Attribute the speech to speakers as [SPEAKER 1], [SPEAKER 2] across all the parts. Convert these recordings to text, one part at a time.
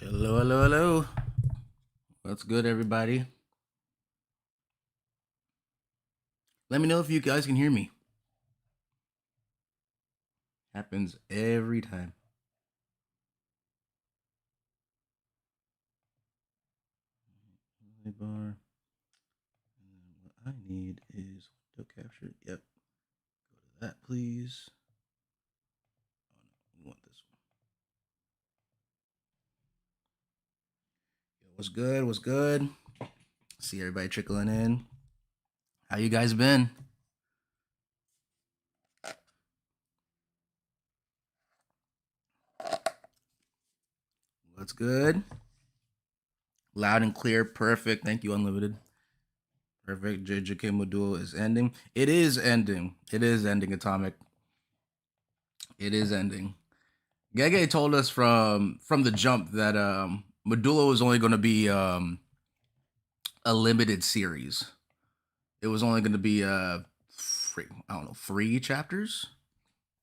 [SPEAKER 1] Hello, hello, hello. What's good, everybody? Let me know if you guys can hear me. Happens every time. Bar. What I need is window capture. Yep. Go to that, please. Oh no, we want this one. Yo, what's good? What's good? See everybody trickling in. How you guys been? What's good? Loud and clear. Perfect. Thank you, Unlimited. Perfect. JJK Modulo is ending. It is ending. It is ending, Atomic. It is ending. Gege told us from the jump that Modulo was only going to be a limited series. It was only going to be I don't know, 3 chapters.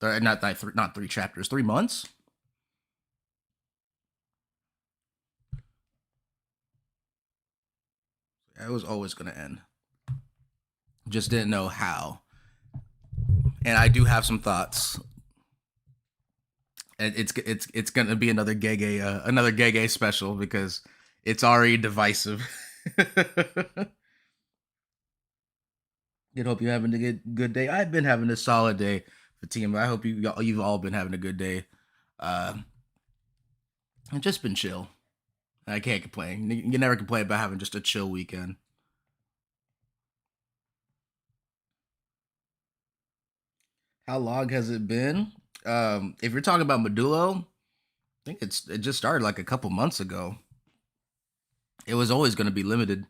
[SPEAKER 1] Not 3 chapters, 3 months. It was always going to end. Just didn't know how. And I do have some thoughts. And it's going to be another Gege special because it's already divisive. I hope you're having a good day. I've been having a solid day, Fatima. I hope you've all been having a good day. Uh, I've just been chill. I can't complain. You never complain about having just a chill weekend. How long has it been? If you're talking about Modulo, I think it just started like a couple months ago. It was always going to be limited.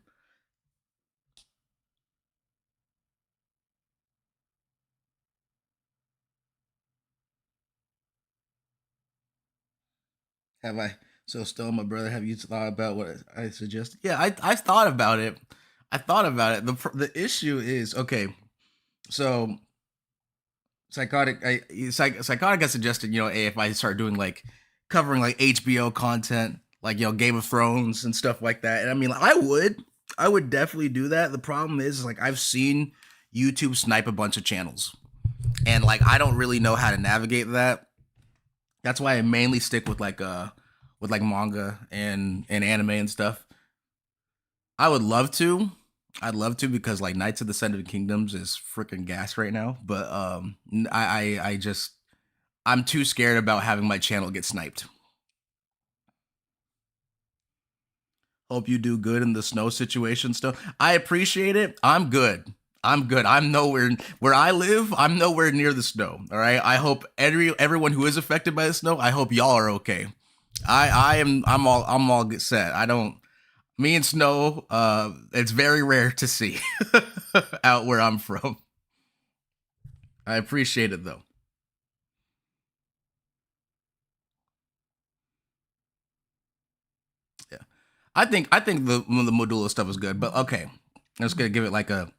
[SPEAKER 1] Have I? So, still, my brother, have you thought about what I suggested? Yeah, I thought about it. I thought about it. The issue is okay. So psychotic has suggested, hey, if I start doing like covering like HBO content, like Game of Thrones and stuff like that. And I mean, I would definitely do that. The problem is like I've seen YouTube snipe a bunch of channels, and like I don't really know how to navigate that. That's why I mainly stick with like manga and anime and stuff. I would love to. I'd love to because like Knights of the Seven Kingdoms is freaking gas right now. But I just I'm too scared about having my channel get sniped. Hope you do good in the snow situation stuff. I appreciate it. I'm good. I'm good. I'm nowhere where I live. I'm nowhere near the snow. All right. I hope everyone who is affected by the snow. I hope y'all are okay. I'm all set. I don't. Me and snow. It's very rare to see out where I'm from. I appreciate it though. Yeah. I think the Modulo stuff is good, but okay. I'm just gonna give it like a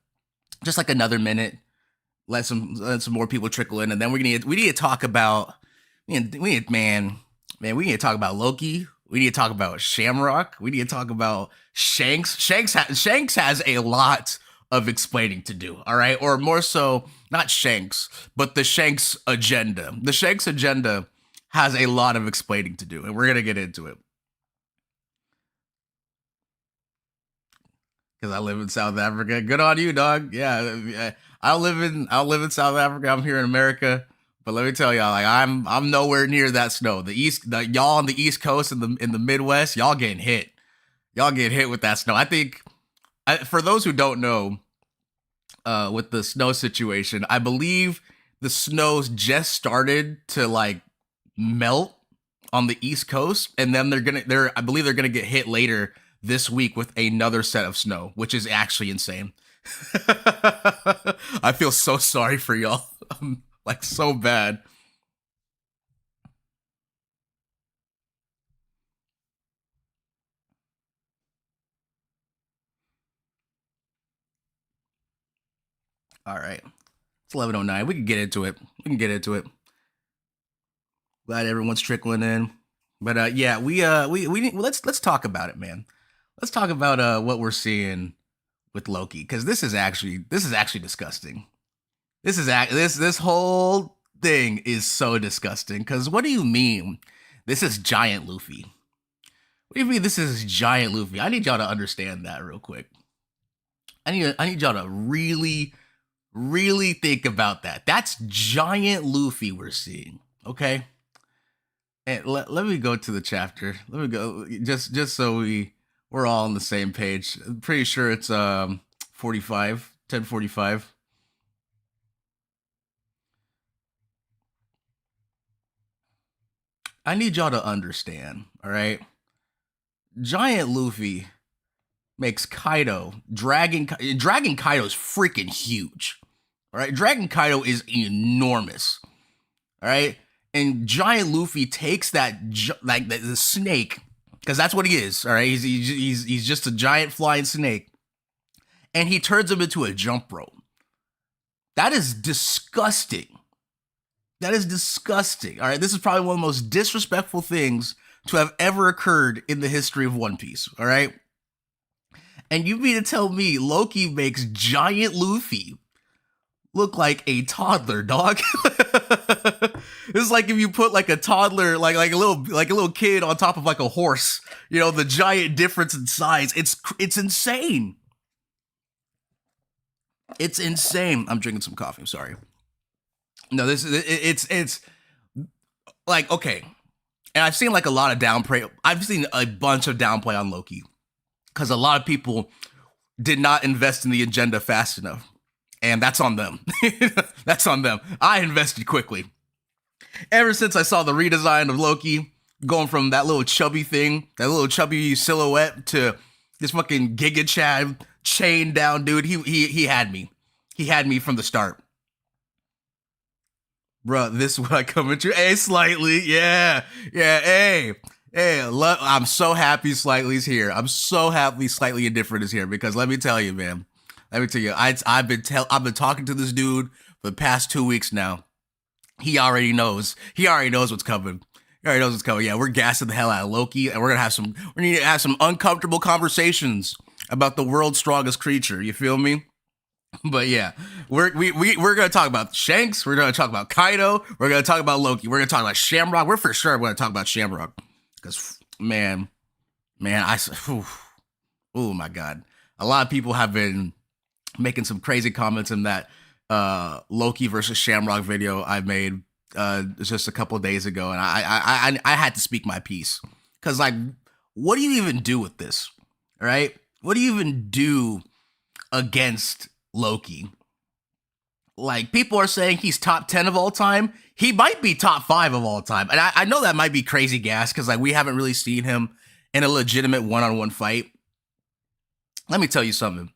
[SPEAKER 1] just like another minute. Let some more people trickle in, and then we need to talk about we need to talk about Loki. We need to talk about Shamrock. We need to talk about Shanks. Shanks has a lot of explaining to do. All right, or more so, not Shanks, but the Shanks agenda. The Shanks agenda has a lot of explaining to do, and we're gonna get into it. Because I live in South Africa. Good on you, dog. Yeah, I live in South Africa. I'm here in America, but let me tell y'all, like I'm nowhere near that snow. Y'all on the East Coast and in the Midwest, y'all getting hit. Y'all get hit with that snow. I think for those who don't know, with the snow situation, I believe the snows just started to like melt on the East Coast, and then I believe they're gonna get hit later this week with another set of snow, which is actually insane. I feel so sorry for y'all. Like so bad. All right. It's 11:09. We can get into it. We can get into it. Glad everyone's trickling in. But yeah, let's talk about it, man. Let's talk about what we're seeing with Loki, because this is actually disgusting. This whole thing is so disgusting. Because what do you mean? This is giant Luffy. What do you mean this is giant Luffy? I need y'all to understand that real quick. I need y'all to really, really think about that. That's giant Luffy we're seeing. Okay. And let me go to the chapter. Let me go just so we're all on the same page. I'm pretty sure it's 45, 1045. I need y'all to understand, all right? Giant Luffy makes Kaido Dragon Kaido is freaking huge. All right? Dragon Kaido is enormous. All right? And Giant Luffy takes that like the snake, because that's what he is. All right, he's just a giant flying snake, and he turns him into a jump rope. That is disgusting. That is disgusting. All right, this is probably one of the most disrespectful things to have ever occurred in the history of One Piece. All right, and you mean to tell me Loki makes giant Luffy look like a toddler, dog? It's like if you put like a toddler, like a little kid on top of like a horse. You know, the giant difference in size. It's insane. It's insane. I'm drinking some coffee. I'm sorry. No, it's like, okay. And I've seen like a lot of downplay. I've seen a bunch of downplay on Loki because a lot of people did not invest in the agenda fast enough. And that's on them. That's on them. I invested quickly. Ever since I saw the redesign of Loki, going from that little chubby thing, that little chubby silhouette, to this fucking Giga Chad chain down dude, he had me. He had me from the start. Bruh, this is what I come into. Hey, Slightly. Yeah. Hey, I'm so happy Slightly's here. I'm so happy Slightly Indifferent is here, because let me tell you, man. Let me tell you, I've been talking to this dude for the past 2 weeks now. He already knows. He already knows what's coming. He already knows what's coming. Yeah, we're gassing the hell out of Loki, and we need to have some uncomfortable conversations about the world's strongest creature. You feel me? But yeah, we're gonna talk about Shanks. We're gonna talk about Kaido. We're gonna talk about Loki. We're gonna talk about Shamrock. We're for sure gonna talk about Shamrock, because man, oh my god, a lot of people have been making some crazy comments in that Loki versus Shamrock video I made just a couple of days ago, and I had to speak my piece, because like, what do you even do with this? All right, what do you even do against Loki? Like, people are saying he's top 10 of all time. He might be top 5 of all time, and I know that might be crazy gas, because like, we haven't really seen him in a legitimate one-on-one fight. Let me tell you something.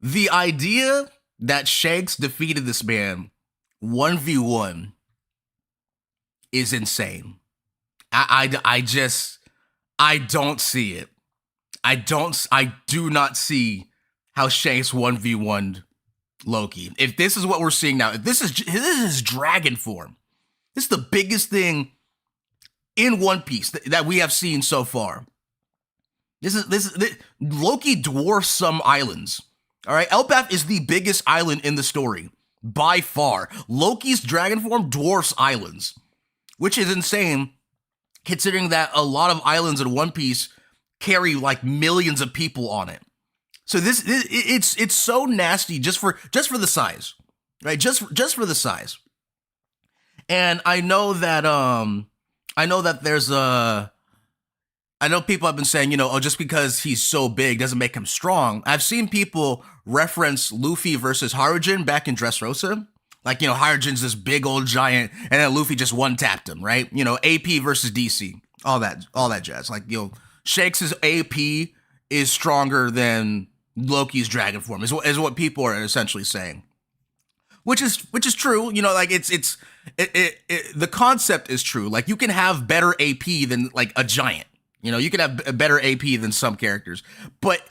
[SPEAKER 1] The idea that Shanks defeated this man 1v1 is insane. I don't see it. I do not see how Shanks 1v1 Loki. If this is what we're seeing now, if this is dragon form, this is the biggest thing in One Piece that we have seen so far. This Loki dwarfs some islands. All right, Elbaf is the biggest island in the story by far. Loki's dragon form dwarfs islands, which is insane, considering that a lot of islands in One Piece carry like millions of people on it. So it's so nasty just for the size, right? Just for the size. And I know that I know people have been saying, just because he's so big doesn't make him strong. I've seen people reference Luffy versus Harujin back in Dressrosa. Like, Harujin's this big old giant, and then Luffy just one-tapped him, right? AP versus DC, all that jazz. Like, Shanks' AP is stronger than Loki's dragon form, is what people are essentially saying. Which is true, like the concept is true. Like, you can have better AP than like a giant. You can have a better AP than some characters. But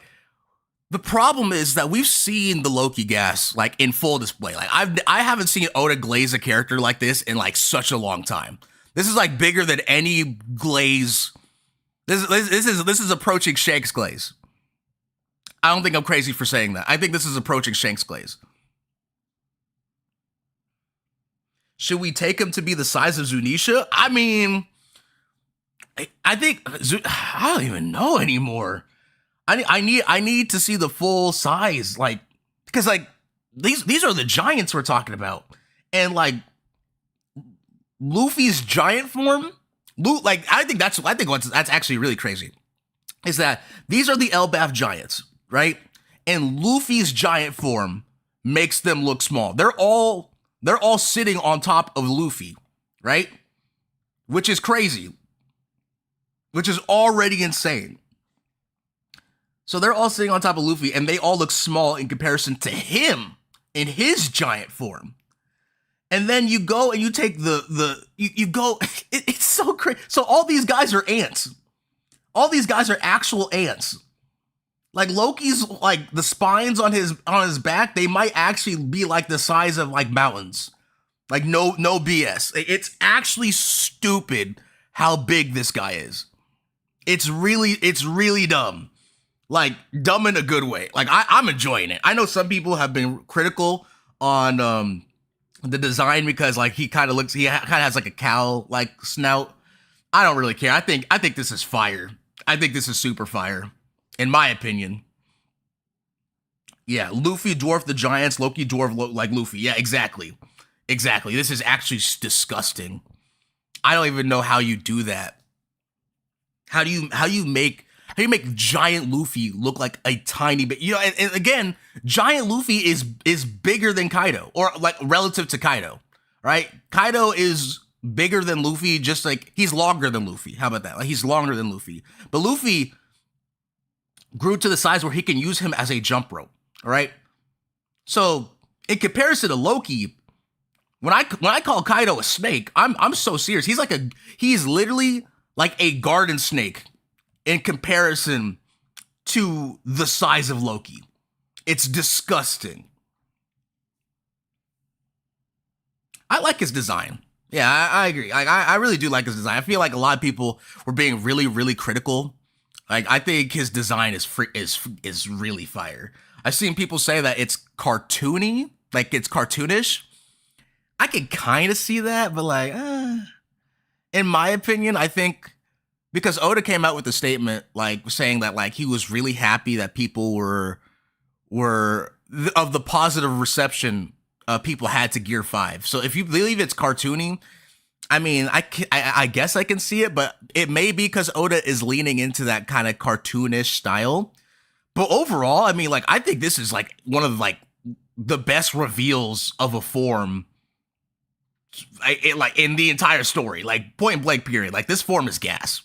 [SPEAKER 1] the problem is that we've seen the Loki gas like in full display. Like, I haven't seen Oda glaze a character like this in like such a long time. This is like bigger than any glaze. This is approaching Shanks glaze. I don't think I'm crazy for saying that. I think this is approaching Shanks glaze. Should we take him to be the size of Zunisha? I mean, I think I don't even know anymore. I need to see the full size, like, because like these are the giants we're talking about, and like Luffy's giant form, like I think that's actually really crazy, is that these are the Elbaf giants, right? And Luffy's giant form makes them look small. They're all sitting on top of Luffy, right? Which is crazy. Which is already insane. So they're all sitting on top of Luffy, and they all look small in comparison to him in his giant form. And then you go and you take it's so crazy. So all these guys are ants. All these guys are actual ants. Like Loki's, like the spines on his back, they might actually be like the size of like mountains. Like no BS. It's actually stupid how big this guy is. It's really dumb. Like dumb in a good way. Like I'm enjoying it. I know some people have been critical on the design because like he kind of has like a cow like snout. I don't really care. I think this is fire. I think this is super fire, in my opinion. Yeah, Luffy dwarf the giants, Loki dwarf like Luffy. Yeah, exactly. This is actually disgusting. I don't even know how you do that. How do you make giant Luffy look like a tiny bit? You know, and again, giant Luffy is bigger than Kaido, or like relative to Kaido, right? Kaido is bigger than Luffy, just like he's longer than Luffy. How about that? Like he's longer than Luffy, but Luffy grew to the size where he can use him as a jump rope. All right. So in comparison to Loki, when I call Kaido a snake, I'm so serious. He's literally like a garden snake in comparison to the size of Loki. It's disgusting. I like his design. Yeah, I agree. I really do like his design. I feel like a lot of people were being really, really critical. Like I think his design is really fire. I've seen people say that it's cartoony, like it's cartoonish. I can kind of see that, but like, in my opinion, I think because Oda came out with a statement like saying that like he was really happy that people were of the positive reception people had to Gear 5. So if you believe it's cartoony, I mean, I guess I can see it, but it may be because Oda is leaning into that kind of cartoonish style. But overall, I mean, like, I think this is like one of like the best reveals of a form, like in the entire story, like point blank period. Like this form is gas.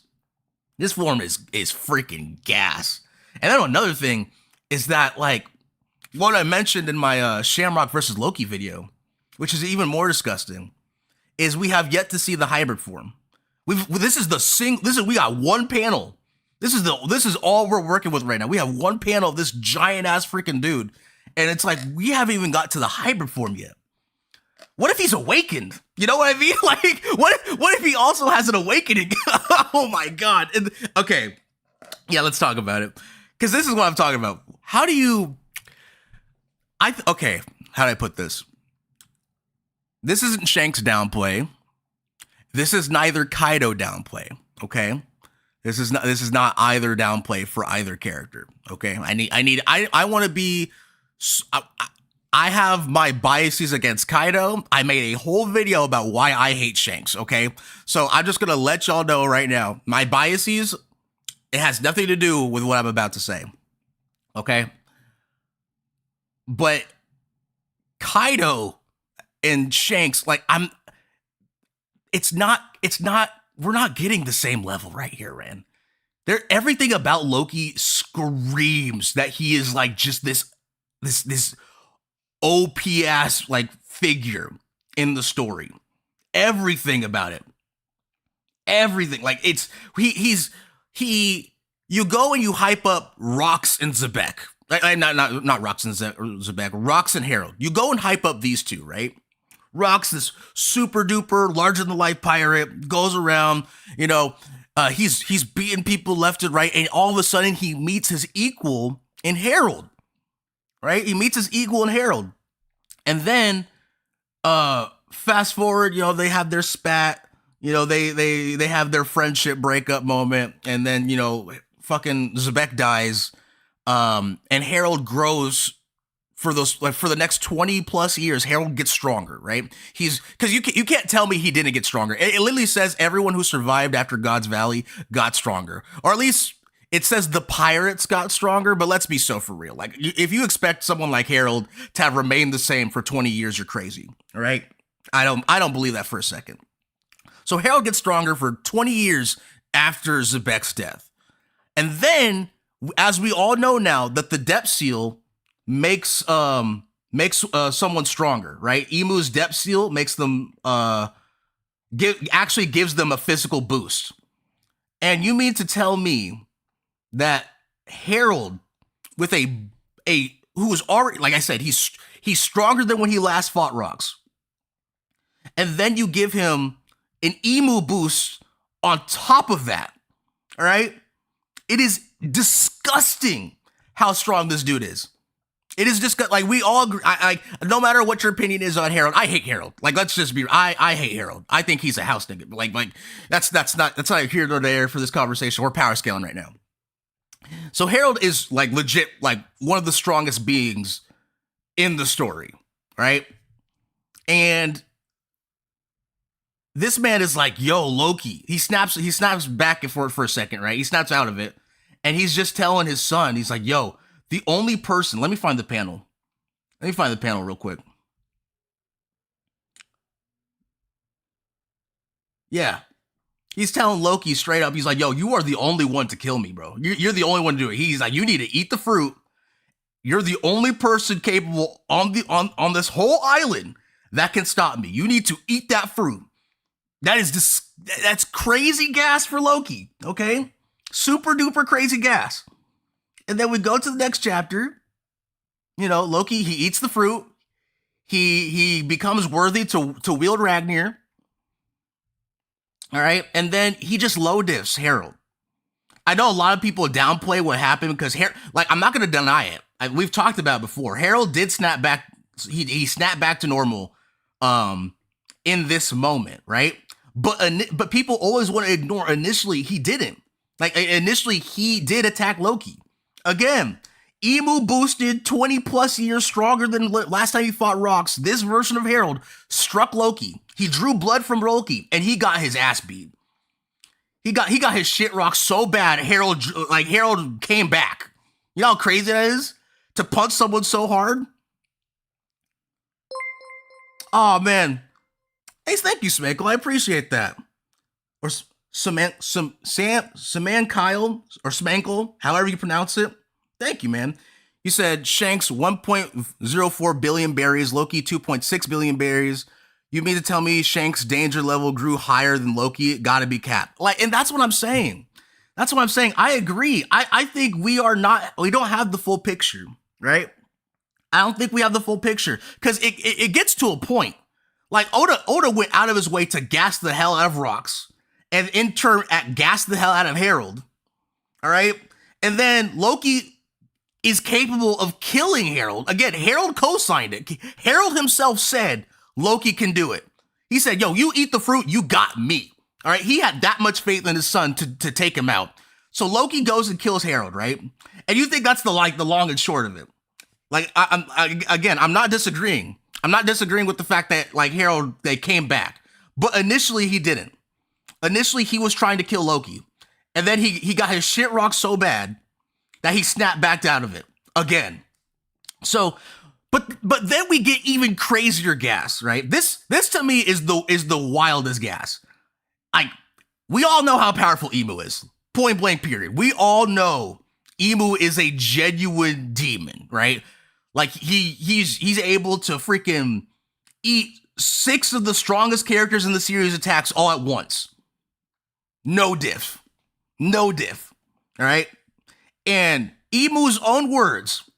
[SPEAKER 1] This form is freaking gas. And then another thing is that like what I mentioned in my Shamrock versus Loki video, which is even more disgusting, is we have yet to see the hybrid form. We got one panel. This is all we're working with right now. We have one panel of this giant ass freaking dude, and it's like we haven't even got to the hybrid form yet. What if he's awakened? You know what I mean? Like, what if he also has an awakening? Oh my god. Okay, yeah, let's talk about it, because this is what I'm talking about. How do you? Okay, how do I put this? This isn't Shanks downplay. This is neither Kaido downplay. Okay. This is not either downplay for either character. Okay, I want to be. I have my biases against Kaido. I made a whole video about why I hate Shanks. Okay, so I'm just gonna let y'all know right now. My biases. It has nothing to do with what I'm about to say. Okay, but Kaido and Shanks, like it's not. We're not getting the same level right here, man. Everything about Loki screams that he is like just this OP ass like figure in the story. Everything about it. Everything. Like you go and you hype up Rox and Zebek. Like not Rox and Zebek, Rox and Harold. You go and hype up these two, right? Rock's this super duper larger than life pirate, goes around, he's beating people left and right, and all of a sudden he meets his equal in Harold, right? He meets his equal in Harold. And then fast forward, they have their spat, they have their friendship breakup moment, and then, fucking Zebek dies, and Harold grows for the next 20 plus years. Harold gets stronger, right? Because you can't tell me he didn't get stronger. It literally says everyone who survived after God's Valley got stronger, or at least it says the pirates got stronger. But let's be so for real. Like, if you expect someone like Harold to have remained the same for 20 years, you're crazy, all right? I don't believe that for a second. So Harold gets stronger for 20 years after Zebek's death, and then, as we all know now, that the Depth Seal makes someone stronger, right? Emu's Depth Seal makes them actually gives them a physical boost. And you mean to tell me that Harold, with a who was already, like I said, he's stronger than when he last fought Rocks, and then you give him an Emu boost on top of that, all right? It is disgusting how strong this dude is. It is just like, we all agree. No matter what your opinion is on Harold, I hate Harold. Like, let's just be. I hate Harold. I think he's a house nigga. Like that's not here nor there for this conversation. We're power scaling right now. So Harold is like legit, like one of the strongest beings in the story, right? And this man is like, yo, Loki. He snaps back and forth for a second, right? He snaps out of it, and he's just telling his son, he's like, yo. The only person, let me find the panel. Real quick. Yeah. He's telling Loki straight up, he's like, yo, you are the only one to kill me, bro. You're the only one to do it. He's like, you need to eat the fruit. You're the only person capable on this whole island that can stop me. You need to eat that fruit. That's crazy gas for Loki, okay? Super duper crazy gas. And then we go to the next chapter. Loki, he eats the fruit. He becomes worthy to wield Ragnir. All right. And then he just low diffs Harold. I know a lot of people downplay what happened because I'm not going to deny it. We've talked about it before. Harold did snap back. He snapped back to normal in this moment, right? But people always want to ignore initially he didn't. Like, initially he did attack Loki. Again, Emu boosted 20 plus years stronger than last time he fought Rocks. This version of Harold struck Loki. He drew blood from Loki, and he got his ass beat. He got his shit rocked so bad. Harold came back. You know how crazy that is to punch someone so hard. Oh man, hey, thank you, Smankle. I appreciate that. Or Saman Kyle or Smankle, however you pronounce it. Thank you, man. You said Shanks 1.04 billion berries, Loki 2.6 billion berries. You mean to tell me Shanks' danger level grew higher than Loki? It gotta be capped. And that's what I'm saying. I agree. I think we don't have the full picture, right? I don't think we have the full picture because it gets to a point. Like Oda went out of his way to gas the hell out of Rocks, and in turn gas the hell out of Harold. All right. And then Loki is capable of killing Harold. Again, Harold co-signed it. Harold himself said Loki can do it. He said, yo, you eat the fruit, you got me. All right. He had that much faith in his son to take him out. So Loki goes and kills Harold, right? And you think that's the long and short of it. I'm not disagreeing. I'm not disagreeing with the fact that Harold, they came back. But initially he didn't. Initially he was trying to kill Loki. And then he got his shit rocked so bad that he snapped back out of it again. So, but then we get even crazier gas, right? This to me is the wildest gas. We all know how powerful Emu is. Point blank period. We all know Emu is a genuine demon, right? He's able to freaking eat 6 of the strongest characters in the series attacks all at once. No diff. All right. And Emu's own words,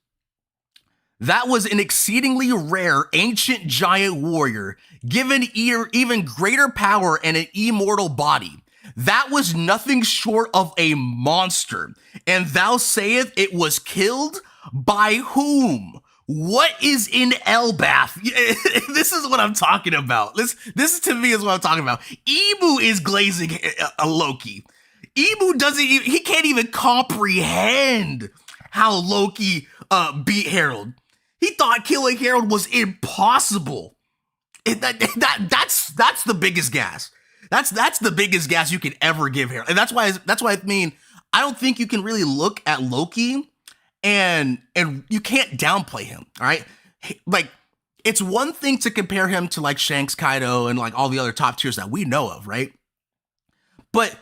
[SPEAKER 1] That was an exceedingly rare ancient giant warrior, given even greater power and an immortal body. That was nothing short of a monster. And thou sayest it was killed by whom? What is in Elbath? This is what I'm talking about. This to me is what I'm talking about. Emu is glazing a Loki. Emu he can't even comprehend how Loki beat Harold. He thought killing Harold was impossible. That's the biggest gas. That's the biggest gas you can ever give Harold. And that's why I mean, I don't think you can really look at Loki and you can't downplay him, all right? Like, it's one thing to compare him to like Shanks, Kaido, and like all the other top tiers that we know of, right? But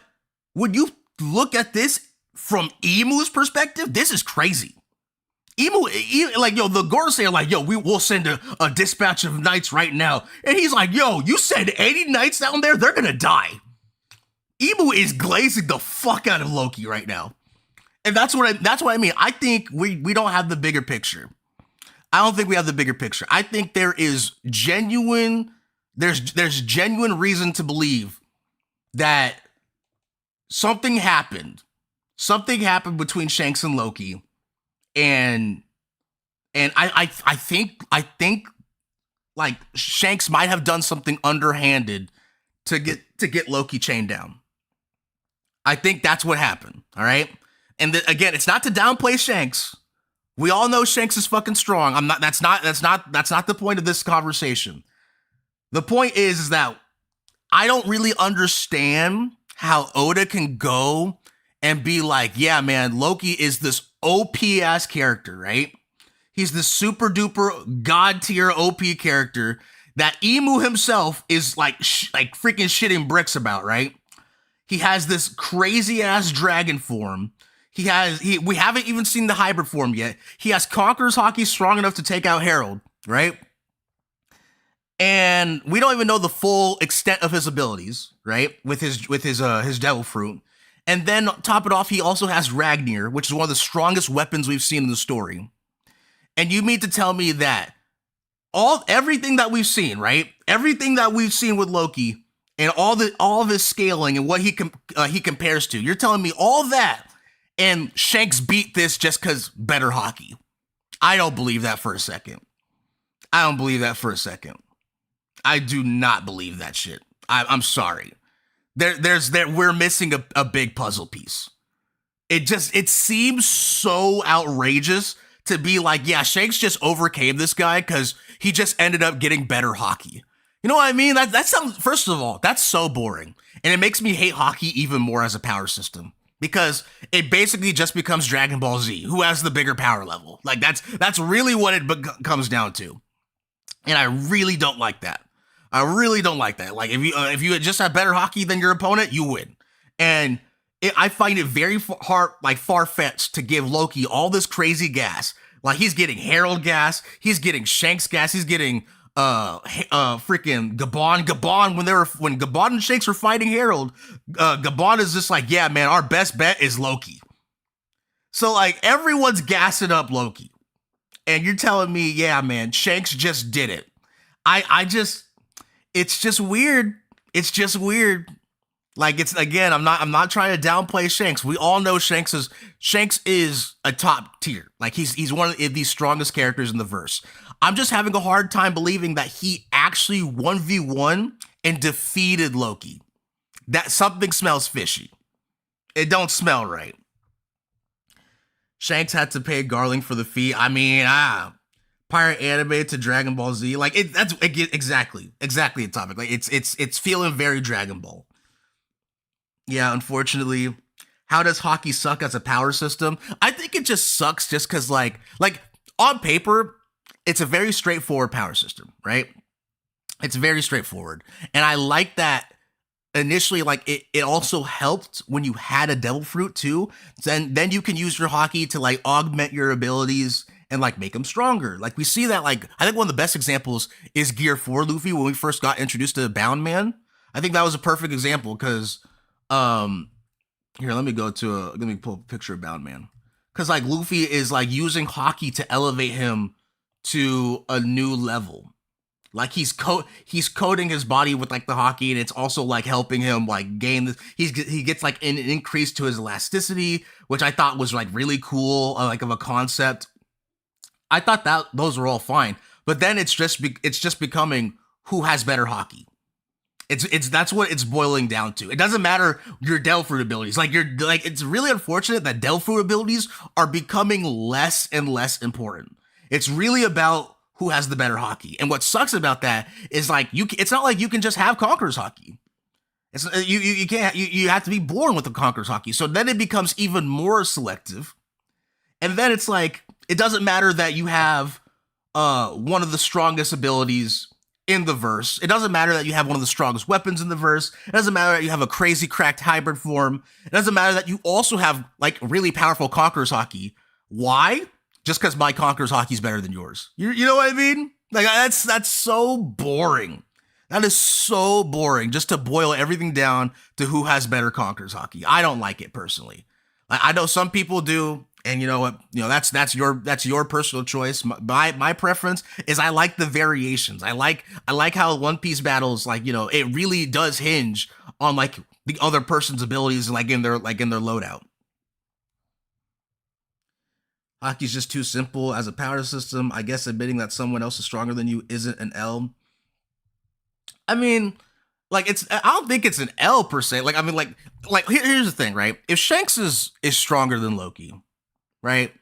[SPEAKER 1] when you look at this from Emu's perspective, this is crazy. Emu like, yo, the Gorosei are like, yo, we'll send a dispatch of knights right now. And he's like, yo, you send 80 knights down there, they're gonna die. Emu is glazing the fuck out of Loki right now. And that's what I mean. I think we don't have the bigger picture. I don't think we have the bigger picture. I think there's genuine reason to believe that something happened between Shanks and Loki, and I think like Shanks might have done something underhanded to get Loki chained down. I think that's what happened. All right. And again, it's not to downplay Shanks. We all know Shanks is fucking strong. That's not the point of this conversation. The point is that I don't really understand how Oda can go and be like, yeah, man, Loki is this OP ass character, right? He's this super duper god tier OP character that Emu himself is like freaking shitting bricks about, right? He has this crazy ass dragon form. We haven't even seen the hybrid form yet. He has Conqueror's Haki strong enough to take out Harold, right? And we don't even know the full extent of his abilities, right? With his devil fruit. And then top it off, he also has Ragnir, which is one of the strongest weapons we've seen in the story. And you mean to tell me that everything that we've seen, right? Everything that we've seen with Loki and all of his scaling and what he compares to, you're telling me all that and Shanks beat this just because better hockey? I don't believe that for a second. I do not believe that shit. I'm sorry. We're missing a big puzzle piece. It seems so outrageous to be like, yeah, Shanks just overcame this guy because he just ended up getting better hockey. You know what I mean? That sounds, first of all, that's so boring. And it makes me hate hockey even more as a power system. Because it basically just becomes Dragon Ball Z. Who has the bigger power level? Like, that's really what it comes down to. And I really don't like that. Like, if you just have better hockey than your opponent, you win. And I find it very far-fetched to give Loki all this crazy gas. Like, he's getting Herald gas, he's getting Shanks gas, he's getting freaking Gabon when Gabon and Shanks were fighting Harold. Gabon is just like, yeah, man, our best bet is Loki. So like everyone's gassing up Loki, and you're telling me, yeah, man, Shanks just did it. It's just weird. Like, it's, again, I'm not trying to downplay Shanks. We all know Shanks is a top tier. Like, he's one of the strongest characters in the verse. I'm just having a hard time believing that he actually 1v1 and defeated Loki. That something smells fishy. It don't smell right. Shanks had to pay Garling for the fee. I mean, Pirate Anime to Dragon Ball Z. Like, that's exactly the topic. Like, it's feeling very Dragon Ball. Yeah, unfortunately. How does hockey suck as a power system? I think it just sucks just because, like on paper, it's a very straightforward power system, right? It's very straightforward. And I like that initially, like, it also helped when you had a devil fruit too. Then you can use your hockey to like augment your abilities and like make them stronger. Like, we see that, like, I think one of the best examples is Gear 4 Luffy when we first got introduced to Bound Man. I think that was a perfect example because here, let me pull a picture of Bound Man. Because like Luffy is like using hockey to elevate him to a new level. Like he's coating his body with like the hockey, and it's also like helping him like gain this. He gets like an increase to his elasticity, which I thought was like really cool, like of a concept. I thought that those were all fine, but then it's just becoming who has better hockey. It's that's what it's boiling down to. It doesn't matter your Del fruit abilities. It's really unfortunate that Del fruit abilities are becoming less and less important. It's really about who has the better hockey. And what sucks about that is like it's not like you can just have Conqueror's hockey. It's you can't you have to be born with the Conqueror's hockey. So then it becomes even more selective. And then it's like it doesn't matter that you have one of the strongest abilities in the verse. It doesn't matter that you have one of the strongest weapons in the verse. It doesn't matter that you have a crazy cracked hybrid form. It doesn't matter that you also have like really powerful Conqueror's hockey. Why? Just because my Conqueror's hockey is better than yours. You know what I mean? Like that's so boring. That is so boring. Just to boil everything down to who has better Conqueror's hockey. I don't like it personally. I know some people do. And you know what? You know that's your personal choice. My preference is I like the variations. I like how One Piece battles it really does hinge on like the other person's abilities like in their loadout. Hockey's just too simple as a power system. I guess admitting that someone else is stronger than you isn't an L. I mean, I don't think it's an L per se. Here's the thing, right? If Shanks is stronger than Loki, right?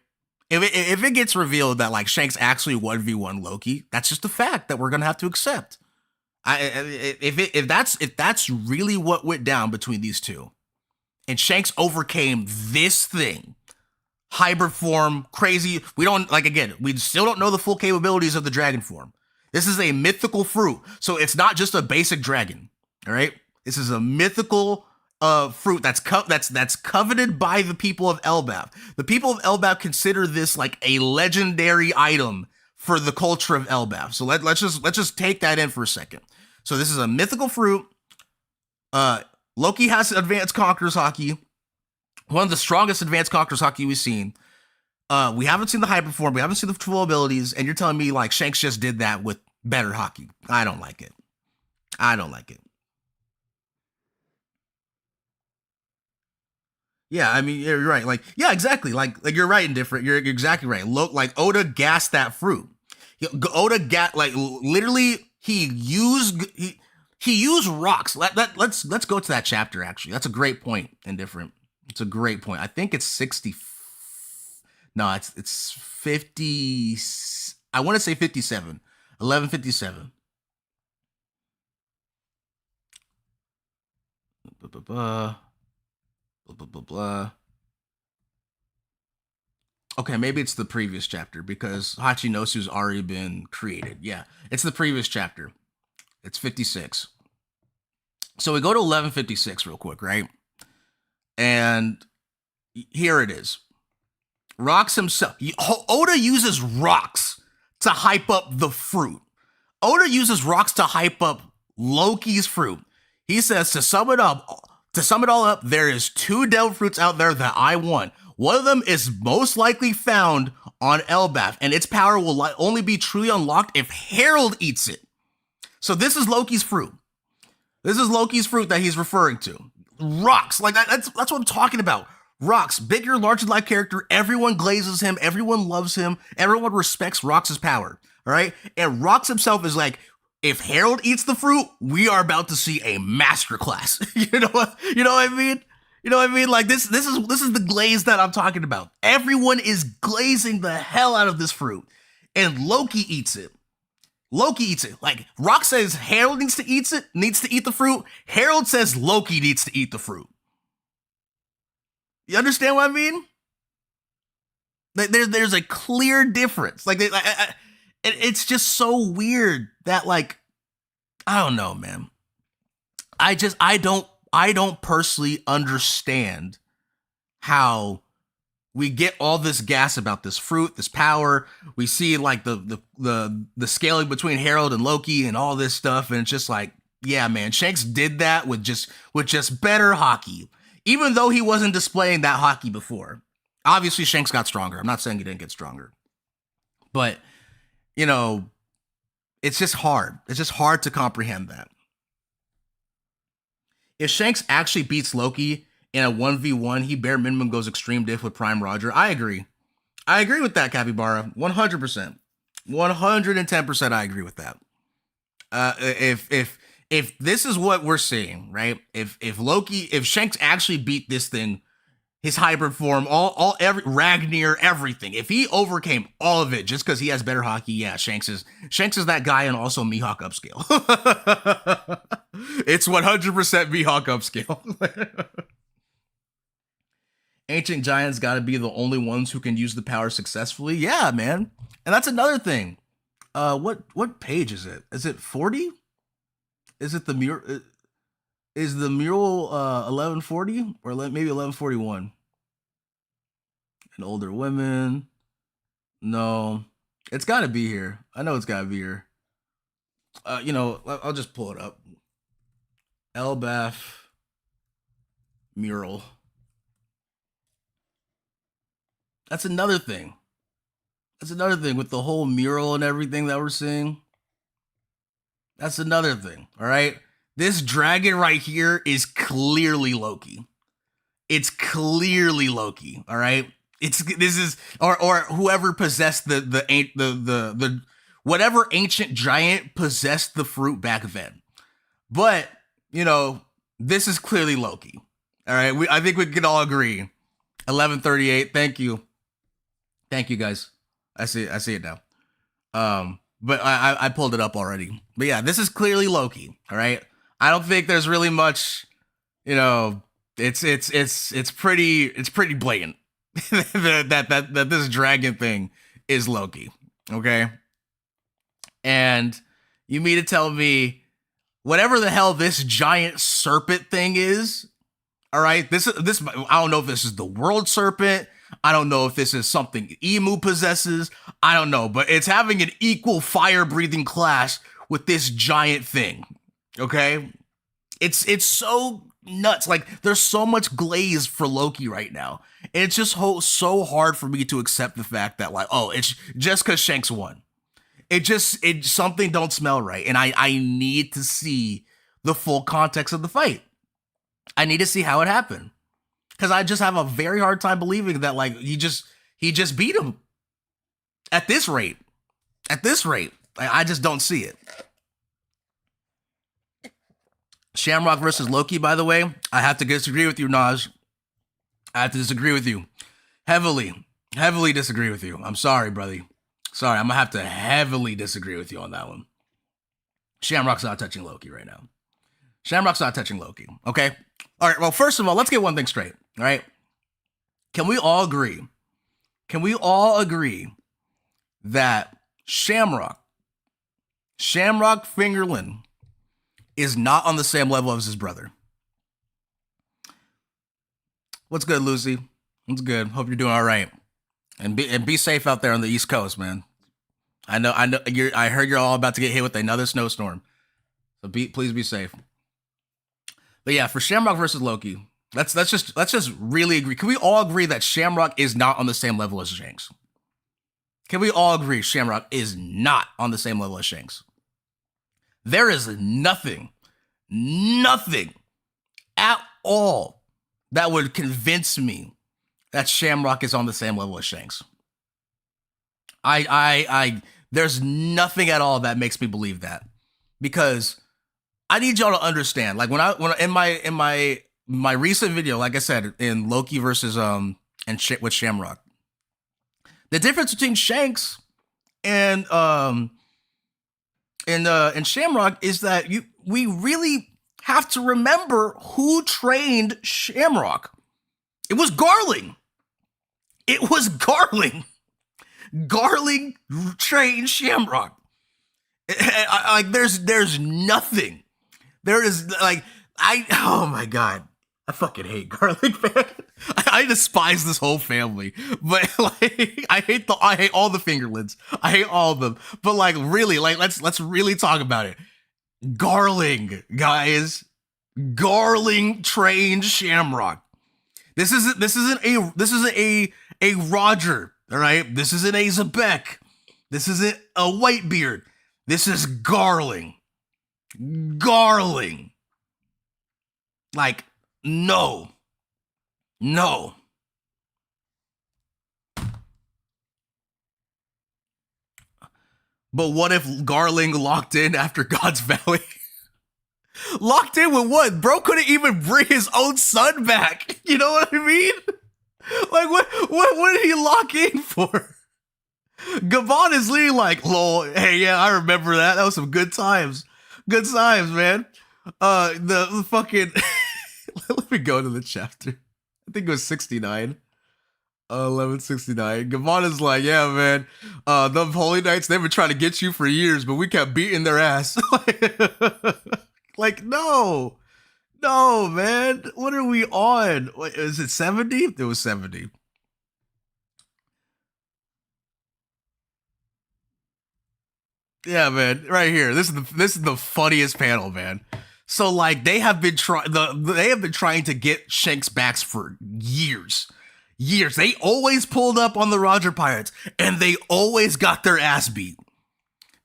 [SPEAKER 1] If it gets revealed that like Shanks actually 1v1 Loki, that's just a fact that we're gonna have to accept. If that's really what went down between these two, and Shanks overcame this thing, hybrid form, crazy. We still don't know the full capabilities of the dragon form. This is a mythical fruit, so it's not just a basic dragon. All right, this is a mythical fruit that's coveted by the people of Elbaf. The people of Elbaf consider this like a legendary item for the culture of Elbaf. So let's just take that in for a second. So this is a mythical fruit. Loki has advanced Conqueror's hockey, one of the strongest advanced Conqueror's hockey we've seen. We haven't seen the hyper form, we haven't seen the full abilities, and you're telling me like Shanks just did that with better hockey. I don't like it. Yeah, I mean, you're right. Yeah, exactly. Like you're right, indifferent. You're exactly right. Oda gassed that fruit. Oda literally he used rocks. Let's go to that chapter. Actually, that's a great point. Indifferent. It's a great point. I think it's 60. No, it's 50. I want to say 57. 1157. Blah, blah, blah. Blah, blah, blah. Okay, maybe it's the previous chapter because Hachinosu's already been created. Yeah, it's the previous chapter. It's 56. So we go to 1156 real quick, right? And here it is. Rocks himself. Oda uses rocks to hype up the fruit. Oda uses rocks to hype up Loki's fruit. He says to sum it all up, there is 2 Del fruits out there that I want. One of them is most likely found on Elbaf, and its power will only be truly unlocked if Herald eats it. So this is Loki's fruit. This is Loki's fruit that he's referring to. Rocks, that's what I'm talking about. Rocks, bigger, larger-than-life character. Everyone glazes him. Everyone loves him. Everyone respects Rox's power. All right, and Rox himself is like, if Herald eats the fruit, we are about to see a masterclass. You know what I mean? You know what I mean? Like this is the glaze that I'm talking about. Everyone is glazing the hell out of this fruit, and Loki eats it. Like Rock says, Herald needs to eat the fruit. Herald says Loki needs to eat the fruit. You understand what I mean? There's a clear difference. It's just so weird that I don't know, man. I don't personally understand how we get all this gas about this fruit, this power. We see the scaling between Herald and Loki and all this stuff, and it's just like, yeah, man, Shanks did that with just better hockey, even though he wasn't displaying that hockey before. Obviously, Shanks got stronger. I'm not saying he didn't get stronger, but you know, it's just hard. It's just hard to comprehend that. If Shanks actually beats Loki in a 1v1, he bare minimum goes extreme diff with Prime Roger. I agree. I agree with that, Capybara. 100%. 110% I agree with that. If this is what we're seeing, right? If Shanks actually beat this thing, his hybrid form, every Ragnar, everything. If he overcame all of it just because he has better hockey, yeah, Shanks is that guy, and also Mihawk upscale. It's 100% Mihawk upscale. Ancient Giants got to be the only ones who can use the power successfully. Yeah, man. And that's another thing. What page is it? Is it 40? Is it the mural? Is the mural 1140 or maybe 1141? And older women. No, it's got to be here. I know it's got to be here. I'll just pull it up. Elbaf mural. That's another thing. That's another thing with the whole mural and everything that we're seeing. That's another thing, all right? This dragon right here is clearly Loki. It's clearly Loki, all right? Or whoever possessed the whatever ancient giant possessed the fruit back then. But, this is clearly Loki. All right? I think we can all agree. 1138, thank you. Thank you, guys. I see it now. But I pulled it up already. But yeah, this is clearly Loki. All right. I don't think there's really much, it's pretty blatant that this dragon thing is Loki. Okay. And you mean to tell me whatever the hell this giant serpent thing is, all right, this I don't know if this is the world serpent. I don't know if this is something Emu possesses. I don't know, but it's having an equal fire-breathing clash with this giant thing. Okay? It's so nuts. Like, there's so much glaze for Loki right now. And it's just so hard for me to accept the fact that, like, oh, it's just because Shanks won. Something don't smell right. And I need to see the full context of the fight. I need to see how it happened. Because I just have a very hard time believing that, like, he just beat him at this rate. I just don't see it. Shamrock versus Loki, by the way, I have to disagree with you, Naj. I have to disagree with you. Heavily disagree with you. I'm sorry, brother. Sorry, I'm going to have to heavily disagree with you on that one. Shamrock's not touching Loki right now. Shamrock's not touching Loki, okay? All right, well, first of all, let's get one thing straight, all right? Can we all agree that Shamrock Fingerlin is not on the same level as his brother? What's good, Lucy? What's good? Hope you're doing all right. And be safe out there on the East Coast, man. I know. I heard you're all about to get hit with another snowstorm, so please be safe. But yeah, for Shamrock versus Loki, let's just really agree. Can we all agree that Shamrock is not on the same level as Shanks? Can we all agree Shamrock is not on the same level as Shanks? There is nothing at all that would convince me that Shamrock is on the same level as Shanks. There's nothing at all that makes me believe that, because I need y'all to understand. Like when in my recent video, like I said, in Loki versus with Shamrock, the difference between Shanks and Shamrock is that we really have to remember who trained Shamrock. It was Garling. Garling trained Shamrock. There's nothing. There is oh my God. I fucking hate Garling, man. I despise this whole family. But like I hate all the fingerlings. I hate all of them. But like really, like let's really talk about it. Garling, guys. Garling trained Shamrock. This isn't a Roger, all right? This isn't a Zabek. This isn't a Whitebeard. This is Garling. Garling. Like, no. No. But what if Garling locked in after God's Valley? Locked in with what? Bro couldn't even bring his own son back. You know what I mean? Like, what did he lock in for? Gabon is literally like, lol, hey, yeah, I remember that. That was some good times. Good times, man. The fucking... Let me go to the chapter. I think it was 69. 1169. Gavon is like, yeah, man, them Holy Knights, they've been trying to get you for years, but we kept beating their ass. Like, no, man. What are we on? Wait, is it 70? It was 70. Yeah, man, right here. This is the funniest panel, man. So like they have been trying to get Shanks backs for years. They always pulled up on the Roger Pirates and they always got their ass beat.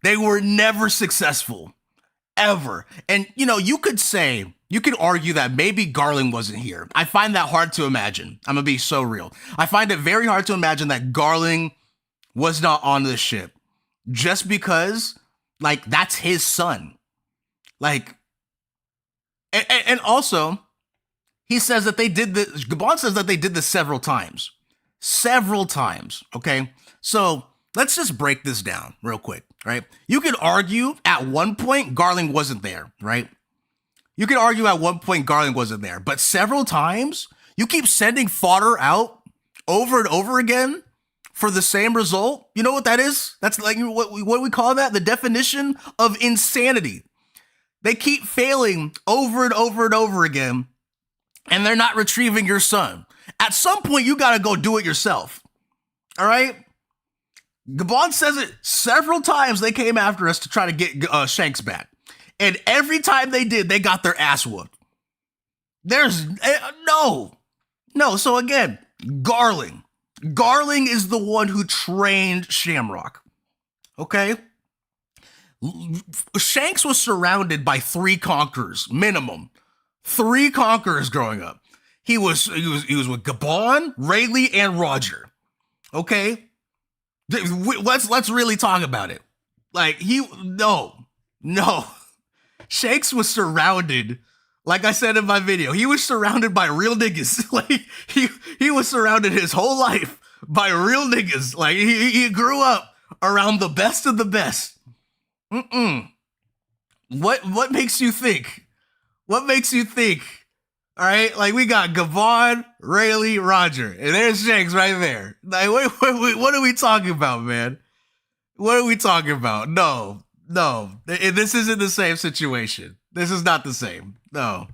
[SPEAKER 1] They were never successful. Ever. And you know, you could argue that maybe Garling wasn't here. I find that hard to imagine. I'm gonna be so real. I find it very hard to imagine that Garling was not on this ship. Just because, like, that's his son. Like, and also, he says that they did this, Gabon says that they did this several times. Several times, okay? So, let's just break this down real quick, right? You could argue at one point Garling wasn't there, right? You could argue at one point Garling wasn't there, but several times, you keep sending fodder out over and over again for the same result. You know what that is? That's like what we call that? The definition of insanity. They keep failing over and over and over again, and they're not retrieving your son. At some point, you got to go do it yourself. All right? Gabon says it several times. They came after us to try to get Shanks back. And every time they did, they got their ass whooped. There's no. So again, Garling. Garling is the one who trained Shamrock. Okay? Shanks was surrounded by 3 conquerors, minimum. 3 conquerors growing up. He was with Gabon, Rayleigh, and Roger. Okay? Let's really talk about it. Like, no. Shanks was surrounded, like I said in my video, he was surrounded by real niggas. Like, he was surrounded his whole life by real niggas. Like, he grew up around the best of the best. What makes you think? What makes you think? All right, like we got Gabon, Rayleigh, Roger, and there's Shanks right there. Like, what are we talking about, man? What are we talking about? No, this isn't the same situation. This is not the same. No.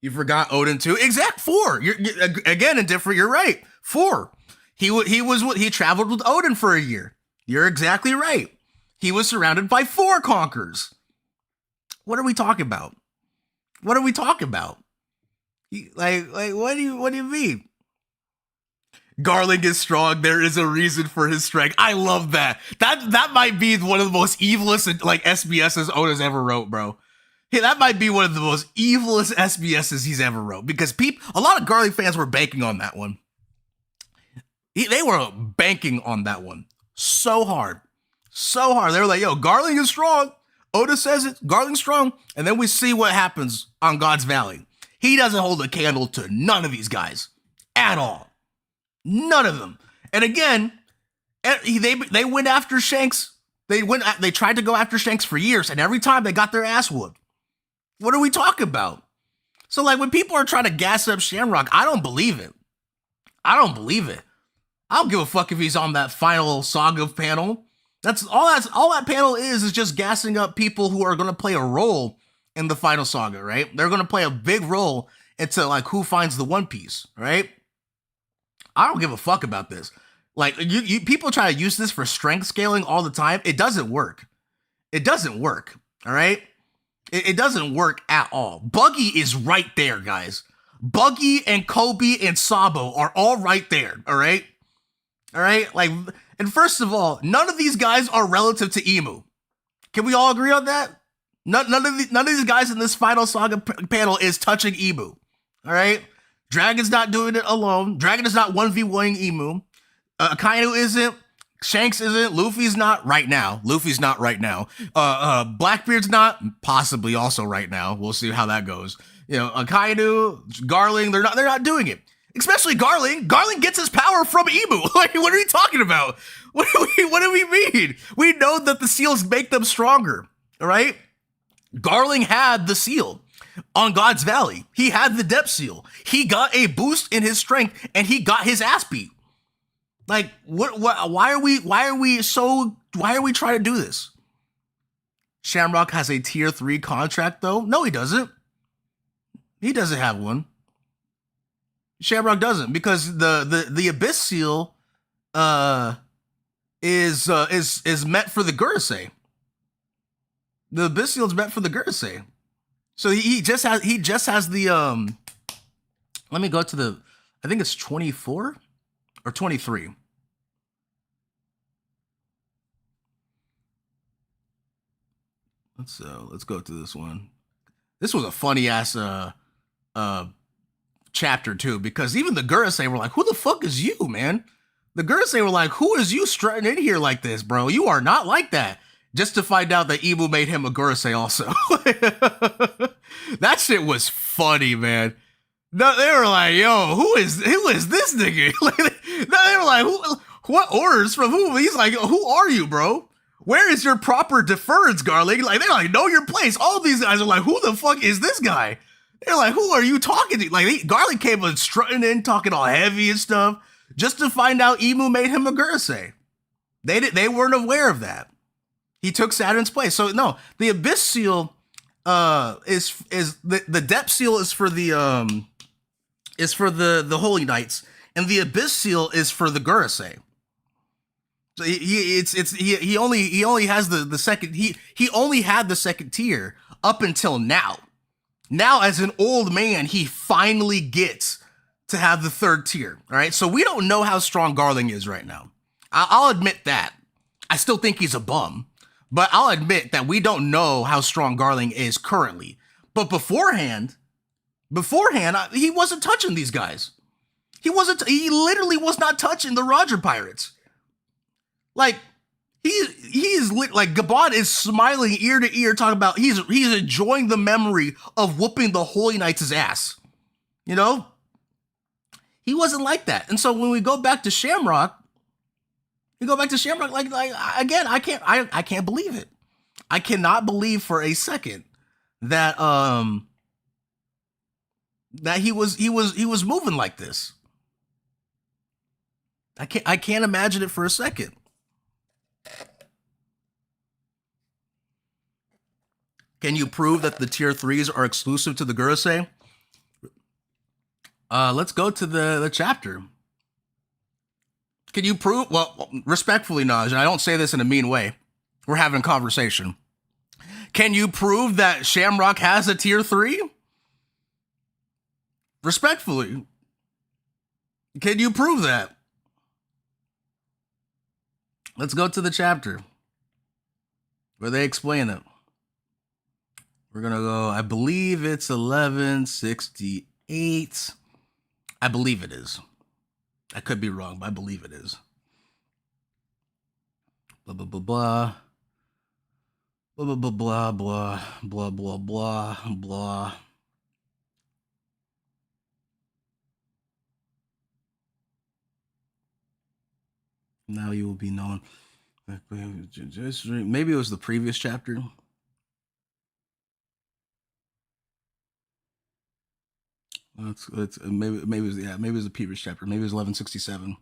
[SPEAKER 1] You forgot Odin too. Exact 4. You're again indifferent. You're right. 4. He traveled with Odin for a year. You're exactly right. He was surrounded by 4 conquerors. What are we talking about? What are we talking about? Like what do you mean? Garling is strong. There is a reason for his strength. I love that. That might be one of the most evilest like SBSs Oda's ever wrote, bro. Hey, that might be one of the most evilest SBSs he's ever wrote because a lot of Garling fans were banking on that one. They were banking on that one so hard. They were like, yo, Garling is strong. Oda says it. Garling's strong. And then we see what happens on God's Valley. He doesn't hold a candle to none of these guys at all. None of them. And again, they went after Shanks. They tried to go after Shanks for years, and every time they got their ass whooped. What are we talking about? So like when people are trying to gas up Shamrock, I don't believe it. I don't give a fuck if he's on that final saga panel. That's all that panel is just gassing up people who are going to play a role in the final saga, right? They're going to play a big role into like who finds the One Piece, right? I don't give a fuck about this. Like you people try to use this for strength scaling all the time. It doesn't work. All right? It doesn't work at all. Buggy is right there, guys. Buggy and Kobe and Sabo are all right there. All right. All right. Like, and first of all, none of these guys are relative to Emu. Can we all agree on that? None of these guys in this final saga panel is touching Emu. All right. Dragon's not doing it alone. Dragon is not 1v1ing Emu. Akainu isn't. Shanks isn't. Luffy's not right now. Blackbeard's not. Possibly also right now. We'll see how that goes. Akainu, Garling, they're not doing it. Especially Garling. Garling gets his power from Emu. Like, what are we talking about? What do we mean? We know that the seals make them stronger. All right. Garling had the seal on God's Valley. He had the depth seal. He got a boost in his strength and he got his ass beat. Like, why are we trying to do this? Shamrock has a tier 3 contract though? No, he doesn't. He doesn't have one. Shamrock doesn't, because the Abyss seal is meant for the Gurusei. The Abyss seal is meant for the Gurusei. So he just has the let me go to the, I think it's 24 or 23. Let's go to this one. This was a funny ass chapter too, because even the Gurusei were like, "Who the fuck is you, man?" The Gurusei were like, "Who is you strutting in here like this, bro? You are not like that." Just to find out that Emu made him a Gurusei also. That shit was funny, man. No, they were like, "Yo, who is this nigga?" They were like, "What orders from who?" He's like, "Who are you, bro? Where is your proper deference, Garling?" Like, they're like, "Know your place." All these guys are like, "Who the fuck is this guy?" They're like, "Who are you talking to?" Like, Garling came and strutting in, talking all heavy and stuff, just to find out Emu made him a Gurusei. They weren't aware of that. He took Saturn's place. So no, the Abyss seal is the depth seal is for the Holy Knights, and the Abyss seal is for the Gurusei. So he only has the second, he only had the second tier up until now. Now, as an old man, he finally gets to have the third tier. All right. So we don't know how strong Garling is right now. I'll admit that. I still think he's a bum, but I'll admit that we don't know how strong Garling is currently. But beforehand, he wasn't touching these guys. He literally was not touching the Roger Pirates. Like, he's like, Gabon is smiling ear to ear, talking about he's enjoying the memory of whooping the Holy Knights' ass. He wasn't like that. And so when we go back to Shamrock, like again, I can't believe it. I cannot believe for a second that he was moving like this. I can't imagine it for a second. Can you prove that the tier 3s are exclusive to the Gurusei? Let's go to the chapter. Can you prove? Well, respectfully, Naj, and I don't say this in a mean way. We're having a conversation. Can you prove that Shamrock has a tier 3? Respectfully. Can you prove that? Let's go to the chapter where they explain it. We're going to go, I believe it's 1168. I believe it is. I could be wrong, but I believe it is. Blah, blah, blah, blah. Blah, blah, blah, blah, blah, blah, blah, blah. Now you will be known. Maybe it was the previous chapter. Maybe it was the previous chapter. Maybe it was 1167.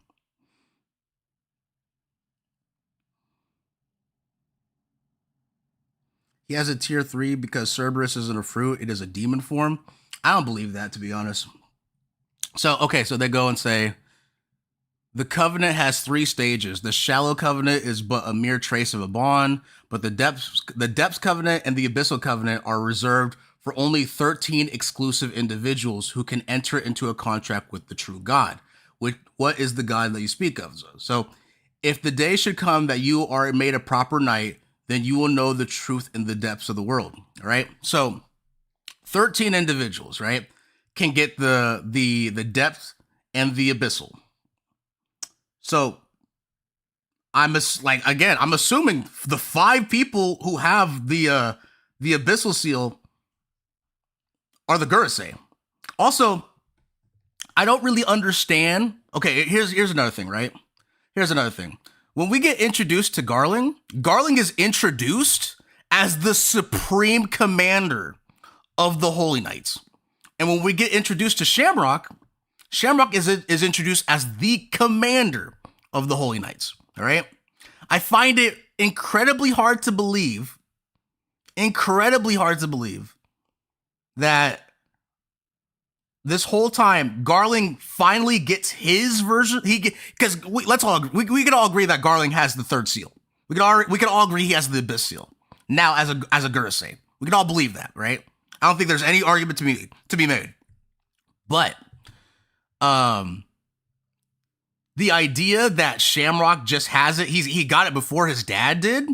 [SPEAKER 1] He has a tier 3 because Cerberus isn't a fruit; it is a demon form. I don't believe that, to be honest. So they go and say the covenant has 3 stages. The shallow covenant is but a mere trace of a bond, but the depths covenant and the abyssal covenant are reserved for only 13 exclusive individuals who can enter into a contract with the true God. What is the God that you speak of? So, if the day should come that you are made a proper knight, then you will know the truth in the depths of the world. All right. So 13 individuals, right, can get the depth and the abyssal. So I'm assuming the 5 people who have the abyssal seal are the Gurusei. Also, I don't really understand. Okay, here's another thing, right? Here's another thing. When we get introduced to Garling, Garling is introduced as the supreme commander of the Holy Knights. And when we get introduced to Shamrock, Shamrock is introduced as the commander of the Holy Knights. All right? I find it incredibly hard to believe that this whole time, Garling finally gets his version. Because we can all agree that Garling has the 3rd seal. We can all agree he has the Abyss seal. Now, as a Gurusei, we can all believe that, right? I don't think there's any argument to be made. But the idea that Shamrock just has it, he got it before his dad did,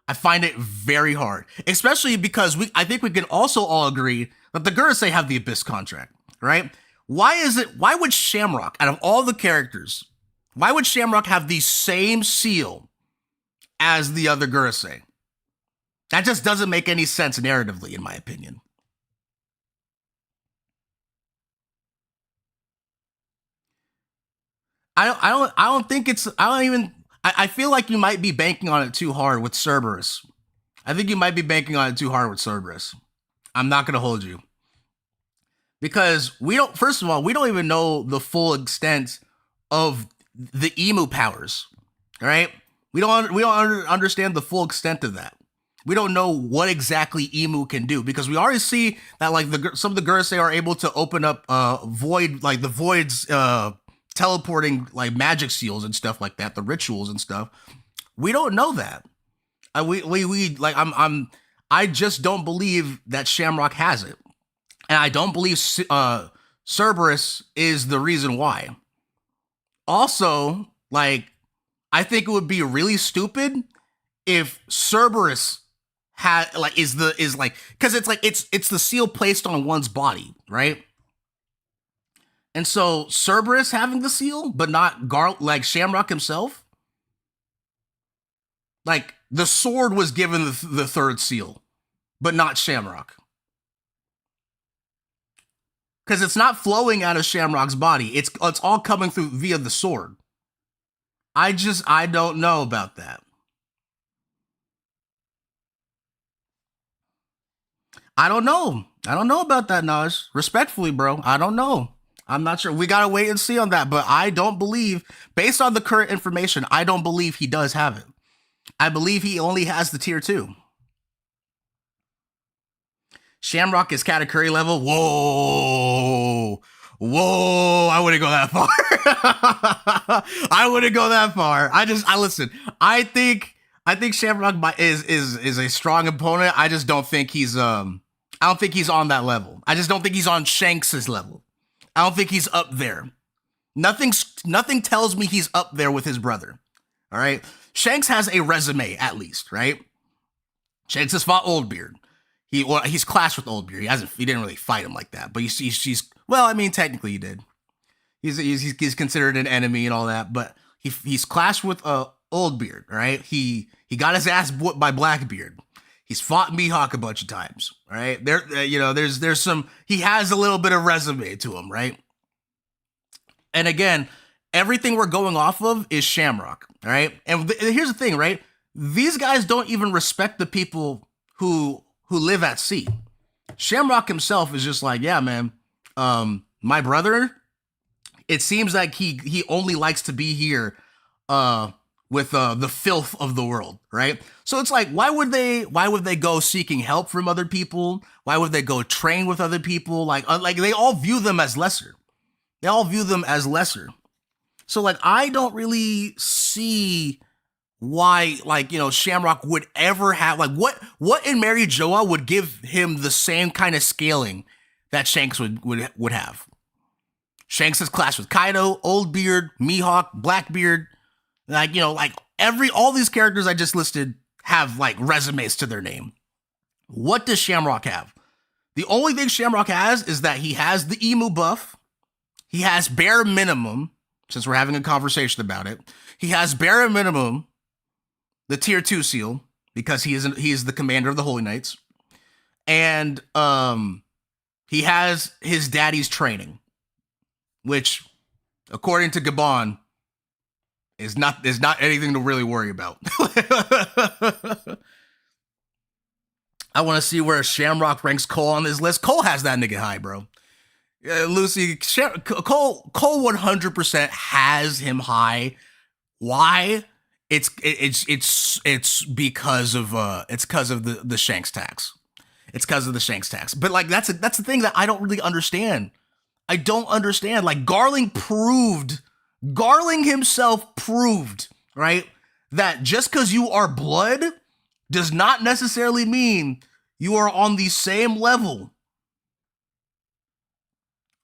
[SPEAKER 1] I find it very hard. Especially because I think we can also all agree that the Gurusei have the Abyss contract. Right? Why would Shamrock, out of all the characters, why would Shamrock have the same seal as the other Gurusei? That just doesn't make any sense narratively, in my opinion. I feel like you might be banking on it too hard with Cerberus. I think you might be banking on it too hard with Cerberus. I'm not gonna hold you. Because first of all, we don't even know the full extent of the emu powers, all right? We don't understand the full extent of that. We don't know what exactly emu can do, because we already see that like some of the Gurusei are able to open up void, like the voids teleporting like magic seals and stuff like that, the rituals and stuff. We don't know that. I just don't believe that Shamrock has it. And I don't believe Cerberus is the reason why. Also, like, I think it would be really stupid if Cerberus because it's the seal placed on one's body, right? And so Cerberus having the seal, but not Shamrock himself. Like, the sword was given the 3rd seal, but not Shamrock. Because it's not flowing out of Shamrock's body. It's all coming through via the sword. I don't know about that. I don't know about that, Naj. Respectfully, bro. I don't know. I'm not sure. We gotta wait and see on that. But I don't believe, based on the current information, I don't believe he does have it. I believe he only has the tier 2. Shamrock is Katakuri level. Whoa. I wouldn't go that far. I wouldn't go that far. I listen. I think Shamrock is a strong opponent. I just don't think he's I don't think he's on that level. I just don't think he's on Shanks's level. I don't think he's up there. Nothing tells me he's up there with his brother. All right. Shanks has a resume, at least, right? Shanks has fought Oldbeard. He's clashed with Oldbeard. He didn't really fight him like that, but he's well, I mean, technically he did. He's considered an enemy and all that, but he's clashed with Oldbeard, right? He got his ass whooped by Blackbeard. He's fought Mihawk a bunch of times, right? There's some, he has a little bit of resume to him, right? And again, everything we're going off of is Shamrock, right? And here's the thing, right? These guys don't even respect the people who live at sea. Shamrock himself is just like, yeah, man, my brother, it seems like he only likes to be here with the filth of the world, right? So it's like, why would they go seeking help from other people? Why would they go train with other people? Like they all view them as lesser. They all view them as lesser. So like, I don't really see why, like, you know, Shamrock would ever have, like, what in Mary Joa would give him the same kind of scaling that Shanks would have. Shanks has clashed with Kaido, Oldbeard, Mihawk, Blackbeard, like, you know, like all these characters I just listed have like resumes to their name. What does Shamrock have? The only thing Shamrock has is that he has the emu buff. He has bare minimum, since we're having a conversation about it, he has bare minimum the tier 2 seal, because he is the commander of the Holy Knights. And he has his daddy's training, which, according to Gabon, is not anything to really worry about. I want to see where Shamrock ranks Cole on this list. Cole has that nigga high, bro. Lucy, Cole 100% has him high. Why? It's because of the Shanks tax. It's because of the Shanks tax. But like that's the thing that I don't really understand. I don't understand. Like Garling himself proved, right, that just because you are blood does not necessarily mean you are on the same level.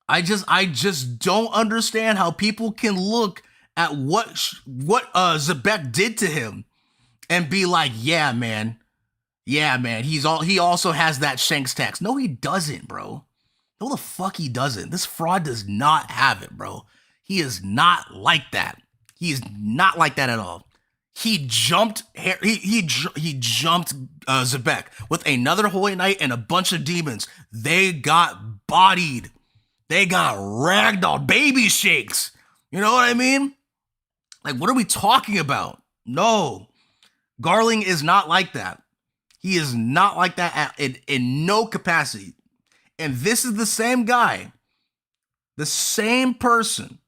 [SPEAKER 1] I just don't understand how people can look at what Zebek did to him and be like, yeah, man, he also has that Shanks tax. No, he doesn't, bro. No, the fuck he doesn't. This fraud does not have it, bro. He is not like that. He is not like that at all. He jumped Zebek with another Holy Knight and a bunch of demons. They got bodied. They got ragdolled. Baby shakes. You know what I mean? Like, what are we talking about? No. Garling is not like that. He is not like that in no capacity. And this is the same guy, the same person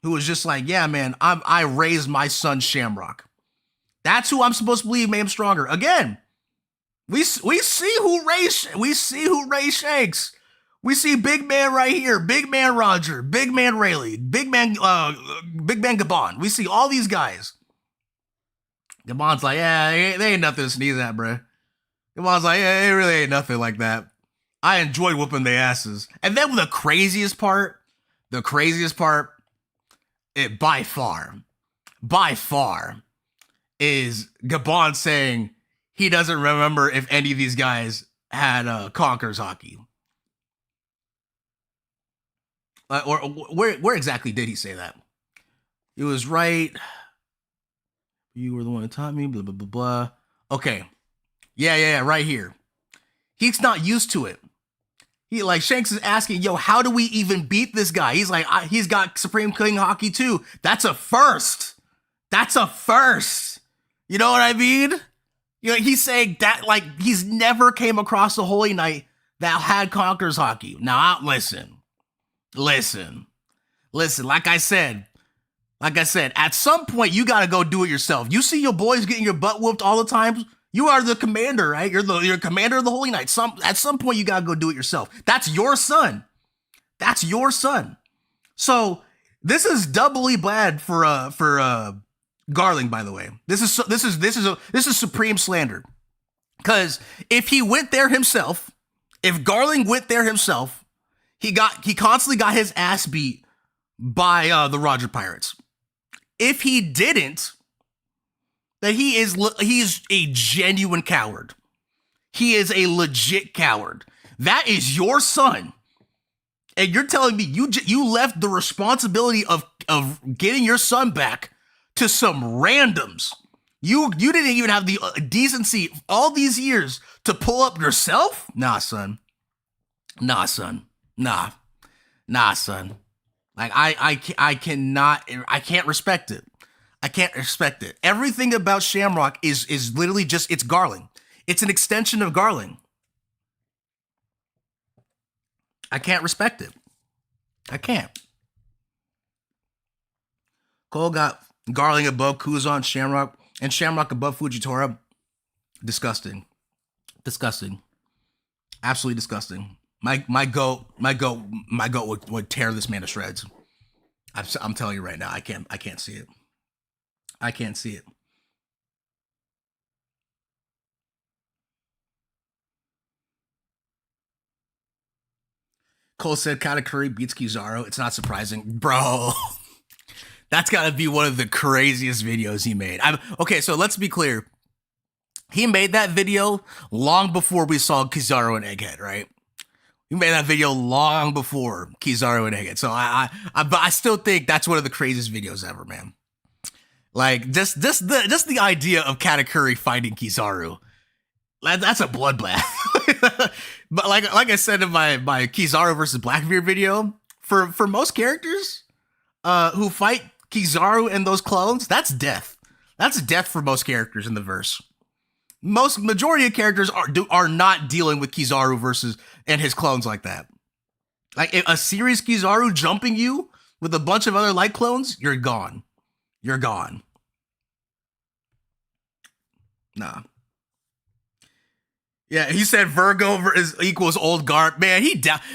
[SPEAKER 1] who was just like, yeah, man, I raised my son Shamrock. That's who I'm supposed to believe made him stronger. Again, we see who raised Shanks. We see big man right here, big man Roger, big man Rayleigh, big man Gabon. We see all these guys. Gabon's like, yeah, they ain't nothing to sneeze at, bro. Gabon's like, yeah, it really ain't nothing like that. I enjoyed whooping their asses. And then the craziest part, it by far, is Gabon saying he doesn't remember if any of these guys had Conquerors hockey. Or where exactly did he say that? It was right. You were the one that taught me, blah, blah, blah, blah. Okay. Yeah, right here. He's not used to it. He, like, Shanks is asking, yo, how do we even beat this guy? He's like, he's got Supreme King hockey too. That's a first. You know what I mean? You know, he's saying that, like, he's never came across a Holy Knight that had Conquerors hockey. Now, listen. Like I said, at some point, you got to go do it yourself. You see your boys getting your butt whooped all the time. You are the commander, right? You're commander of the Holy Knight. At some point, you got to go do it yourself. That's your son. So this is doubly bad for Garling, by the way. This is supreme slander. Because if he went there himself, if Garling went there himself, he constantly got his ass beat by the Roger Pirates. If he didn't, then he's a genuine coward. He is a legit coward. That is your son. And you're telling me you left the responsibility of getting your son back to some randoms. You didn't even have the decency all these years to pull up yourself? Nah, son. Nah, son. Like, I can't respect it. I can't respect it. Everything about Shamrock is literally just, it's Garling. It's an extension of Garling. I can't respect it. I can't. Cole got Garling above Kuzan, Shamrock, and Shamrock above Fujitora. Disgusting. Absolutely disgusting. My goat would tear this man to shreds. I'm telling you right now, I can't see it. Cole said Katakuri beats Kizaru. It's not surprising, bro. That's got to be one of the craziest videos he made. Okay, so let's be clear. He made that video long before we saw Kizaru and Egghead, right? He made that video long before Kizaru and Egghead. So but I still think that's one of the craziest videos ever, man. Like just the idea of Katakuri fighting Kizaru. That's a bloodbath. But like I said in my Kizaru versus Blackbeard video, for most characters who fight Kizaru and those clones, that's death. That's death for most characters in the verse. Majority of characters are not dealing with Kizaru versus and his clones like that. Like a serious Kizaru jumping you with a bunch of other light clones, you're gone. You're gone. Nah. Yeah, he said Virgo equals old Garp. Man,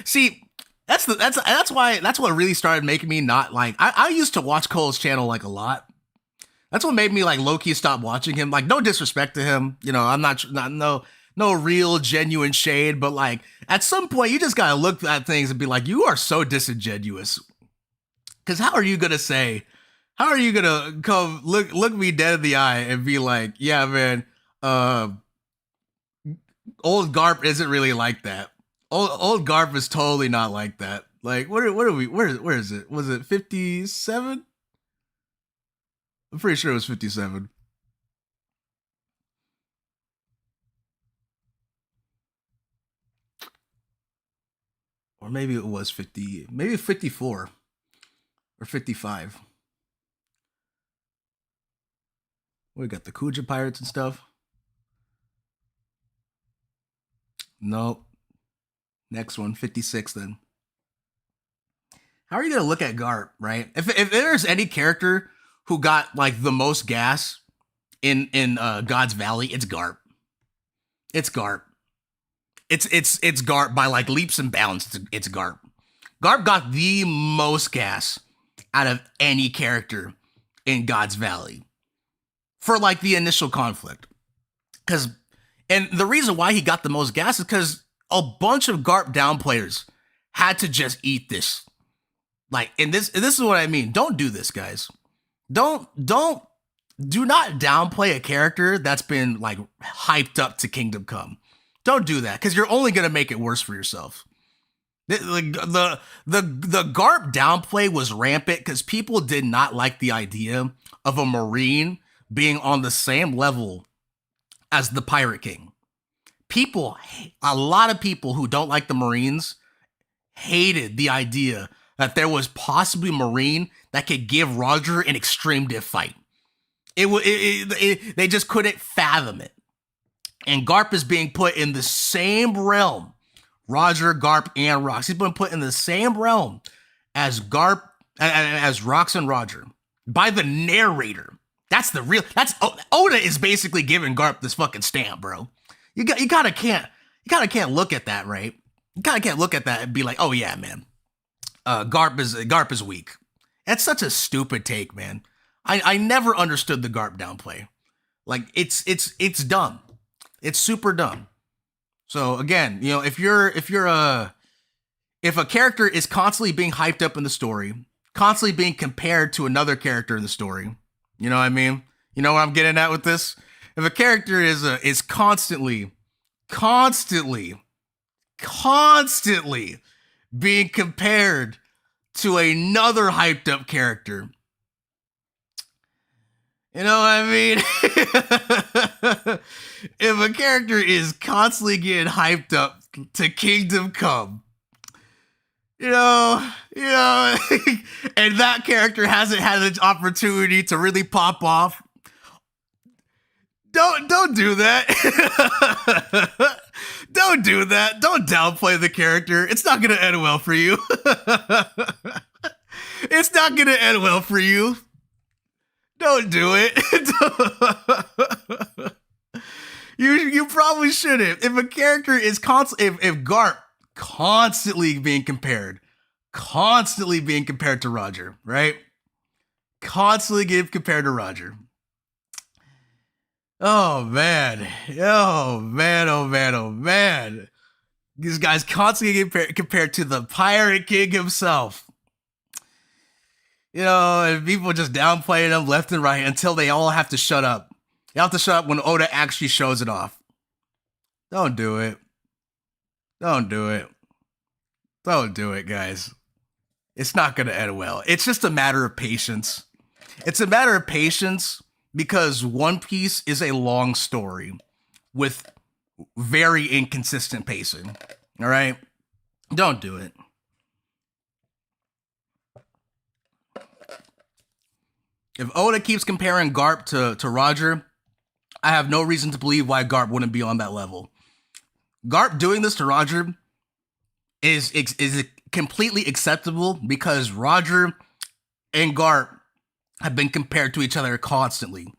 [SPEAKER 1] see, that's what really started making me not like. I used to watch Cole's channel like a lot. That's what made me like low-key stop watching him. Like, no disrespect to him, you know. I'm not no real genuine shade, but like at some point you just gotta look at things and be like, you are so disingenuous. Because how are you gonna come look me dead in the eye and be like, yeah, man, old Garp isn't really like that. Old Garp is totally not like that. Like, where is it? Was it 57? I'm pretty sure it was 57. Or maybe it was 50, maybe 54 or 55. We got the Kuja Pirates and stuff. Nope. Next one, 56 then. How are you going to look at Garp, right? If there's any character who got like the most gas in God's Valley, it's Garp. It's Garp. It's Garp by like leaps and bounds. It's Garp. Garp got the most gas out of any character in God's Valley for like the initial conflict. And the reason why he got the most gas is because a bunch of Garp down players had to just eat this. Like, and this is what I mean. Don't do this, guys. Do not downplay a character that's been like hyped up to Kingdom Come. Don't do that, because you're only gonna make it worse for yourself. The Garp downplay was rampant because people did not like the idea of a Marine being on the same level as the Pirate King. A lot of people who don't like the Marines hated the idea that there was possibly a Marine that could give Roger an extreme diff fight. They just couldn't fathom it. And Garp is being put in the same realm. Roger, Garp, and Rox. He's been put in the same realm as Garp, as Rox and Roger by the narrator. Oda is basically giving Garp this fucking stamp, bro. You gotta can't look at that, right? You kinda can't look at that and be like, oh yeah, man. Garp is weak. That's such a stupid take, man. I never understood the Garp downplay. Like it's dumb. It's super dumb. So again, you know, if a character is constantly being hyped up in the story, constantly being compared to another character in the story, you know what I mean? You know what I'm getting at with this? If a character is constantly being compared to another hyped up character, you know what I mean? If a character is constantly getting hyped up to Kingdom Come, you know, and that character hasn't had an opportunity to really pop off, don't do that. Don't do that. Don't downplay the character. It's not gonna end well for you. It's not gonna end well for you. Don't do it. You probably shouldn't. If a character is if Garp constantly being compared to Roger, right? Constantly getting compared to Roger. Oh man. This guy's constantly compared to the Pirate King himself. You know, and people just downplaying him left and right until they all have to shut up. They have to shut up when Oda actually shows it off. Don't do it. Don't do it. Don't do it, guys. It's not going to end well. It's just a matter of patience. It's a matter of patience because One Piece is a long story with very inconsistent pacing. All right? Don't do it. If Oda keeps comparing Garp to Roger, I have no reason to believe why Garp wouldn't be on that level. Garp doing this to Roger is completely acceptable because Roger and Garp have been compared to each other constantly.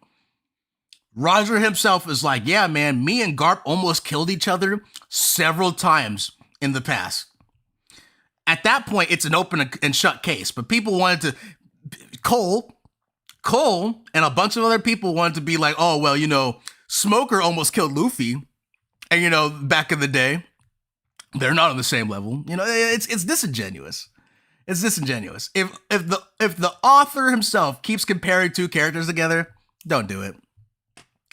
[SPEAKER 1] Roger himself is like, yeah, man, me and Garp almost killed each other several times in the past. At that point, it's an open and shut case, but people wanted to... Cole and a bunch of other people wanted to be like, oh, well, you know, Smoker almost killed Luffy. And, you know, back in the day, they're not on the same level. You know, it's disingenuous. It's disingenuous. If the author himself keeps comparing two characters together, don't do it.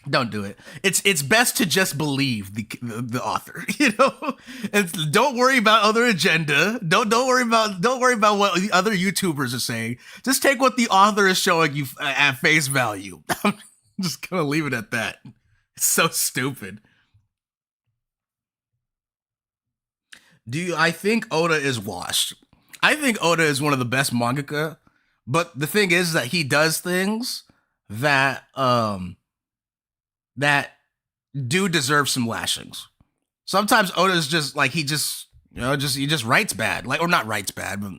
[SPEAKER 1] Don't do it. It's best to just believe the author, you know. And don't worry about other agenda. Don't worry about what the other YouTubers are saying. Just take what the author is showing you at face value. I'm just gonna leave it at that. It's so stupid. I think Oda is washed. I think Oda is one of the best mangaka, but the thing is that he does things that that do deserve some lashings. Sometimes Oda's just like he just writes bad, like, or not writes bad, but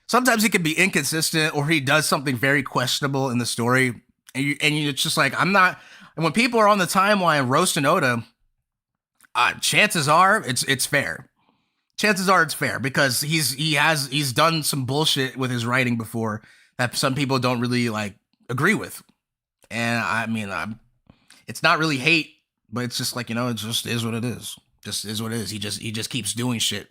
[SPEAKER 1] sometimes he can be inconsistent or he does something very questionable in the story, and it's just like I'm not. And when people are on the timeline roasting Oda, chances are it's fair. Chances are it's fair because he's done some bullshit with his writing before that some people don't really like agree with, and I mean it's not really hate, but it's just like, you know, it just is what it is. Just is what it is. He just keeps doing shit.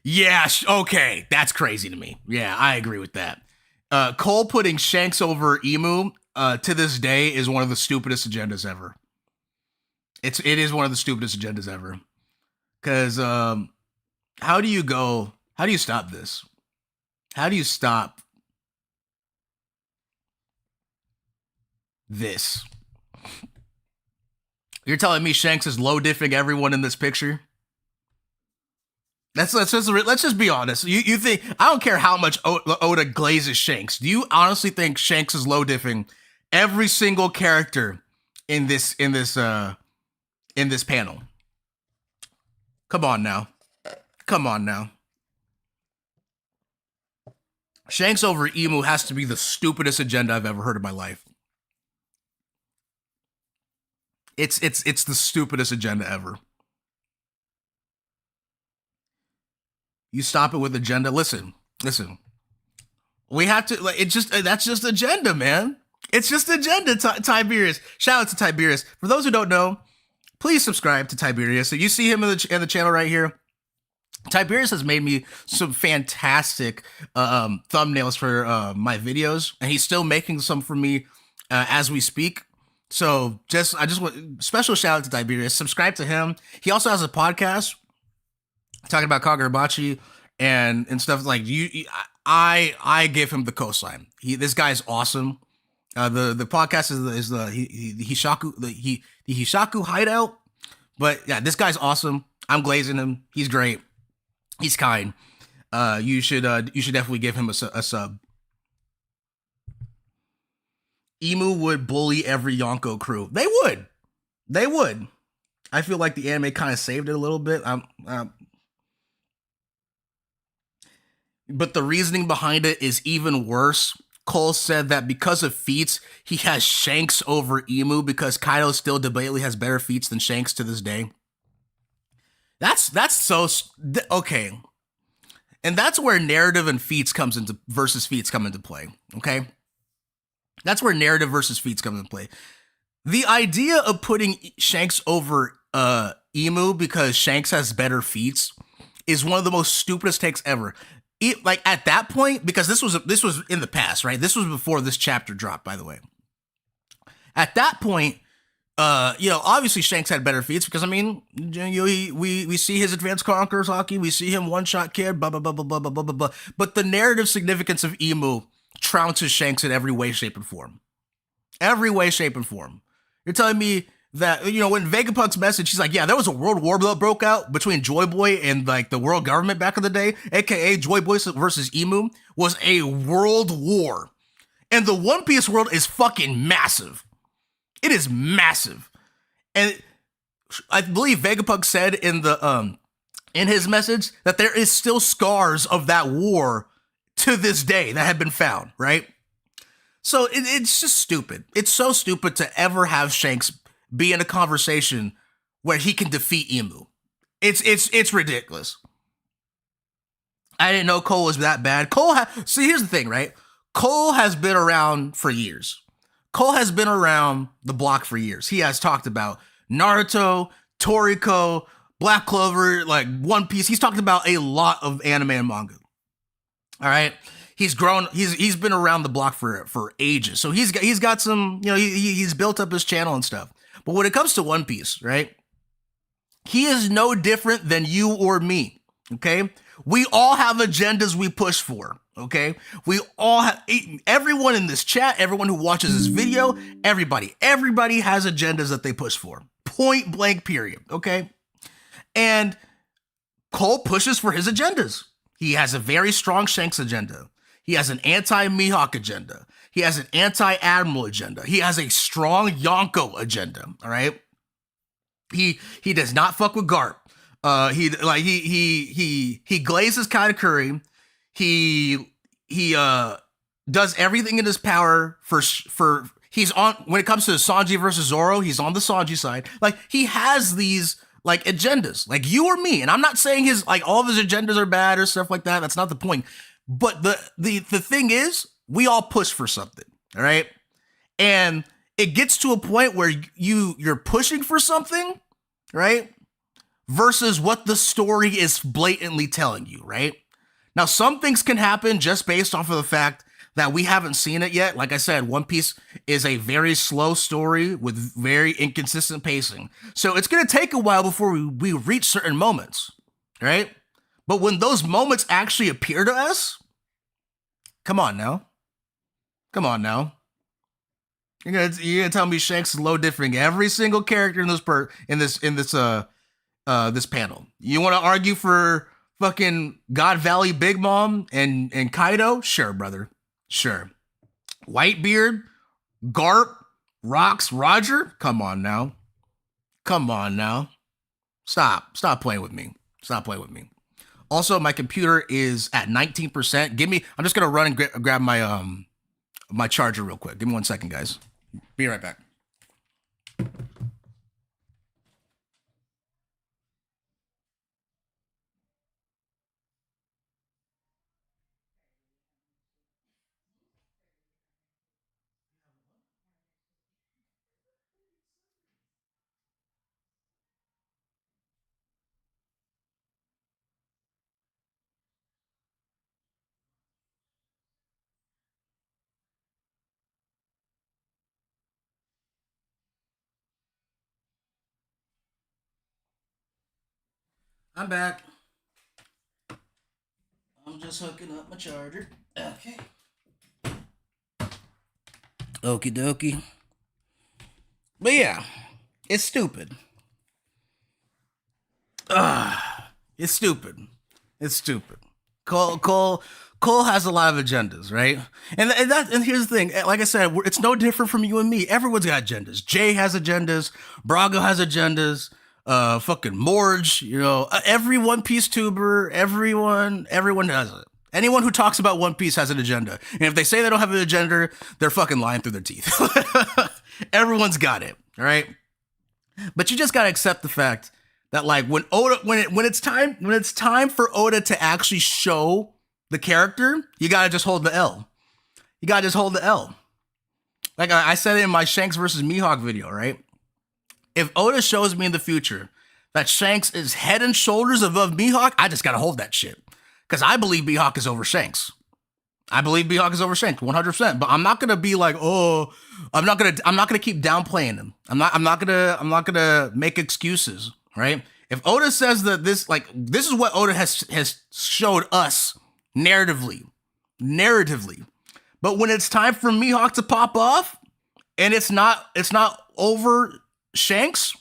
[SPEAKER 1] Yeah, okay, that's crazy to me. Yeah, I agree with that. Cole putting Shanks over Emu to this day is one of the stupidest agendas ever. It is one of the stupidest agendas ever. Because how do you stop this? How do you stop this? You're telling me Shanks is low diffing everyone in this picture? Let's just be honest. You think I don't care how much Oda glazes Shanks. Do you honestly think Shanks is low diffing every single character in this panel? Come on now. Come on now. Shanks over Emu has to be the stupidest agenda I've ever heard in my life. It's the stupidest agenda ever. You stop it with agenda. Listen. We have to like that's just agenda, man. It's just agenda. Tiberius. Shout out to Tiberius. For those who don't know, please subscribe to Tiberius. So you see him in the channel right here. Tiberius has made me some fantastic thumbnails for my videos, and he's still making some for me as we speak. So I just want special shout out to Tiberius. Subscribe to him. He also has a podcast talking about Kagurabachi and stuff like you. I give him the cosign. This guy's awesome. The podcast is the Hishaku Hideout. But yeah, this guy's awesome. I'm glazing him. He's great. He's kind. You should definitely give him a sub. Emu would bully every Yonko crew. They would. I feel like the anime kind of saved it a little bit. But the reasoning behind it is even worse. Cole said that because of feats, he has Shanks over Emu because Kaido still debatably has better feats than Shanks to this day. That's so okay. And that's where narrative and feats versus feats come into play. Okay. That's where narrative versus feats come into play. The idea of putting Shanks over Emu because Shanks has better feats is one of the most stupidest takes ever. Like at that point, because this was in the past, right? This was before this chapter dropped, by the way. At that point, obviously Shanks had better feats because I mean, we see his advanced conquerors hockey, we see him one shot kid, blah blah blah blah blah blah blah blah. But the narrative significance of Emu trounces Shanks in every way, shape, and form. Every way, shape, and form. You're telling me that, when Vegapunk's message, he's like, yeah, there was a world war that broke out between Joy Boy and like the world government back in the day, aka Joy Boy versus Emu, was a world war. And the One Piece world is fucking massive. It is massive. And I believe Vegapunk said in his message that there is still scars of that war to this day that have been found, right? So it's just stupid. It's so stupid to ever have Shanks be in a conversation where he can defeat Emu. It's ridiculous. I didn't know Cole was that bad. See, here's the thing, right? Cole has been around for years. Cole has been around the block for years. He has talked about Naruto, Toriko, Black Clover, like One Piece. He's talked about a lot of anime and manga. All right. He's grown. He's been around the block for ages. So he's got some, he's built up his channel and stuff. But when it comes to One Piece, right? He is no different than you or me. Okay. We all have agendas we push for. Okay. We all have, everyone in this chat, everyone who watches this video, everybody has agendas that they push for. Point blank, period. Okay. And Cole pushes for his agendas. He has a very strong Shanks agenda. He has an anti-Mihawk agenda. He has an anti-Admiral agenda. He has a strong Yonko agenda. All right. He does not fuck with Garp. He glazes Katakuri. He does everything in his power for he's on when it comes to Sanji versus Zoro. He's on the Sanji side. Like he has these like agendas, like you or me. And I'm not saying his like all of his agendas are bad or stuff like that. That's not the point. But the thing is, we all push for something, all right? And it gets to a point where you're pushing for something, right? Versus what the story is blatantly telling you, right? Now, some things can happen just based off of the fact that we haven't seen it yet. Like I said, One Piece is a very slow story with very inconsistent pacing. So it's going to take a while before we reach certain moments, right? But when those moments actually appear to us, come on now. You're gonna tell me Shanks is low differing every single character in this panel. You want to argue for fucking God Valley Big Mom and Kaido? Sure, brother. Sure. Whitebeard, Garp, Rocks, Roger? Come on now. Stop playing with me. Also, my computer is at 19%. I'm just gonna run and grab my my charger real quick. Give me 1 second, guys. Be right back. I'm back. I'm just hooking up my charger. Okay. Okie dokie. But yeah, it's stupid. It's stupid. Cole has a lot of agendas, right? And here's the thing. Like I said, it's no different from you and me. Everyone's got agendas. Jay has agendas. Brago has agendas. Fucking Morge, every One Piece tuber, everyone does it. Anyone who talks about One Piece has an agenda. And if they say they don't have an agenda, they're fucking lying through their teeth. Everyone's got it, all right? But you just gotta accept the fact that like when it's time for Oda to actually show the character, you gotta just hold the L. like I said it in my Shanks versus Mihawk video, right? If Oda shows me in the future that Shanks is head and shoulders above Mihawk, I just gotta hold that shit. Because I believe Mihawk is over Shanks. I believe Mihawk is over Shanks 100%. But I'm not gonna be like, oh, I'm not gonna keep downplaying him. I'm not gonna make excuses, right? If Oda says that this is what Oda has showed us narratively. But when it's time for Mihawk to pop off, and it's not over Shanks,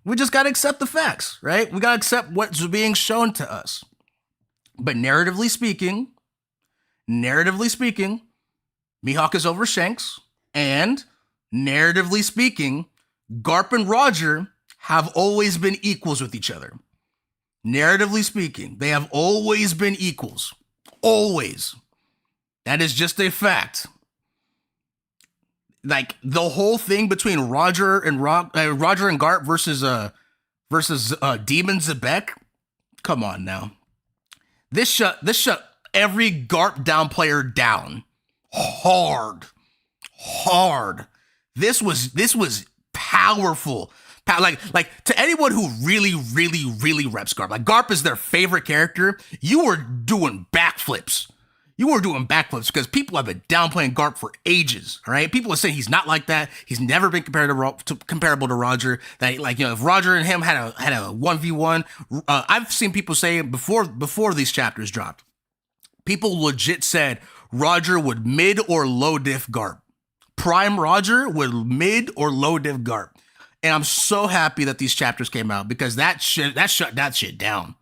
[SPEAKER 1] we just gotta accept the facts, right? We gotta accept what's being shown to us. But narratively speaking, Mihawk is over Shanks, and narratively speaking, Garp and Roger have always been equals with each other. Narratively speaking, they have always been equals. Always. That is just a fact. Like the whole thing between Roger and Garp versus Demon Zebek. Come on now. This shut every Garp down player down. Hard. This was powerful. Like to anyone who really reps Garp. Like Garp is their favorite character. You were doing backflips. Because people have been downplaying Garp for ages, all right? People are saying he's not like that. He's never been comparable to Roger. That, like, you know, if Roger and him had a 1v1, I've seen people say before these chapters dropped, people legit said Roger would mid or low diff Garp. Prime Roger would mid or low diff Garp. And I'm so happy that these chapters came out because that shut that shit down.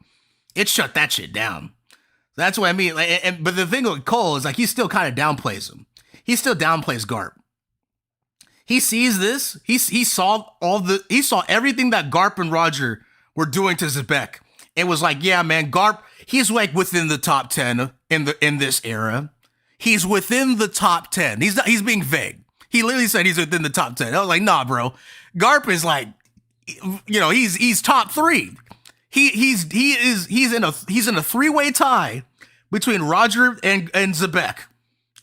[SPEAKER 1] It shut that shit down. That's what I mean. Like, but the thing with Cole is like he still kind of downplays him. He still downplays Garp. He sees this. He saw everything that Garp and Roger were doing to Zebek. It was like, yeah, man, Garp. He's like within the top 10 in this era. He's within the top 10. He's being vague. He literally said he's within the top 10. I was like, nah, bro. Garp is like, you know, he's top 3. He's in a three-way tie between Roger and Zebek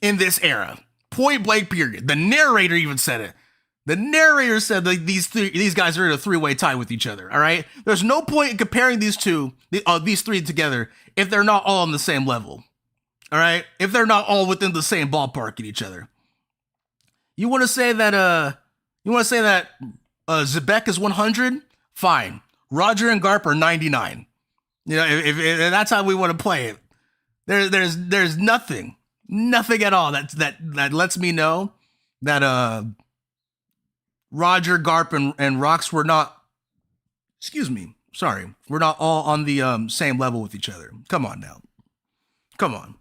[SPEAKER 1] in this era. Point blank period. The narrator even said it. The narrator said that these guys are in a three-way tie with each other. All right. There's no point in comparing these three together if they're not all on the same level. All right. If they're not all within the same ballpark in each other. You want to say that Zebek is 100? Fine. Roger and Garp are 99. You know, if that's how we want to play it, there's nothing at all that lets me know that Roger, Garp, and Rox were not. We're not all on the same level with each other. Come on now, come on.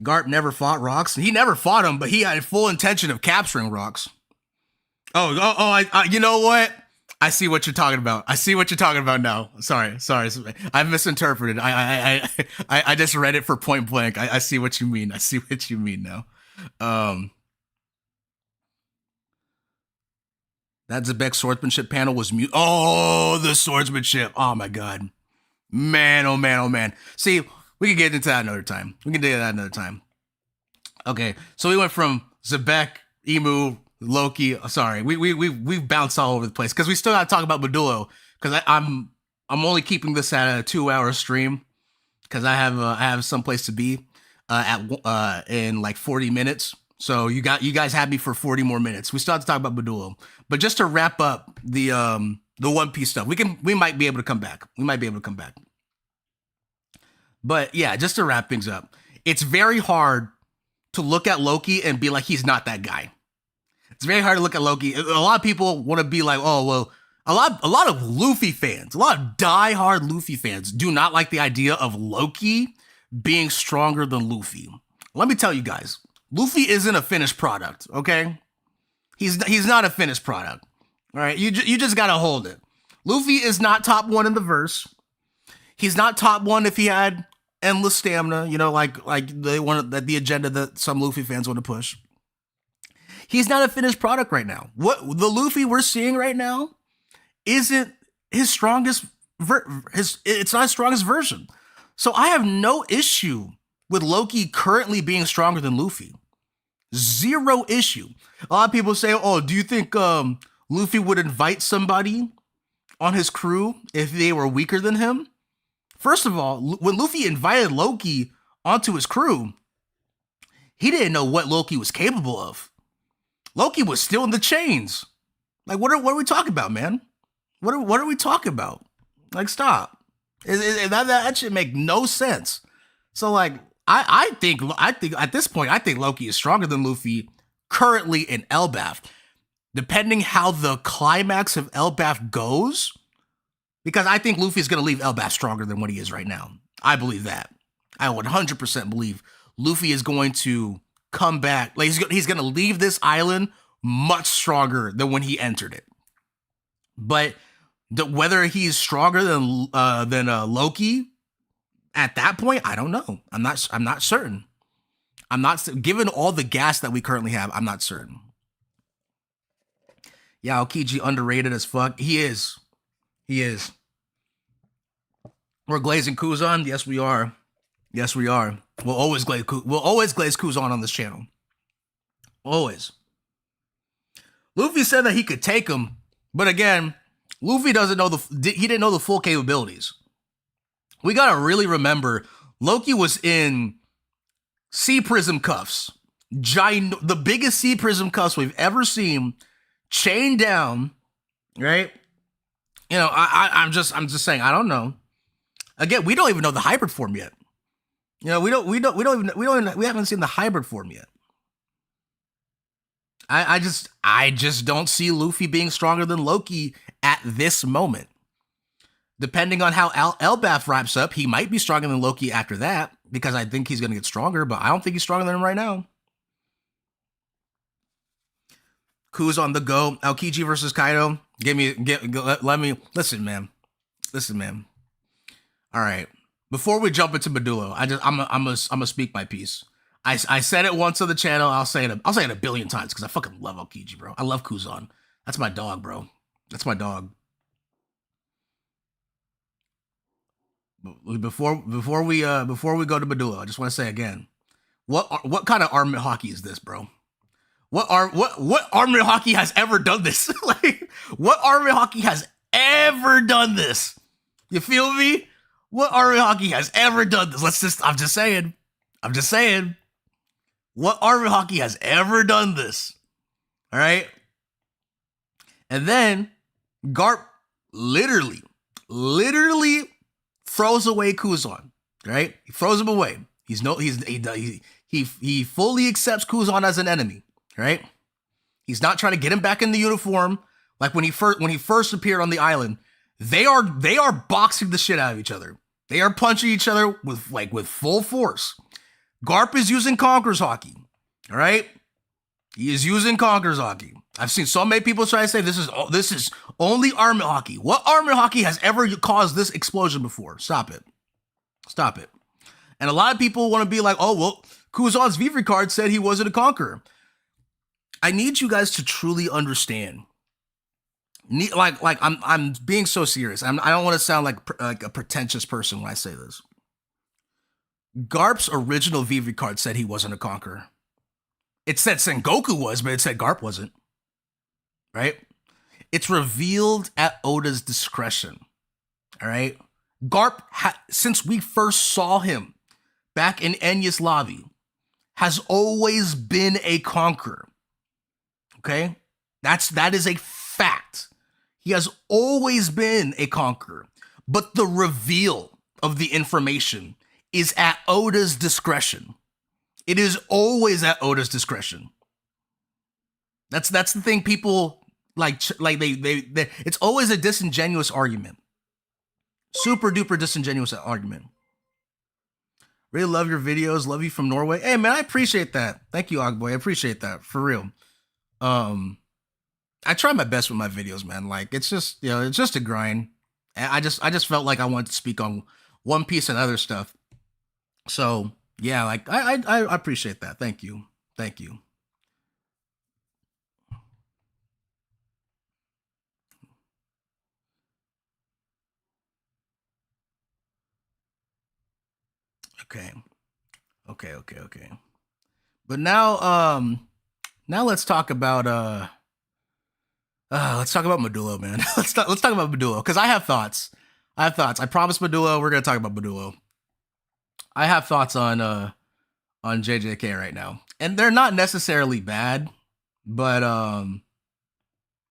[SPEAKER 1] Garp never fought Rox. He never fought him, but he had full intention of capturing Rox. I you know what? I see what you're talking about. I see what you're talking about now. Sorry. I misinterpreted. I just read it for point blank. I see what you mean. I see what you mean now. That Zebek swordsmanship panel was mute. Oh, the swordsmanship. Oh my God. Man, oh man. See, we can get into that another time. Okay, so we went from Zebek, Emu, Loki. Sorry, we've bounced all over the place because we still got to talk about Modulo because I'm only keeping this at a 2-hour stream because I have someplace to be in like 40 minutes. So you guys had me for 40 more minutes. We still have to talk about Modulo, but just to wrap up the One Piece stuff, we might be able to come back. But yeah, just to wrap things up, it's very hard to look at Loki and be like he's not that guy. It's very hard to look at Loki. A lot of people want to be like, oh, well, a lot of Luffy fans, a lot of diehard Luffy fans do not like the idea of Loki being stronger than Luffy. Let me tell you guys, Luffy isn't a finished product, okay? He's not a finished product, all right? You just got to hold it. Luffy is not top 1 in the verse. He's not top 1 if he had endless stamina, you know, like they want the agenda that some Luffy fans want to push. He's not a finished product right now. What the Luffy we're seeing right now isn't his strongest. It's not his strongest version. So I have no issue with Loki currently being stronger than Luffy. Zero issue. A lot of people say, oh, do you think Luffy would invite somebody on his crew if they were weaker than him? First of all, when Luffy invited Loki onto his crew, he didn't know what Loki was capable of. Loki was still in the chains. Like, what are we talking about, man? What are we talking about? Like, stop. That should make no sense. So, like, I think at this point, I think Loki is stronger than Luffy currently in Elbaf. Depending how the climax of Elbaf goes, because I think Luffy is going to leave Elbaf stronger than what he is right now. I believe that. I 100% believe Luffy is going to come back. Like, he's going to leave this island much stronger than when he entered it. But whether he's stronger than Loki at that point, I don't know. I'm not certain. I'm not, given all the gas that we currently have, I'm not certain. Yeah, Aokiji underrated as fuck. He is. We're glazing Kuzan. Yes, we are. Yes, we are. We'll always glaze Kuzan on this channel. Always. Luffy said that he could take him, but again, Luffy doesn't know he didn't know the full capabilities. We gotta really remember, Loki was in Sea Prism cuffs. The biggest Sea Prism cuffs we've ever seen, chained down, right? You know, I'm just saying, I don't know. Again, we don't even know the hybrid form yet. You know, we haven't seen the hybrid form yet. I just don't see Luffy being stronger than Loki at this moment. Depending on how Elbaf wraps up, he might be stronger than Loki after that, because I think he's going to get stronger, but I don't think he's stronger than him right now. Kuz on the go. Aokiji versus Kaido. Listen, man. All right. Before we jump into Modulo, I'm gonna speak my piece. I said it once on the channel. I'll say it a billion times because I fucking love Aokiji, bro. I love Kuzan. That's my dog, bro. That's my dog. Before we go to Modulo, I just want to say again, what kind of armament hockey is this, bro? What armament hockey has ever done this? Like, what armament hockey has ever done this? You feel me? What armament hockey has ever done this? I'm just saying. What armament hockey has ever done this? All right. And then Garp literally throws away Kuzan. Right? He throws him away. He fully accepts Kuzan as an enemy. Right? He's not trying to get him back in the uniform like when he first appeared on the island. They are boxing the shit out of each other. They are punching each other with full force. Garp is using Conqueror's Hockey. All right? He is using Conqueror's Hockey. I've seen so many people try to say this is only armament hockey. What armament hockey has ever caused this explosion before? Stop it. And a lot of people want to be like, oh, well, Kuzan's Vivre card said he wasn't a Conqueror. I need you guys to truly understand. I'm being so serious. I don't want to sound like a pretentious person when I say this. Garp's original Vivre card said he wasn't a Conqueror. It said Sengoku was, but it said Garp wasn't. Right? It's revealed at Oda's discretion. All right? Garp, since we first saw him back in Enya's lobby, has always been a Conqueror. Okay? That is a fact. He has always been a Conqueror. But the reveal of the information is at Oda's discretion. It is always at Oda's discretion. That's the thing people they it's always a disingenuous argument. Super duper disingenuous argument. Really love your videos. Love you from Norway. Hey man, I appreciate that. Thank you, Ogboy. I appreciate that. For real. I try my best with my videos, man. Like, it's just, it's just a grind. I just felt like I wanted to speak on One Piece and other stuff. So yeah, like I appreciate that. Thank you. Okay. But now let's talk about Modulo, man. Let's talk about Modulo because I have thoughts. I promised Modulo we're gonna talk about Modulo. I have thoughts on JJK right now, and they're not necessarily bad, but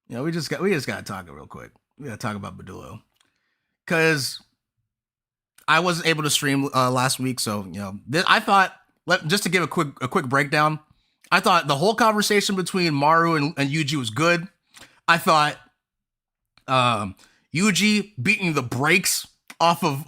[SPEAKER 1] we just gotta talk real quick. We gotta talk about Modulo because I wasn't able to stream last week, so I thought just to give a quick breakdown. I thought the whole conversation between Maru and Yuji was good. I thought Yuji beating the brakes off of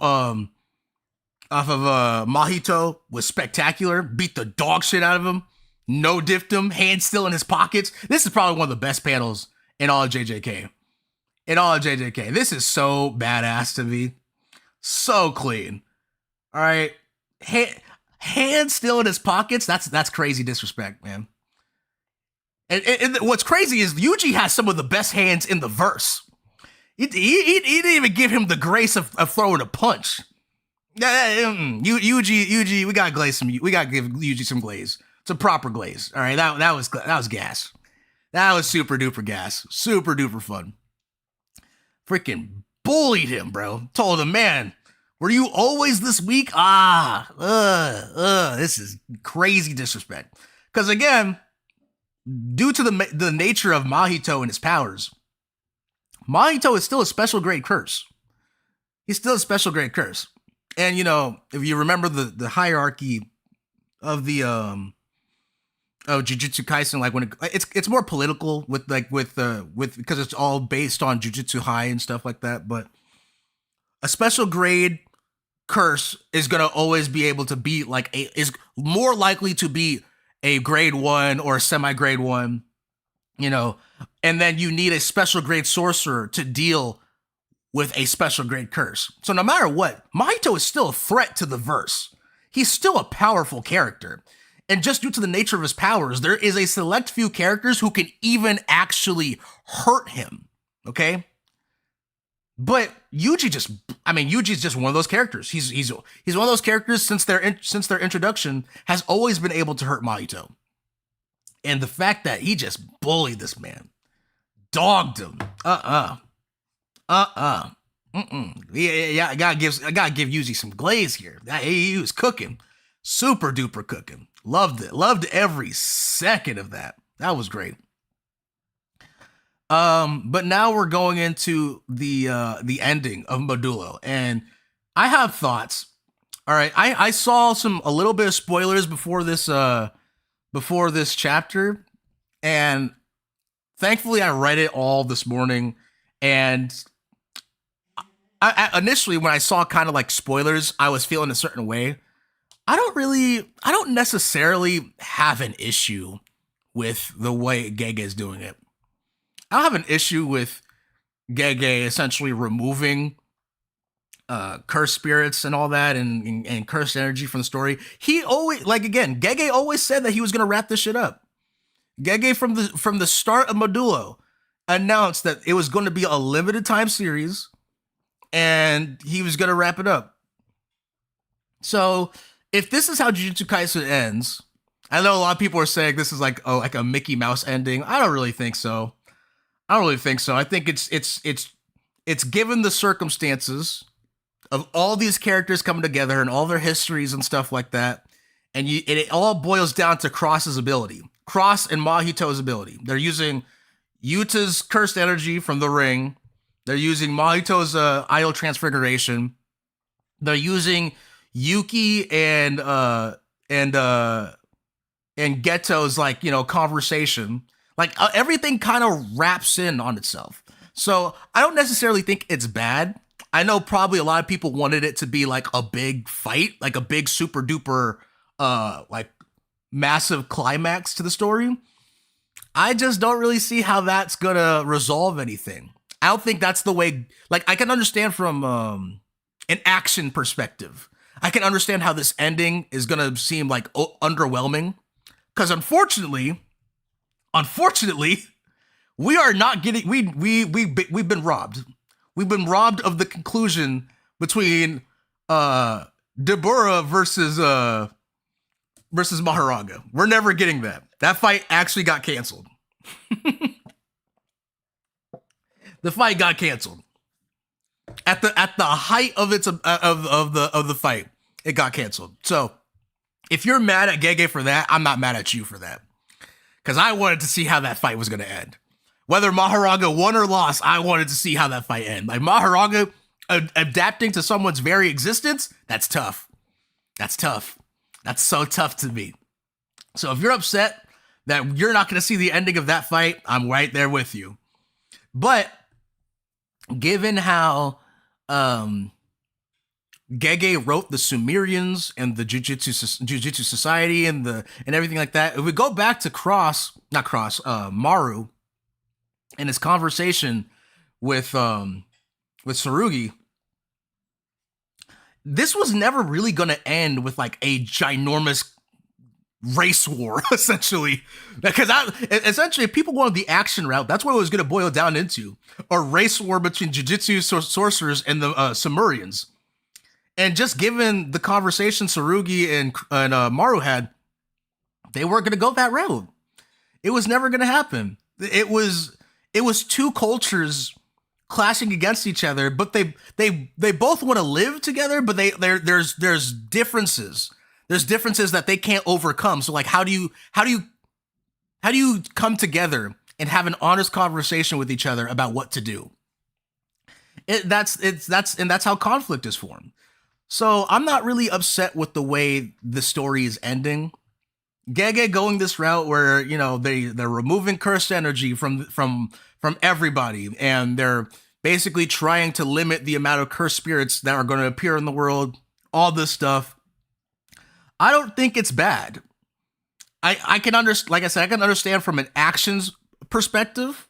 [SPEAKER 1] Mahito was spectacular. Beat the dog shit out of him. No diffed him. Hands still in his pockets. This is probably one of the best panels in all of JJK. This is so badass to me. So clean. All right. Hands still in his pockets. That's crazy disrespect, man. And what's crazy is Yuji has some of the best hands in the verse. He didn't even give him the grace of throwing a punch. Yuji, we gotta glaze some. We gotta give Yuji some glaze, some proper glaze. All right, that was gas. That was super duper gas. Super duper fun. Freaking bullied him, bro. Told him, man, were you always this weak? This is crazy disrespect. Because again, due to the nature of Mahito and his powers, Mahito is still a special grade curse. He's still a special grade curse. And if you remember the hierarchy of the of Jujutsu Kaisen, like when it's more political with because it's all based on Jujutsu High and stuff like that. But a special grade curse is gonna always be able to be is more likely to be a grade 1 or a semi-grade 1, and then you need a special grade sorcerer to deal with a special grade curse. So no matter what, Mahito is still a threat to the verse. He's still a powerful character. And just due to the nature of his powers, there is a select few characters who can even actually hurt him, okay? But Yuji's just one of those characters. He's one of those characters since their introduction has always been able to hurt Mahito. And the fact that he just bullied this man, dogged him, Yeah, I gotta give Yuji some glaze here. He was cooking, super duper cooking. Loved it. Loved every second of that. That was great. But now we're going into the ending of Modulo, and I have thoughts. All right, I saw a little bit of spoilers before this chapter, and thankfully I read it all this morning. And I initially, when I saw kind of like spoilers, I was feeling a certain way. I don't necessarily have an issue with the way Gege is doing it. I don't have an issue with Gege essentially removing cursed spirits and all that and cursed energy from the story. He always, Gege always said that he was gonna wrap this shit up. Gege from the start of Modulo announced that it was going to be a limited time series and he was gonna wrap it up. So if this is how Jujutsu Kaisen ends, I know a lot of people are saying this is like a Mickey Mouse ending. I don't really think so. I think it's given the circumstances of all these characters coming together and all their histories and stuff like that, and it all boils down to Cross's ability. Cross and Mahito's ability. They're using Yuta's cursed energy from the ring. They're using Mahito's idol transfiguration. They're using Yuki and Geto's conversation. Everything kind of wraps in on itself. So I don't necessarily think it's bad. I know probably a lot of people wanted it to be like a big fight, like a big super duper massive climax to the story. I just don't really see how that's gonna resolve anything. I don't think that's the way. I can understand from an action perspective. I can understand how this ending is gonna seem underwhelming, because unfortunately, we are not getting. We've been robbed. We've been robbed of the conclusion between Deborah versus versus Maharaga. We're never getting that. That fight actually got canceled. The fight got canceled at the height of its of the fight. It got canceled. So if you're mad at Gege for that, I'm not mad at you for that, because I wanted to see how that fight was going to end. Whether Maharaga won or lost, I wanted to see how that fight ended. Like Maharaga adapting to someone's very existence, that's tough. That's tough. That's so tough to me. So if you're upset that you're not going to see the ending of that fight, I'm right there with you. But given how Gege wrote the Sumerians and the Jujutsu Society and everything like that, if we go back to Maru and his conversation with Tsurugi, this was never really going to end with like a ginormous race war, essentially. Because essentially, if people wanted the action route, that's what it was going to boil down into. A race war between Jujutsu sorcerers and the Sumerians. And just given the conversation Tsurugi and Maru had, they weren't going to go that route. It was never going to happen. It was two cultures clashing against each other, but they both want to live together, but there's differences. There's differences that they can't overcome. So like, how do you come together and have an honest conversation with each other about what to do? That's how conflict is formed. So I'm not really upset with the way the story is ending. Gege going this route where, you know, they're removing cursed energy from everybody, and they're basically trying to limit the amount of cursed spirits that are going to appear in the world, all this stuff. I don't think it's bad. I can understand, like I said, I can understand from an actions perspective,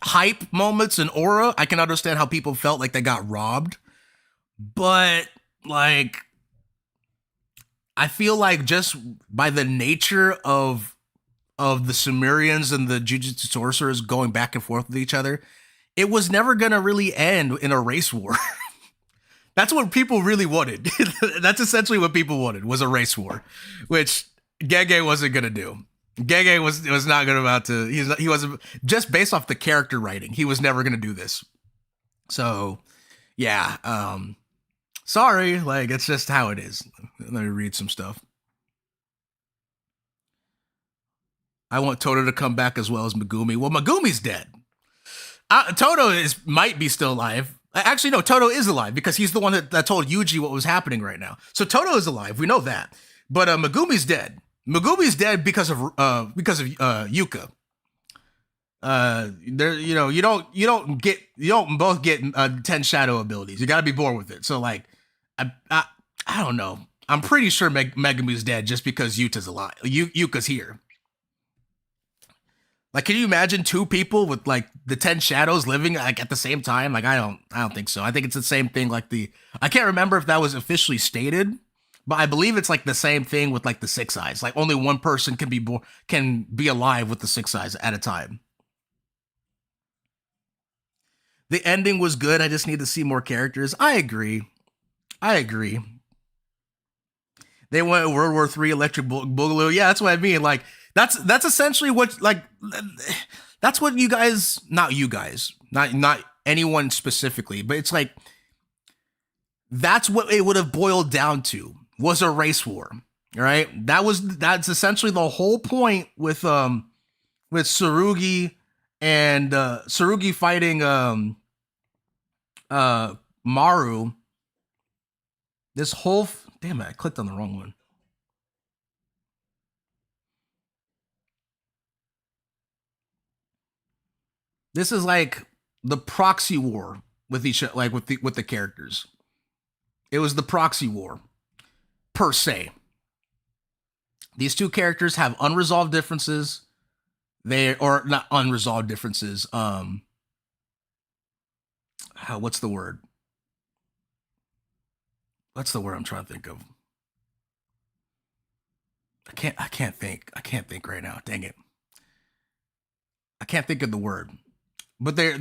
[SPEAKER 1] hype moments and aura. I can understand how people felt like they got robbed. But like, I feel like just by the nature of the Sumerians and the Jujutsu sorcerers going back and forth with each other, it was never gonna really end in a race war. That's what people really wanted. That's essentially what people wanted, was a race war, which Gege wasn't gonna do. Gege was not gonna about to. He wasn't, just based off the character writing, he was never gonna do this. So, yeah. Sorry, like, it's just how it is. Let me read some stuff. I want Toto to come back as well as Megumi. Well, Megumi's dead. Toto might be still alive. Actually, no, Toto is alive because he's the one that told Yuji what was happening right now. So Toto is alive. We know that. But Megumi's dead. Megumi's dead because of Yuka. There, you don't both get 10 shadow abilities. You got to be born with it. So like, I don't know. I'm pretty sure Megumi's dead just because Yuta's alive. Yuka's here. Like, can you imagine two people with like the 10 shadows living like at the same time? Like, I don't think so. I think it's the same thing. Like I can't remember if that was officially stated, but I believe it's like the same thing with like the 6 eyes. Like, only one person can be alive with the 6 eyes at a time. The ending was good. I just need to see more characters. I agree. They went World War III Electric Boogaloo. Yeah, that's what I mean. Like, that's essentially what, like, that's what you guys, not anyone specifically, but it's like, that's what it would have boiled down to, was a race war. Right? That's essentially the whole point with Tsurugi and Tsurugi fighting Maru. This whole damn it, I clicked on the wrong one. This is like the proxy war with with the characters. It was the proxy war per se. These two characters have unresolved differences. Or not unresolved differences. What's the word? What's the word I'm trying to think of? I can't think right now. Dang it. I can't think of the word. But they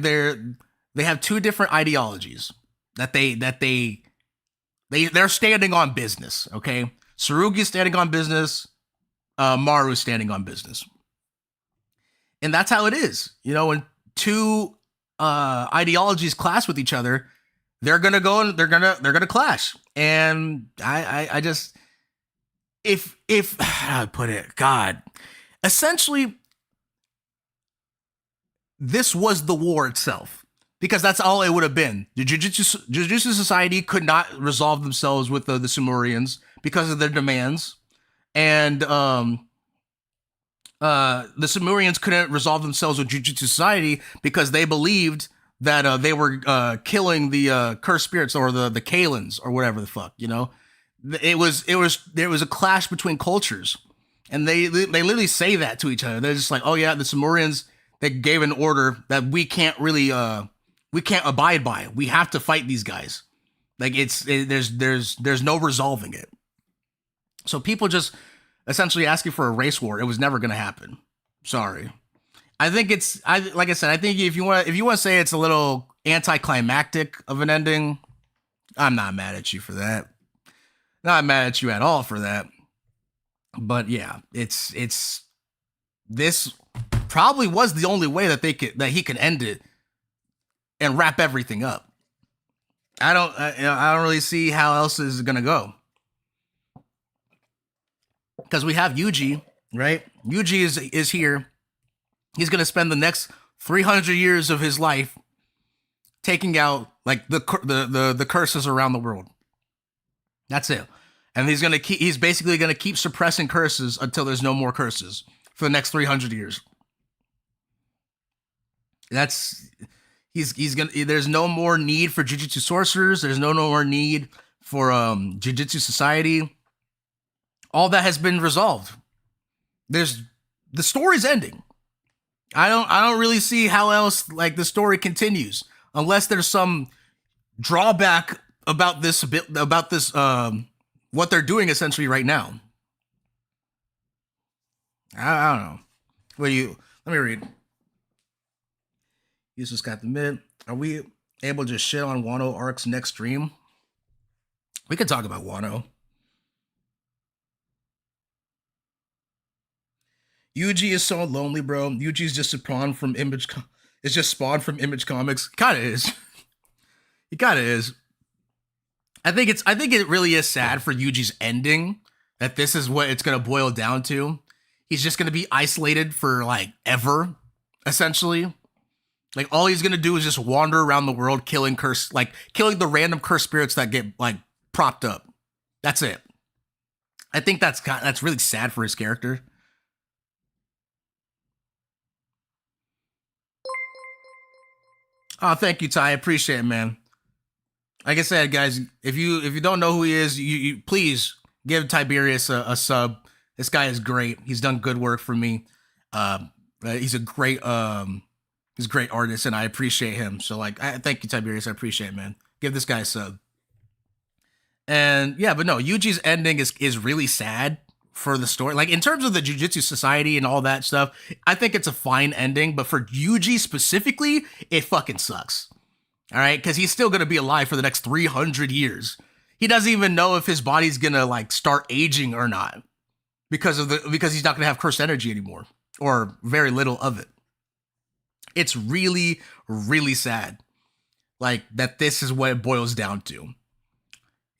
[SPEAKER 1] have two different ideologies that they're standing on business, okay? Tsurugi's standing on business, Maru standing on business. And that's how it is. You know, when two ideologies clash with each other, they're gonna go and they're gonna clash. And I just if how do I put it, God, essentially this was the war itself, because that's all it would have been. The Jujutsu Society could not resolve themselves with the Sumerians because of their demands, and the Sumerians couldn't resolve themselves with Jujutsu Society because they believed that they were killing the cursed spirits, or the Kalins, or whatever the fuck, you know. There was a clash between cultures, and they literally say that to each other. They're just like, oh yeah, the Sumerians, they gave an order that we can't really we can't abide by. We have to fight these guys. Like there's no resolving it. So people just essentially asking for a race war. It was never going to happen. Sorry. I think like I said, I think if you want to say it's a little anticlimactic of an ending, I'm not mad at you for that. Not mad at you at all for that. But yeah, it's this probably was the only way that he could end it and wrap everything up. I don't really see how else is it gonna go, because we have Yuji, right? Yuji is here. He's gonna spend the next 300 years of his life taking out like the curses around the world. That's it. And he's basically gonna keep suppressing curses until there's no more curses for the next 300 years. There's no more need for Jujutsu sorcerers. There's no more need for Jujutsu Society. All that has been resolved. The story's ending. I don't really see how else like the story continues, unless there's some drawback about this what they're doing essentially right now. I don't know. Let me read. You just got the mid. Are we able to just shit on Wano arc's next stream? We could talk about Wano. Yuji is so lonely, bro. Yuji's just spawned from Image. It's just spawned from Image Comics. Kind of is. He kind of is. I think it really is sad for Yuji's ending, that this is what it's gonna boil down to. He's just gonna be isolated for like ever, essentially. Like all he's gonna do is just wander around the world killing the random cursed spirits that get like propped up. That's it. I think that's really sad for his character. Oh, thank you, Ty. I appreciate it, man. Like I said, guys, if you don't know who he is, you please give Tiberius a sub. This guy is great. He's done good work for me. He's a great artist, and I appreciate him. So like, thank you, Tiberius. I appreciate it, man. Give this guy a sub. And yeah, but no, Yuji's ending is really sad for the story. Like in terms of the Jujutsu Society and all that stuff, I think it's a fine ending. But for Yuji specifically, it fucking sucks. All right, because he's still gonna be alive for the next 300 years. He doesn't even know if his body's gonna like start aging or not, because he's not gonna have cursed energy anymore, or very little of it. It's really, really sad, like that. This is what it boils down to.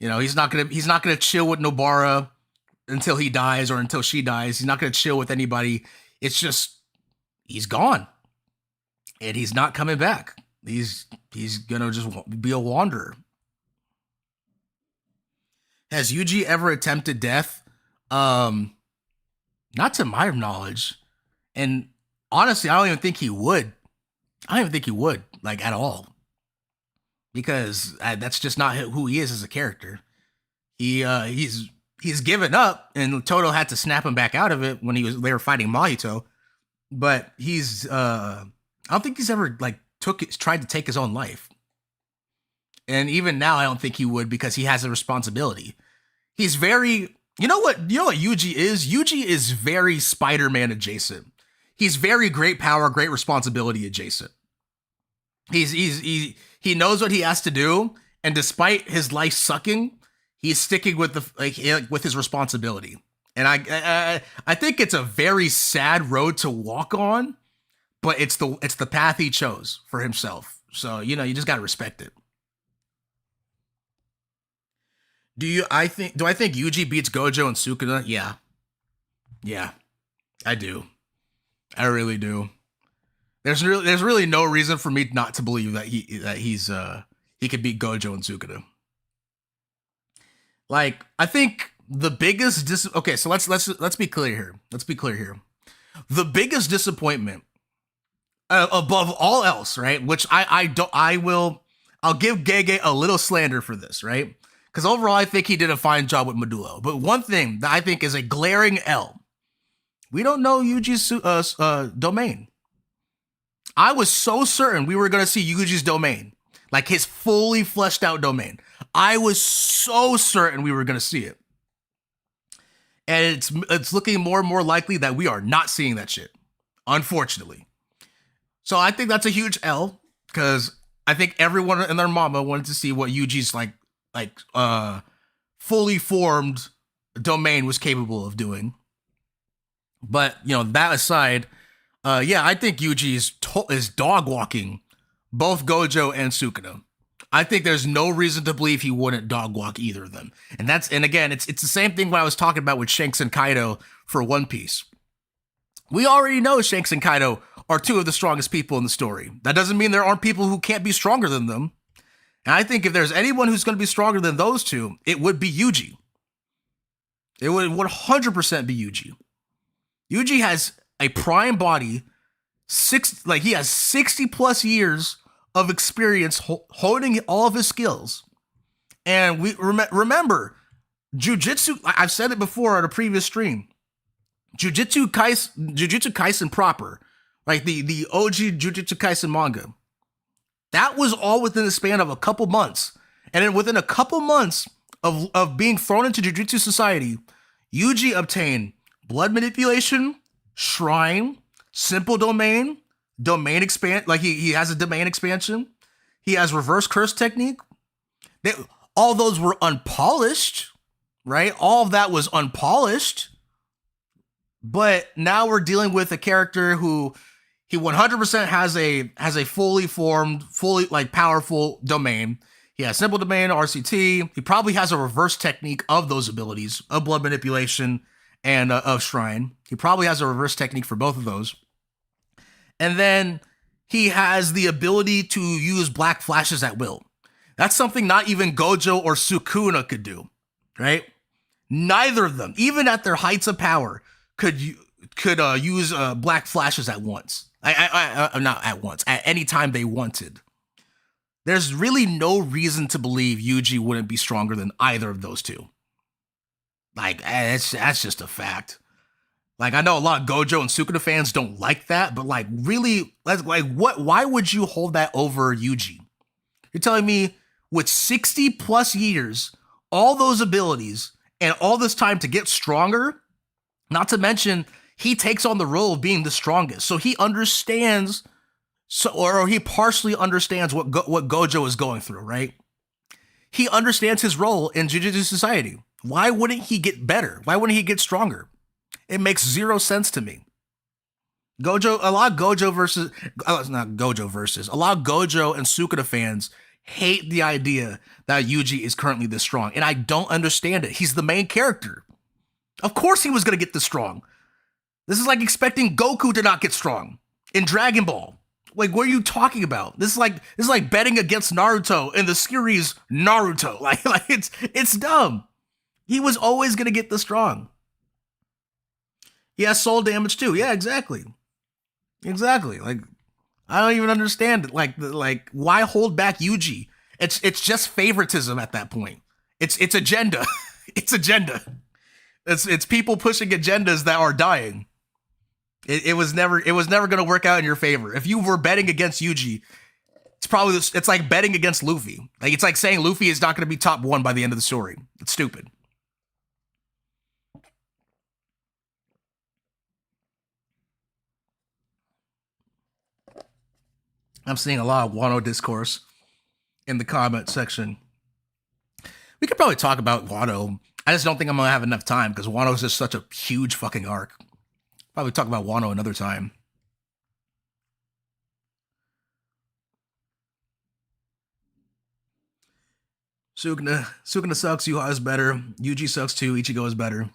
[SPEAKER 1] You know, he's not gonna chill with Nobara until he dies or until she dies. He's not gonna chill with anybody. It's just he's gone, and he's not coming back. He's gonna just be a wanderer. Has Yuji ever attempted death? Not to my knowledge, and honestly, I don't even think he would. I don't even think he would, like at all, because that's just not who he is as a character. He's given up, and Toto had to snap him back out of it when they were fighting Mahito. But I don't think he's ever like tried to take his own life. And even now, I don't think he would, because he has a responsibility. He's very, you know what Yuji is? Yuji is very Spider-Man adjacent. He's very great power, great responsibility adjacent. He knows what he has to do, and despite his life sucking, he's sticking with with his responsibility. And I think it's a very sad road to walk on, but it's the path he chose for himself. So you just gotta respect it. Do I think Yuji beats Gojo and Sukuna? Yeah, yeah, I do. I really do. There's really no reason for me not to believe he could beat Gojo and Sukuna. Like I think the biggest okay, so let's be clear here. Let's be clear here. The biggest disappointment above all else, right? Which I don't I will I'll give Gege a little slander for this, right? Because overall I think he did a fine job with Modulo. But one thing that I think is a glaring L, we don't know Yuji's domain. I was so certain we were gonna see Yuji's domain, like his fully fleshed out domain. I was so certain we were gonna see it, and it's looking more and more likely that we are not seeing that shit, unfortunately. So I think that's a huge L because I think everyone and their mama wanted to see what Yuji's like fully formed domain was capable of doing. But that aside, yeah, I think Yuji is dog walking both Gojo and Sukuna. I think there's no reason to believe he wouldn't dog walk either of them. And again, it's the same thing what I was talking about with Shanks and Kaido for One Piece. We already know Shanks and Kaido are two of the strongest people in the story. That doesn't mean there aren't people who can't be stronger than them. And I think if there's anyone who's going to be stronger than those two, it would be Yuji. It would 100% be Yuji. Yuji has a prime body, he has 60 plus years of experience honing all of his skills. And we remember, Jujutsu, I've said it before on a previous stream, Jujutsu Kaisen proper, like the OG Jujutsu Kaisen manga, that was all within the span of a couple months. And then within a couple months of being thrown into Jujutsu Society, Yuji obtained blood manipulation, shrine, simple domain expand, like he has a domain expansion. He has reverse curse technique. All those were unpolished, right? All of that was unpolished. But now we're dealing with a character who he 100% has a fully formed, fully like powerful domain. He has simple domain, RCT. He probably has a reverse technique of those abilities of blood manipulation and of shrine. He probably has a reverse technique for both of those. And then he has the ability to use black flashes at will. That's something not even Gojo or Sukuna could do, right? Neither of them, even at their heights of power, could use black flashes at once. Not at once, at any time they wanted. There's really no reason to believe Yuji wouldn't be stronger than either of those two. Like, that's just a fact. Like, I know a lot of Gojo and Sukuna fans don't like that, but like, really, why would you hold that over Yuji? You're telling me with 60 plus years, all those abilities, and all this time to get stronger, not to mention, he takes on the role of being the strongest. So he understands, or he partially understands what Gojo is going through, right? He understands his role in Jujutsu Society. Why wouldn't he get better? Why wouldn't he get stronger? It makes zero sense to me. A lot of Gojo and Sukuna fans hate the idea that Yuji is currently this strong, and I don't understand it. He's the main character. Of course he was going to get this strong. This is like expecting Goku to not get strong in Dragon Ball. Like, what are you talking about? This is like betting against Naruto in the series Naruto. Like it's dumb. He was always going to get this strong. He has soul damage too. Yeah, exactly. Like, I don't even understand it. Like why hold back Yuji? It's just favoritism at that point. It's agenda. It's agenda. It's people pushing agendas that are dying. It was never going to work out in your favor. If you were betting against Yuji, it's like betting against Luffy. Like, it's like saying Luffy is not going to be top 1 by the end of the story. It's stupid. I'm seeing a lot of Wano discourse in the comment section. We could probably talk about Wano I just don't think I'm gonna have enough time because Wano's just such a huge fucking arc. Probably talk about Wano another time. Sukuna sucks. Yuha is better. Yuji sucks too. Ichigo is better.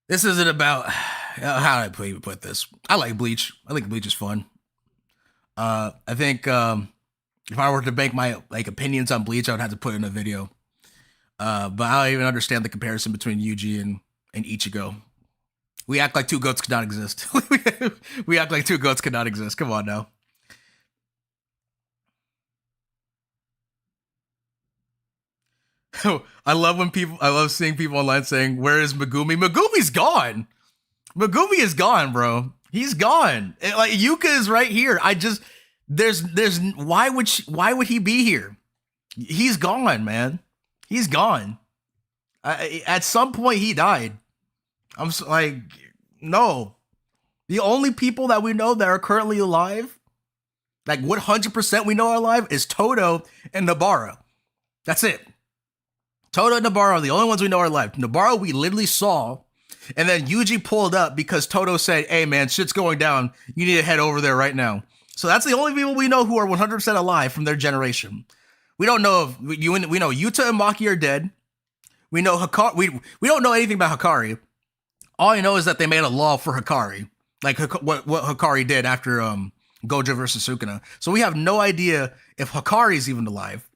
[SPEAKER 1] This isn't about how do I even put this. I like Bleach. I think Bleach is fun. I think if I were to make my like opinions on Bleach, I would have to put it in a video. But I don't even understand the comparison between Yuji and Ichigo. We act like two goats could not exist. We act like two goats could not exist. Come on now. I love seeing people online saying, "Where is Megumi?" Megumi's gone. Megumi is gone, bro. He's gone. Like Yuka is right here. There's why would he be here? He's gone, man. He's gone. At some point he died. I'm like, no. The only people that we know that are currently alive, like 100% we know are alive, is Todo and Nobara. That's it. Todo and Nobara are the only ones we know are alive. Nobara we literally saw, and then Yuji pulled up because Todo said, "Hey man, shit's going down. You need to head over there right now." So that's the only people we know who are 100% alive from their generation. We don't know if we know Yuta and Maki are dead. We know Hikari. We don't know anything about Hikari. All I know is that they made a law for Hikari, like what Hikari did after Gojo versus Sukuna. So we have no idea if Hikari is even alive.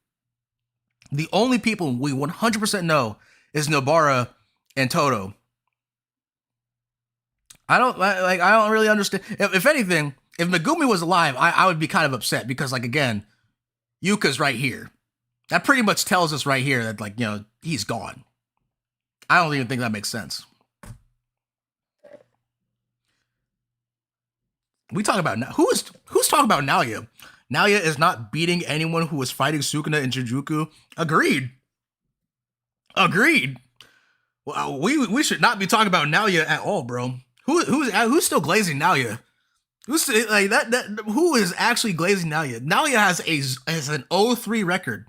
[SPEAKER 1] The only people we 100% know is Nobara and Todo. I don't really understand. If anything, if Megumi was alive, I would be kind of upset because, like, again, Yuka's right here. That pretty much tells us right here that, like, you know, he's gone. I don't even think that makes sense. We talk about who's talking about Naoya? Naoya is not beating anyone who was fighting Sukuna in Shinjuku. Agreed. Well, we should not be talking about Naoya at all, bro. Who's still glazing Naoya? Who's like that? Who is actually glazing Naoya? Naoya has an 0-3 record.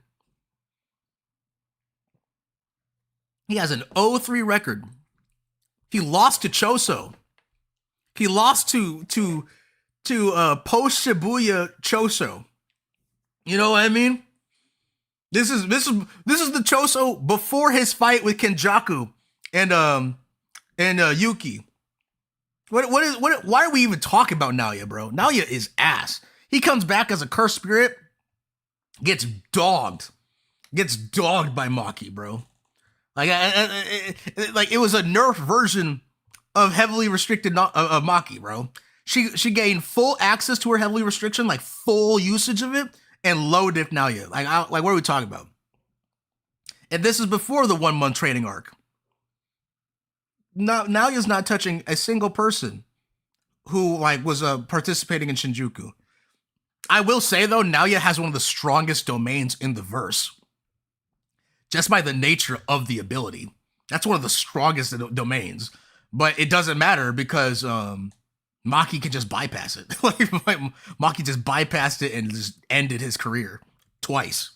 [SPEAKER 1] He has an 0-3 record. He lost to Choso. He lost to post Shibuya Choso. You know what I mean? This is the Choso before his fight with Kenjaku and Yuki. Why are we even talking about Naoya, bro? Naoya is ass. He comes back as a cursed spirit, gets dogged by Maki, bro. Like it was a nerf version of heavily restricted of Maki, bro. She gained full access to her heavily restriction, like full usage of it, and low diff Naoya. Like what are we talking about? And this is before the 1 month training arc. Naoya's not touching a single person who like was participating in Shinjuku. I will say though, Naoya has one of the strongest domains in the verse, just by the nature of the ability. That's one of the strongest domains, but it doesn't matter because Maki can just bypass it. like Maki just bypassed it and just ended his career twice.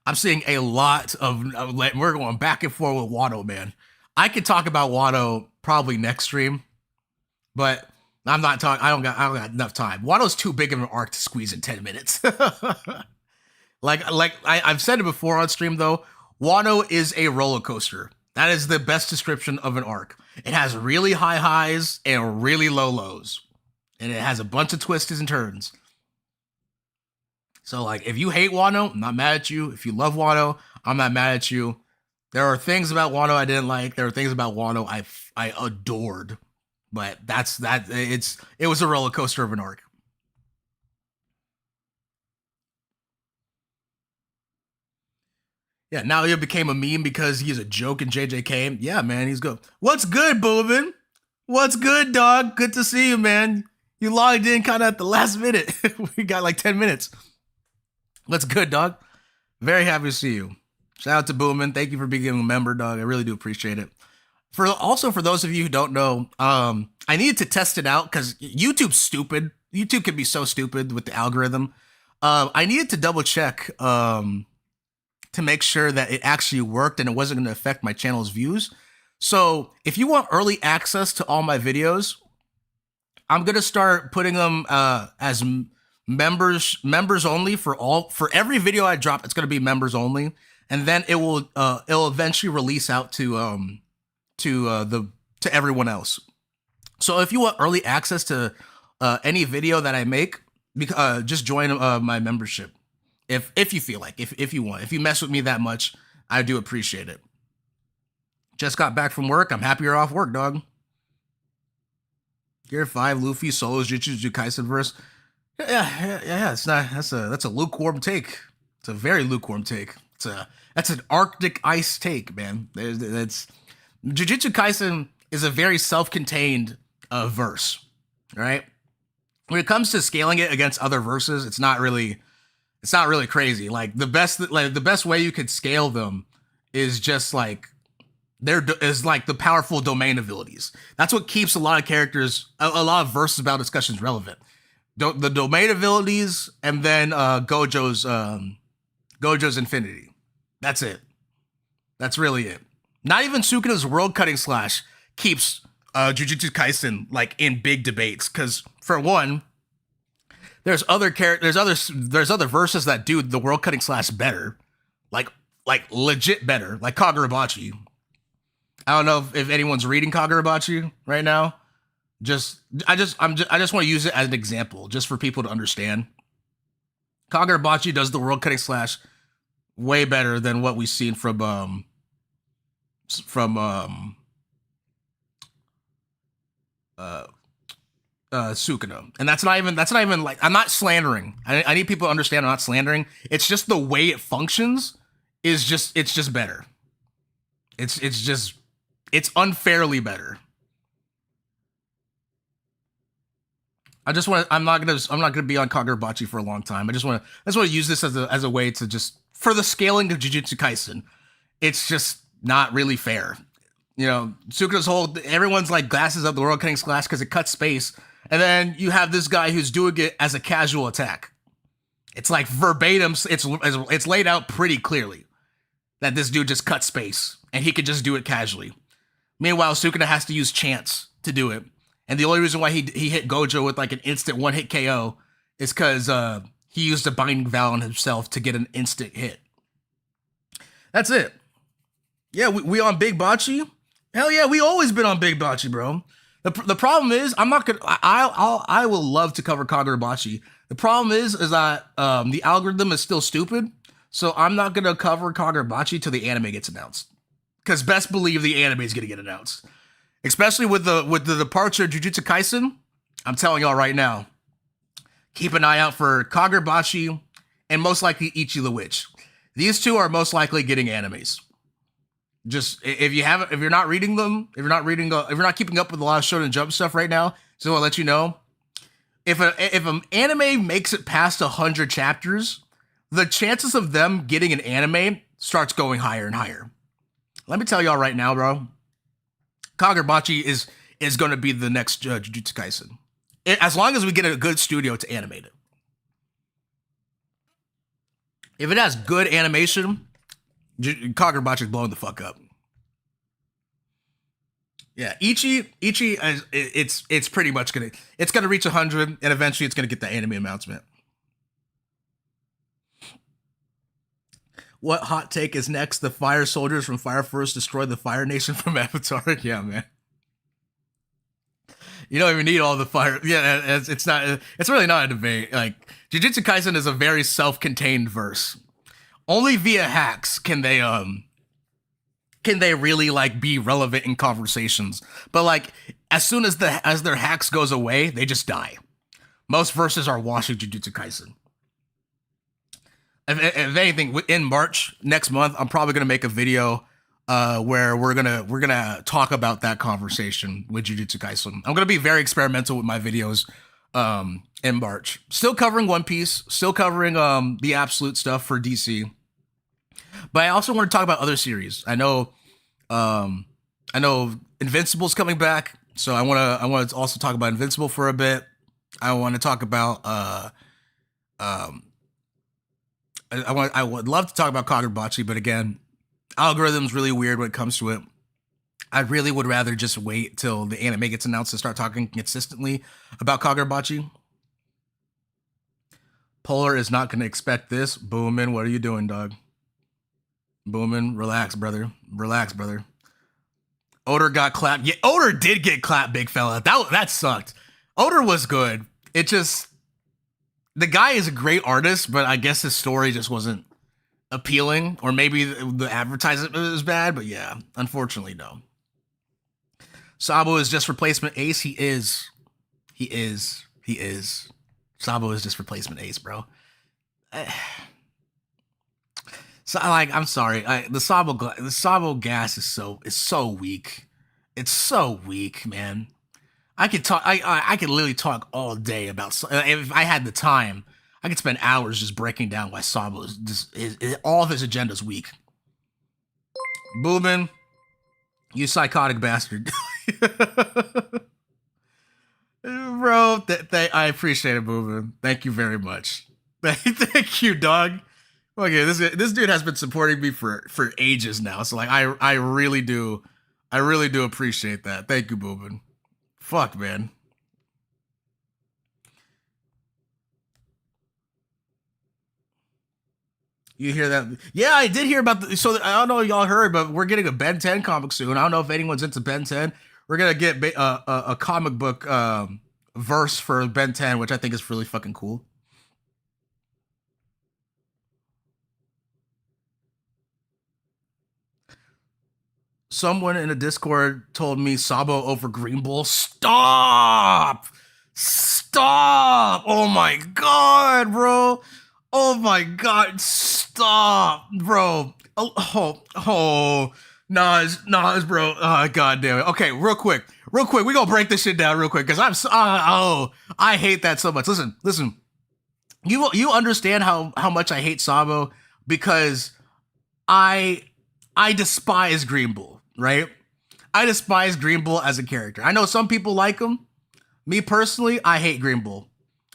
[SPEAKER 1] I'm seeing a lot of we're going back and forth with Wano, man. I could talk about Wano probably next stream, but I'm not talking. I don't got enough time. Wano's too big of an arc to squeeze in 10 minutes. like I've said it before on stream though. Wano is a roller coaster. That is the best description of an arc. It has really high highs and really low lows, and it has a bunch of twists and turns. So, like, if you hate Wano, I'm not mad at you. If you love Wano, I'm not mad at you. There are things about Wano I didn't like. There are things about Wano I adored. But that's that. It was a roller coaster of an arc. Yeah, now he became a meme because he's a joke in JJK. Yeah, man, he's good. What's good, Boobin? What's good, dog? Good to see you, man. You logged in kind of at the last minute. We got like 10 minutes. What's good, dog? Very happy to see you. Shout out to Boomin. Thank you for being a member, dog. I really do appreciate it. For those of you who don't know, I needed to test it out because YouTube's stupid. YouTube can be so stupid with the algorithm. I needed to double check to make sure that it actually worked and it wasn't going to affect my channel's views. So if you want early access to all my videos, I'm gonna start putting them as members only for every video I drop. It's gonna be members only, and then it'll eventually release out to everyone else. So if you want early access to any video that I make, just join my membership. If you feel like, if you want, if you mess with me that much, I do appreciate it. Just got back from work. I'm happy you're off work, dog. Gear 5, Luffy, Solo's Jujutsu Kaisen verse. Yeah. It's not. That's a lukewarm take. It's a very lukewarm take. That's an Arctic ice take, man. That's Jujutsu Kaisen is a very self-contained verse, right? When it comes to scaling it against other verses, it's not really crazy. Like the best way you could scale them is just like the powerful domain abilities. That's what keeps a lot of characters, a lot of verses about discussions relevant. The domain abilities, and then Gojo's Infinity. That's it. That's really it. Not even Sukuna's world cutting slash keeps Jujutsu Kaisen like in big debates, because for one, there's other verses that do the world cutting slash better, like legit better, like Kagurabachi. I don't know if anyone's reading Kagurabachi right now. I just want to use it as an example, just for people to understand. Kagurabachi does the world cutting slash way better than what we've seen from Sukuna. And that's not even like, I'm not slandering. I need people to understand I'm not slandering. It's just the way it functions it's just better. It's unfairly better. I'm not gonna be on Kagurabachi for a long time. I just want to use this as a way to just, for the scaling of Jujutsu Kaisen, it's just not really fair. You know, Sukuna's everyone's like glasses up the world cutting slash because it cuts space, and then you have this guy who's doing it as a casual attack. It's like verbatim. It's laid out pretty clearly that this dude just cuts space and he could just do it casually. Meanwhile, Sukuna has to use chance to do it. And the only reason why he hit Gojo with like an instant one-hit KO is because he used a Binding Vow on himself to get an instant hit. That's it. Yeah, we on Big Bocce? Hell yeah, we always been on Big Bocce, bro. The problem is, I'm not gonna. I will love to cover Kagurabachi. The problem is that the algorithm is still stupid, so I'm not gonna cover Kagurabachi till the anime gets announced. Because best believe the anime is gonna get announced. Especially with the departure of Jujutsu Kaisen, I'm telling y'all right now, keep an eye out for Kagurabachi and most likely Ichi the Witch. These two are most likely getting animes. Just if you're not reading them, if you're not keeping up with a lot of Shonen Jump stuff right now, so I'll let you know. If an anime makes it past 100 chapters, the chances of them getting an anime starts going higher and higher. Let me tell y'all right now, bro. Kagurabachi is going to be the next Jujutsu Kaisen. As long as we get a good studio to animate it. If it has good animation, Kagurabachi is blowing the fuck up. Yeah, Ichi it's pretty much gonna reach 100, and eventually it's gonna get the anime announcement. What hot take is next? The fire soldiers from Fire Force destroy the Fire Nation from Avatar. Yeah, man. You don't even need all the fire. Yeah, it's really not a debate. Like, Jujutsu Kaisen is a very self-contained verse. Only via hacks can they really like be relevant in conversations. But like, as soon as their hacks goes away, they just die. Most verses are washing Jujutsu Kaisen. If anything, in March next month, I'm probably gonna make a video where we're gonna talk about that conversation with Jujutsu Kaisen. I'm gonna be very experimental with my videos in March. Still covering One Piece, still covering the absolute stuff for DC. But I also want to talk about other series. I know I know Invincible's coming back, so I want to also talk about Invincible for a bit. I want to talk about um I would love to talk about Kagurabachi, but again, algorithm's really weird when it comes to it. I really would rather just wait till the anime gets announced to start talking consistently about Kagurabachi. Polar is not going to expect this. Boomin, what are you doing, dog? Boomin, relax, brother. Relax, brother. Oda got clapped. Yeah, Oda did get clapped, big fella. That sucked. Oda was good. It just the guy is a great artist, but I guess his story just wasn't appealing, or maybe the advertisement was bad. But yeah, unfortunately, no. Sabo is just replacement Ace. He is. He is. He is. Sabo is just replacement Ace, bro. So like, I'm sorry. The Sabo gas is so weak. It's so weak, man. I could talk. I could literally talk all day about. If I had the time, I could spend hours just breaking down why Sabo is just all of his agenda's weak. Boomin, you psychotic bastard. Bro, I appreciate it, Boomin. Thank you very much. Thank you, dog. Okay, this dude has been supporting me for ages now, so like I really do appreciate that. Thank you, Boomin. Fuck, man. You hear that? Yeah, I did hear about so I don't know if y'all heard, but we're getting a Ben 10 comic soon. I don't know if anyone's into Ben 10. We're gonna get a comic book verse for Ben 10, which I think is really fucking cool. Someone in a Discord told me Sabo over Green Bull. Stop! Stop! Oh my god, bro! Oh my god, stop, bro! Oh, Nas, bro. Oh, god damn it. Okay, real quick, we gonna break this shit down real quick because I hate that so much. Listen. You understand how much I hate Sabo because I despise Green Bull, right? I despise Green Bull as a character. I know some people like him. Me personally, I hate Green Bull.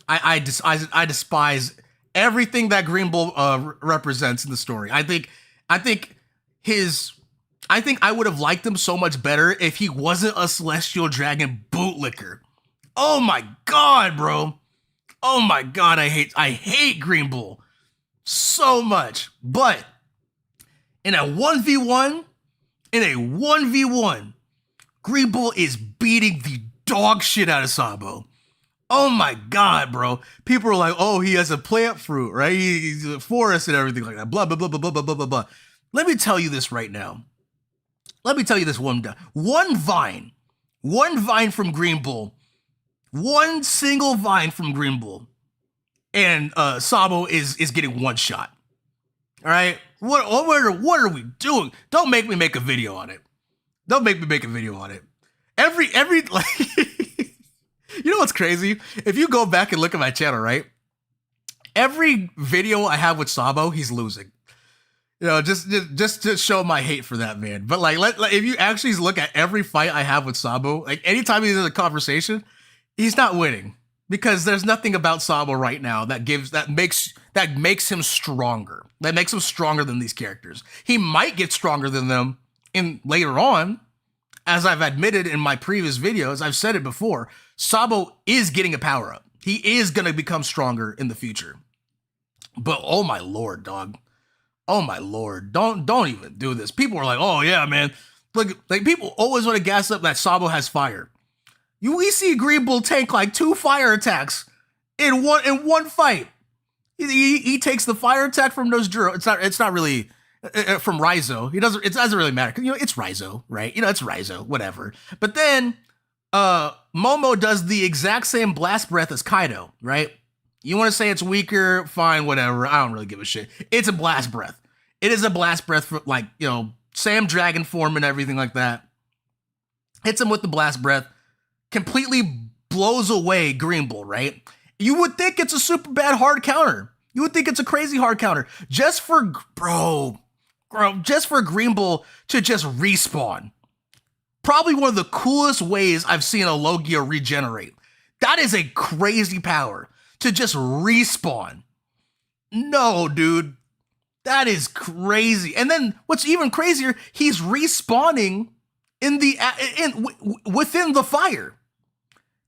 [SPEAKER 1] I despise everything that Green Bull represents in the story. I think I would have liked him so much better if he wasn't a Celestial Dragon bootlicker. Oh my god, bro. Oh my god, I hate Green Bull so much. But in a 1v1, Green Bull is beating the dog shit out of Sabo. Oh my god, bro. People are like, oh, he has a plant fruit, right? He's a forest and everything like that. Blah, blah, blah, blah, blah, blah, blah, blah. Let me tell you this right now. Let me tell you this one vine from Green Bull, one single vine from Green Bull, and Sabo is getting one shot. All right? What are we doing? Don't make me make a video on it. Every like you know what's crazy? If you go back and look at my channel, right? Every video I have with Sabo, he's losing. You know, just to show my hate for that man. But like, if you actually look at every fight I have with Sabo, like anytime he's in a conversation, he's not winning because there's nothing about Sabo right now that makes him stronger. That makes him stronger than these characters. He might get stronger than them in later on, as I've admitted in my previous videos. I've said it before. Sabo is getting a power up. He is gonna become stronger in the future. But oh my lord, dog. Oh my lord, don't even do this. People are like, oh yeah, man. Look, like people always want to gas up that Sabo has fire. We see Green Bull tank like 2 fire attacks in one fight. He takes the fire attack from Nojuro. It's not really from Raizo. It doesn't really matter. You know, it's Raizo, right? You know, it's Raizo, whatever. But then Momo does the exact same blast breath as Kaido, right? You want to say it's weaker, fine, whatever. I don't really give a shit. It's a blast breath. It is a blast breath for, like, you know, Sam Dragon form and everything like that. Hits him with the blast breath. Completely blows away Green Bull, right? You would think it's a super bad hard counter. You would think it's a crazy hard counter. Just for Green Bull to just respawn. Probably one of the coolest ways I've seen a Logia regenerate. That is a crazy power to just respawn. No, dude. That is crazy. And then what's even crazier, he's respawning within the fire.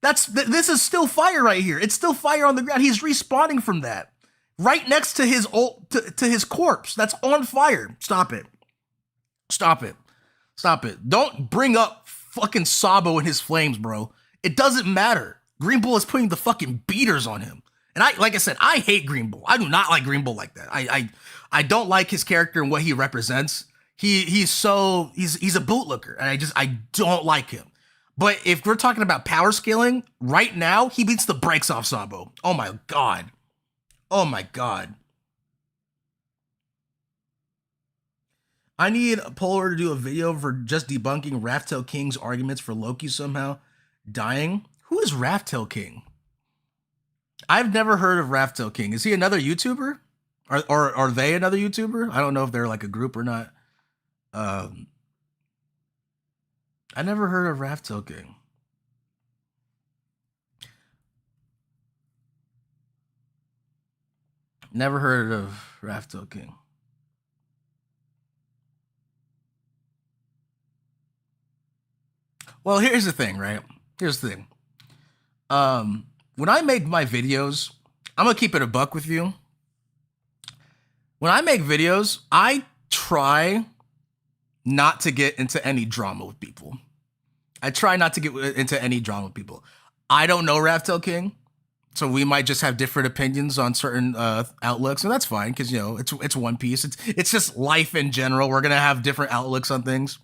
[SPEAKER 1] This is still fire right here. It's still fire on the ground. He's respawning from that. Right next to his to his corpse. That's on fire. Stop it. Stop it. Stop it. Don't bring up fucking Sabo and his flames, bro. It doesn't matter. Green Bull is putting the fucking beaters on him. And like I said, I hate Green Bull. I do not like Green Bull like that. I don't like his character and what he represents. He's a bootlicker, and I don't like him. But if we're talking about power scaling, right now, he beats the brakes off Sabo. Oh my god. Oh my god. I need Polar to do a video for just debunking Raftail King's arguments for Loki somehow dying. Who is Raftail King? I've never heard of Raftail King. Is he another YouTuber? Or are they another YouTuber? I don't know if they're like a group or not. I never heard of Raftail King. Never heard of Raftail King. Well, here's the thing, right? Here's the thing. When I make my videos, I'm gonna keep it a buck with you. When I make videos, I try not to get into any drama with people. I try not to get into any drama with people. I don't know Raftail King, so we might just have different opinions on certain outlooks, and that's fine because, you know, it's One Piece. It's just life in general. We're gonna have different outlooks on things.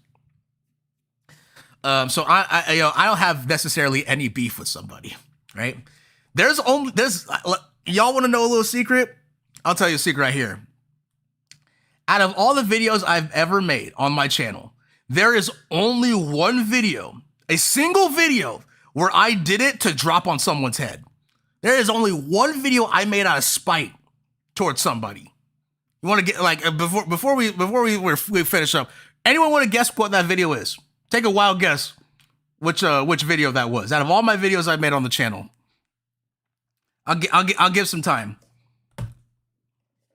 [SPEAKER 1] So I don't have necessarily any beef with somebody, right? Y'all want to know a little secret? I'll tell you a secret right here. Out of all the videos I've ever made on my channel, there is only one video, a single video, where I did it to drop on someone's head. There is only one video I made out of spite towards somebody. You want to get like before we finish up? Anyone want to guess what that video is? Take a wild guess which video that was. Out of all my videos I made on the channel, I'll give some time.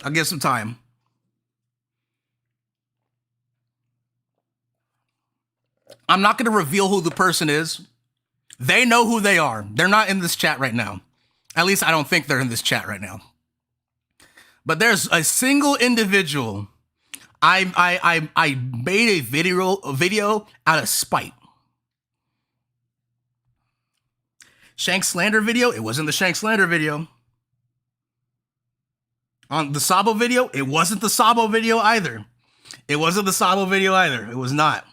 [SPEAKER 1] I'll give some time. I'm not going to reveal who the person is. They know who they are. They're not in this chat right now. At least I don't think they're in this chat right now. But there's a single individual. I made a video out of spite. Shank Slander video. It wasn't the Shank Slander video. On the Sabo video, it wasn't the Sabo video either. It wasn't the Sabo video either. It was not.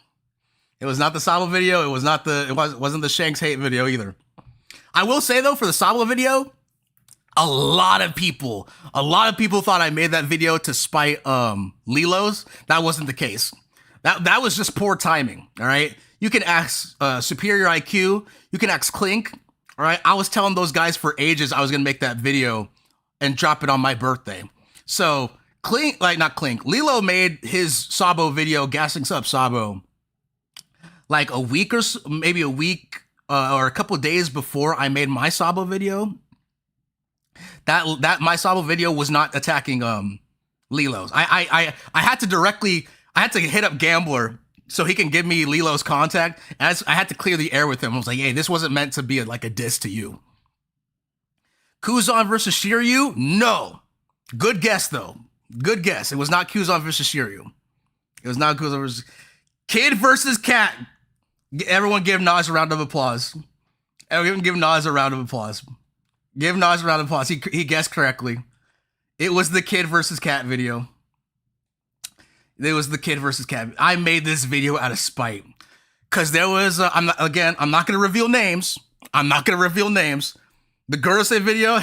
[SPEAKER 1] It was not the Sabo video. It wasn't the Shank's hate video either. I will say though, for the Sabo video, a lot of people thought I made that video to spite Lilos. That wasn't the case. That was just poor timing. All right. You can ask Superior IQ. You can ask Clink. All right. I was telling those guys for ages I was gonna make that video and drop it on my birthday. So Lilo made his Sabo video, gassing up Sabo, like a week or so, maybe a week or a couple of days before I made my Sabo video. That my Sabo video was not attacking Lilo's. I had to hit up Gambler so he can give me Lilo's contact, and I had to clear the air with him. I was like, hey, this wasn't meant to be like a diss to you. Kuzan versus Shiryu? No. Good guess though. Good guess. It was not Kuzan versus Shiryu. It was not Kuzan versus Kid versus Cat. Everyone give Nas a round of applause. Everyone give Nas a round of applause. Give Nas a round of applause. He guessed correctly. It was the Kid versus Cat video. It was the Kid versus Cat. I made this video out of spite. Because there was, I'm not going to reveal names. The Gurusei video.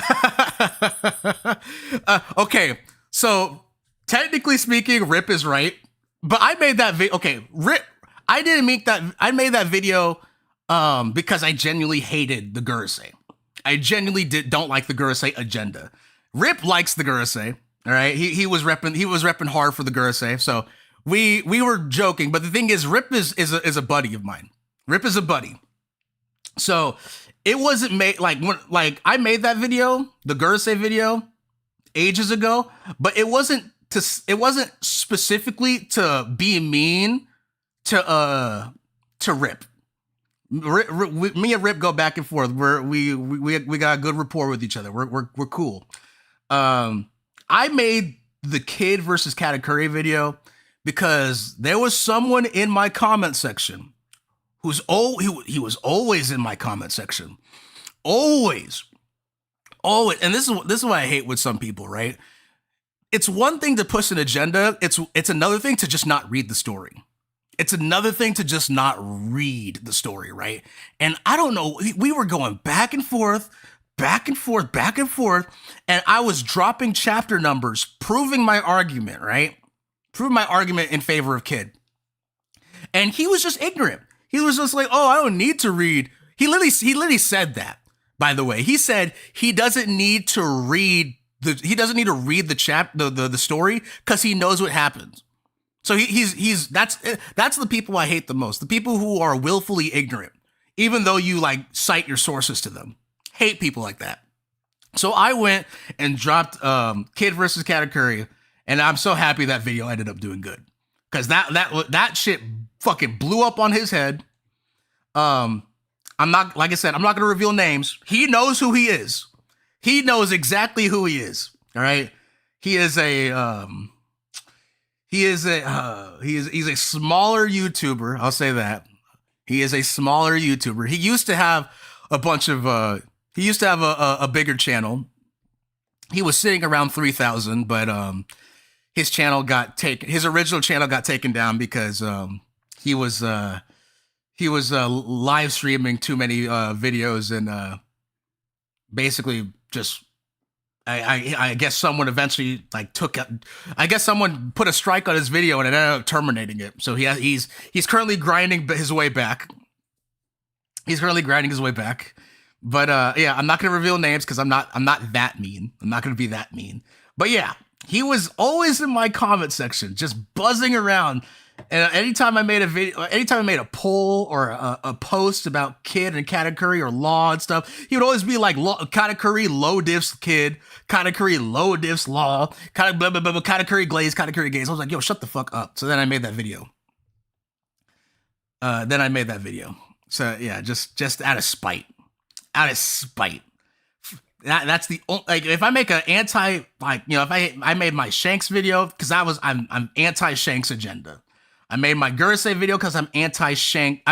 [SPEAKER 1] Okay, so technically speaking, Rip is right. But I made that video. Okay, Rip. I didn't make that. I made that video because I genuinely hated the Gurusei. I genuinely don't like the Gurusei agenda. Rip likes the Gurusei. All right, he was repping hard for the Gurusei. So we were joking, but the thing is, Rip is a buddy of mine. Rip is a buddy. So it wasn't made like I made that video, the Gursey video, ages ago, but it wasn't specifically to be mean to Rip. Me and Rip go back and forth. We got a good rapport with each other. We're cool. I made the Kid versus Katakuri video because there was someone in my comment section he was always in my comment section. Always. And this is what I hate with some people, right? It's one thing to push an agenda. It's another thing to just not read the story. It's another thing to just not read the story, right? And I don't know, we were going back and forth, and I was dropping chapter numbers, proving my argument, right? Proving my argument in favor of Kid. And he was just ignorant. He was just like, oh, I don't need to read. He literally said that, by the way. He said he doesn't need to read the story because he knows what happens. So that's the people I hate the most. The people who are willfully ignorant, even though you like cite your sources to them. Hate people like that. So I went and dropped Kid versus Katakuri, and I'm so happy that video ended up doing good. Because that shit fucking blew up on his head. I'm not gonna reveal names. He knows who he is. He knows exactly who he is. All right. He's a smaller YouTuber. I'll say that. He is a smaller YouTuber. He used to have a bigger channel. He was sitting around 3,000, but his original channel got taken down because he was live streaming too many videos and basically just I guess someone eventually someone put a strike on his video and it ended up terminating it. So he's currently grinding his way back. But yeah, I'm not gonna reveal names because I'm not that mean. I'm not gonna be that mean. But yeah, he was always in my comment section, just buzzing around. And anytime I made a poll or a post about Kid and Katakuri or Law and stuff, he would always be like, Katakuri low diffs Kid, Katakuri low diffs Law, Katakuri Glaze, Katakuri Gaze. I was like, yo, shut the fuck up. So then I made that video. So yeah, just out of spite. That's the only, like, if I make an anti, like, you know, if I made my Shanks video because I'm anti Shanks agenda. I made my Gursey video because I'm anti-Gursey,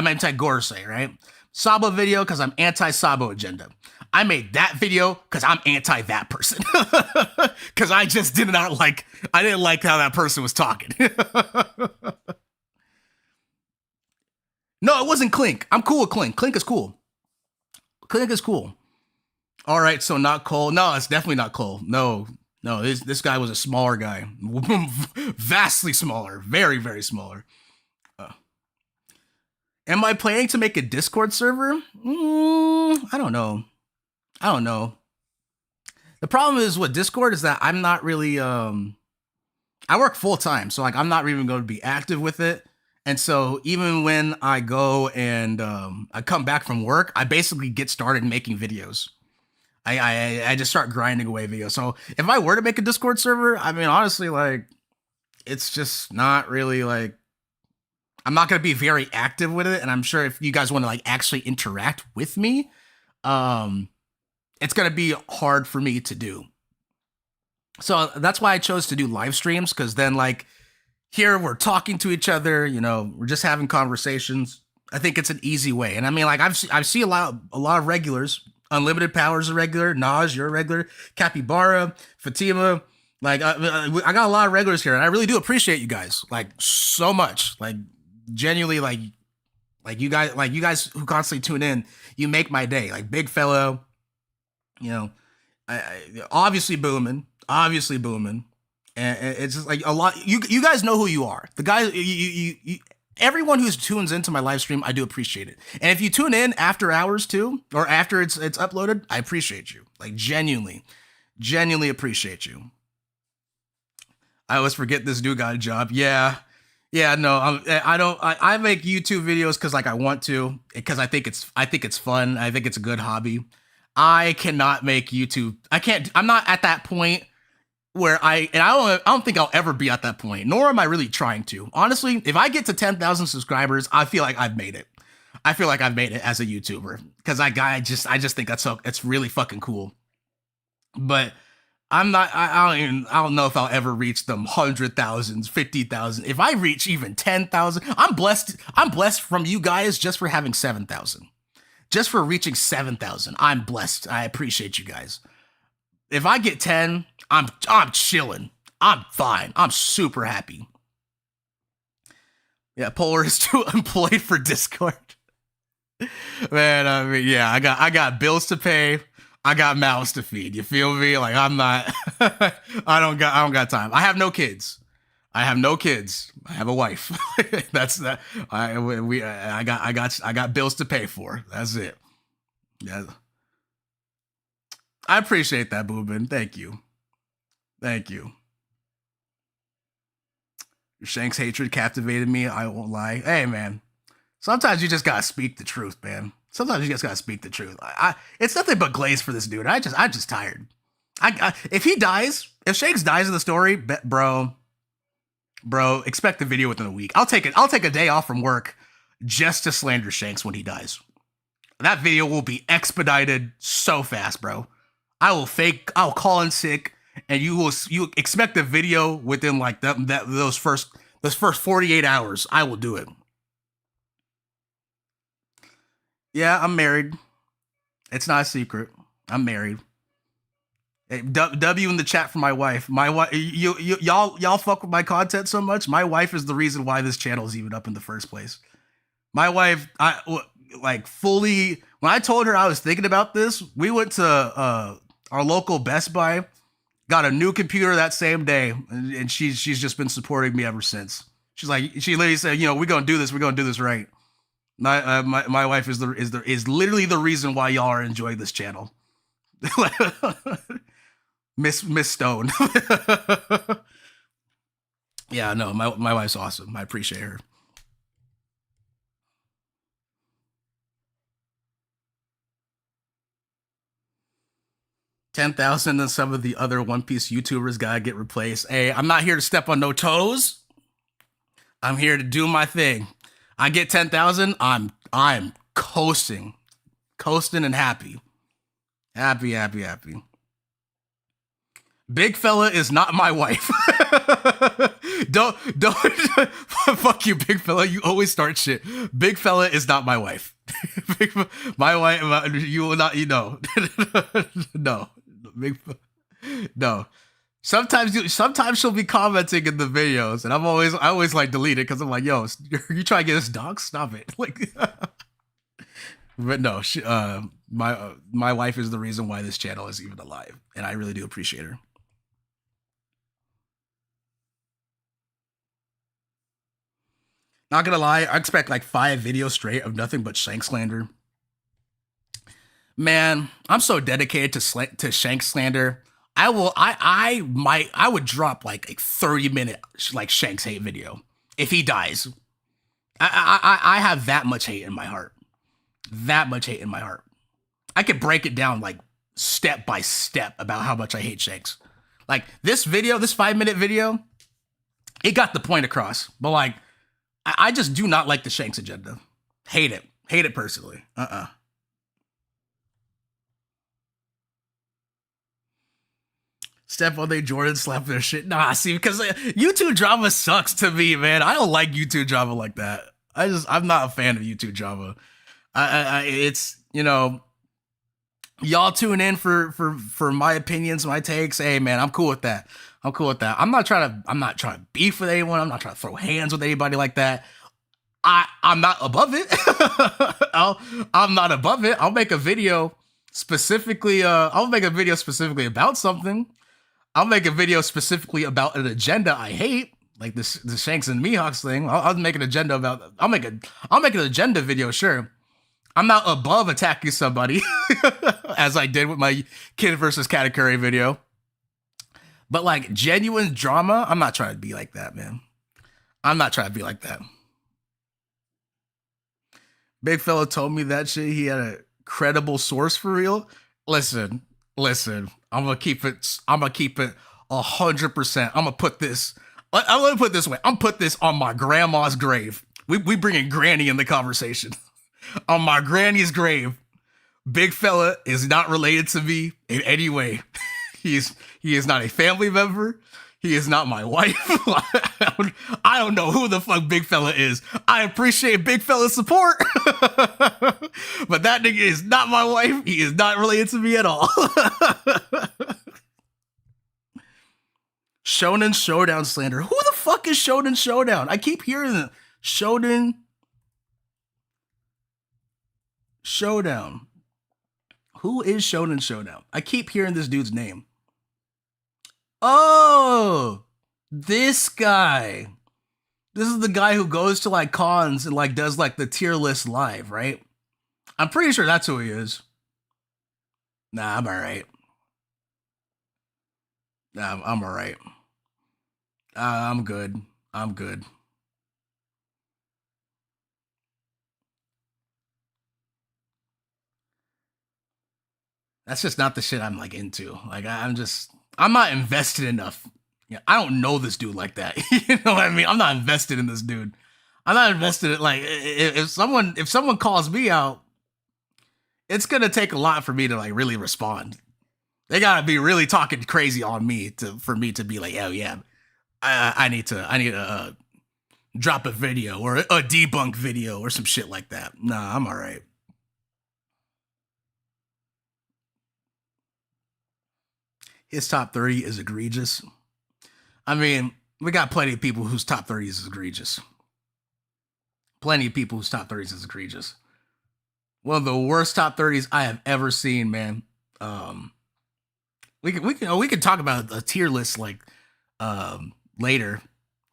[SPEAKER 1] right? Sabo video because I'm anti-Sabo agenda. I made that video because I'm anti that person. Because I didn't like how that person was talking. No, it wasn't Clink. I'm cool with Clink. Clink is cool. All right, so not Cole. No, it's definitely not Cole. No, this guy was a smaller guy. Vastly smaller. Very, very smaller. Am I planning to make a Discord server? I don't know. The problem is with Discord is that I'm not really, I work full time. So like, I'm not even going to be active with it. And so even when I go and I come back from work, I basically get started making videos. I just start grinding away videos. So if I were to make a Discord server, I mean, honestly, like, it's just not really like, I'm not going to be very active with it. And I'm sure if you guys want to like actually interact with me, it's going to be hard for me to do. So that's why I chose to do live streams. Cause then like here we're talking to each other, you know, we're just having conversations. I think it's an easy way. And I mean, like I've seen a lot of regulars. Unlimited Power's a regular. Naj, you're a regular. Capybara, Fatima. Like, I got a lot of regulars here, and I really do appreciate you guys, like, so much. Like, genuinely, like you guys who constantly tune in, you make my day. Like, Big Fellow, you know, obviously booming. And it's just like a lot. You guys know who you are. The guys, everyone who tunes into my live stream, I do appreciate it. And if you tune in after hours too, or after it's uploaded, I appreciate you. Like, genuinely appreciate you. I always forget this dude got a job. Yeah. Yeah, no, I don't. I make YouTube videos because like I want to, because I think it's fun. I think it's a good hobby. I cannot make YouTube. I can't. I'm not at that point where I don't think I'll ever be at that point. Nor am I really trying to. Honestly, if I get to 10,000 subscribers, I feel like I've made it. I feel like I've made it as a YouTuber because I just think that's so it's really fucking cool. But I'm not. I don't know if I'll ever reach them 100,000, 50,000. If I reach even 10,000, I'm blessed. I'm blessed from you guys just for having 7,000. Just for reaching 7,000, I'm blessed. I appreciate you guys. If I get 10, I'm chilling. I'm fine. I'm super happy. Yeah, Polar is too employed for Discord. Man, I mean, yeah, I got bills to pay. I got mouths to feed. You feel me? Like I'm not. I don't got time. I have no kids. I have no kids. I have a wife. That's that. I got bills to pay for. That's it. Yeah. I appreciate that, Boobin. Thank you. Thank you. Shank's hatred captivated me. I won't lie. Hey, man. Sometimes you just gotta speak the truth, man. Sometimes you just gotta speak the truth. It's nothing but glaze for this dude. I'm just tired. If he dies, if Shanks dies in the story, bro, expect the video within a week. I'll take it. I'll take a day off from work just to slander Shanks when he dies. That video will be expedited so fast, bro. I'll call in sick, and you expect the video within like those first 48 hours. I will do it. Yeah, I'm married. It's not a secret. I'm married. Hey, W in the chat for my wife. My wife, y'all fuck with my content so much. My wife is the reason why this channel is even up in the first place. My wife, like fully. When I told her I was thinking about this, we went to our local Best Buy, got a new computer that same day, and she's just been supporting me ever since. She's like, she literally said, we're gonna do this. We're gonna do this right. My wife is literally the reason why y'all are enjoying this channel. Miss Stone. Yeah, no, my wife's awesome. I appreciate her. $10,000 and some of the other One Piece YouTubers gotta get replaced. Hey, I'm not here to step on no toes. I'm here to do my thing. I get 10,000. I'm coasting and happy. Happy. Big fella is not my wife. don't fuck you, big fella. You always start shit. Big fella is not my wife. My wife, you will not. No, no. Sometimes she'll be commenting in the videos, and I always like delete it because I'm like, yo, you trying to get this dog? Stop it. Like, but no, my wife is the reason why this channel is even alive, and I really do appreciate her. Not gonna lie, I expect like 5 videos straight of nothing but Shank slander. Man, I'm so dedicated to Shank slander. I would drop like a 30-minute like Shanks hate video if he dies. I have that much hate in my heart. That much hate in my heart. I could break it down like step by step about how much I hate Shanks. Like this video, this 5-minute video, it got the point across. But like, I just do not like the Shanks agenda. Hate it. Hate it personally. Step on their Jordan, slap their shit. Nah, see, because YouTube drama sucks to me, man. I don't like YouTube drama like that. I'm not a fan of YouTube drama. It's y'all tune in for my opinions, my takes. Hey, man, I'm cool with that. I'm not trying to beef with anyone. I'm not trying to throw hands with anybody like that. I'm not above it. I'm not above it. I'll make a video specifically. I'll make a video specifically about something. I'll make a video specifically about an agenda I hate, like the Shanks and Mihawks thing. I'll make an agenda about. I'll make an agenda video. Sure, I'm not above attacking somebody, as I did with my Kid versus Katakuri video. But like genuine drama, I'm not trying to be like that, man. I'm not trying to be like that. Big fella told me that shit. He had a credible source for real. Listen, listen. I'm gonna keep it. I'm gonna keep it 100%. I'm gonna put this. I'm gonna put it this way. I'm put this on my grandma's grave. We bringing Granny in the conversation. On my granny's grave, Big fella is not related to me in any way. He is not a family member. He is not my wife. I don't know who the fuck Big Fella is. I appreciate Big Fella's support, but that nigga is not my wife. He is not related to me at all. Shonen Showdown slander. Who the fuck is Shonen Showdown? I keep hearing the Shonen Showdown. Who is Shonen Showdown? I keep hearing this dude's name. Oh, this guy. This is the guy who goes to like cons and like does like the tier list live, right? I'm pretty sure that's who he is. Nah, I'm alright. Nah, I'm alright. I'm good. I'm good. That's just not the shit I'm like into. Like I'm not invested enough. Yeah, I don't know this dude like that. You know what I mean? I'm not invested in this dude. I'm not invested in like if someone calls me out, it's gonna take a lot for me to like really respond. They gotta be really talking crazy on me for me to be like, oh yeah, I need to drop a video or a debunk video or some shit like that. Nah, I'm all right. His top 30 is egregious. I mean, we got plenty of people whose top 30 is egregious. Plenty of people whose top 30s is egregious. One of the worst top 30s I have ever seen, man. We can talk about a tier list like later.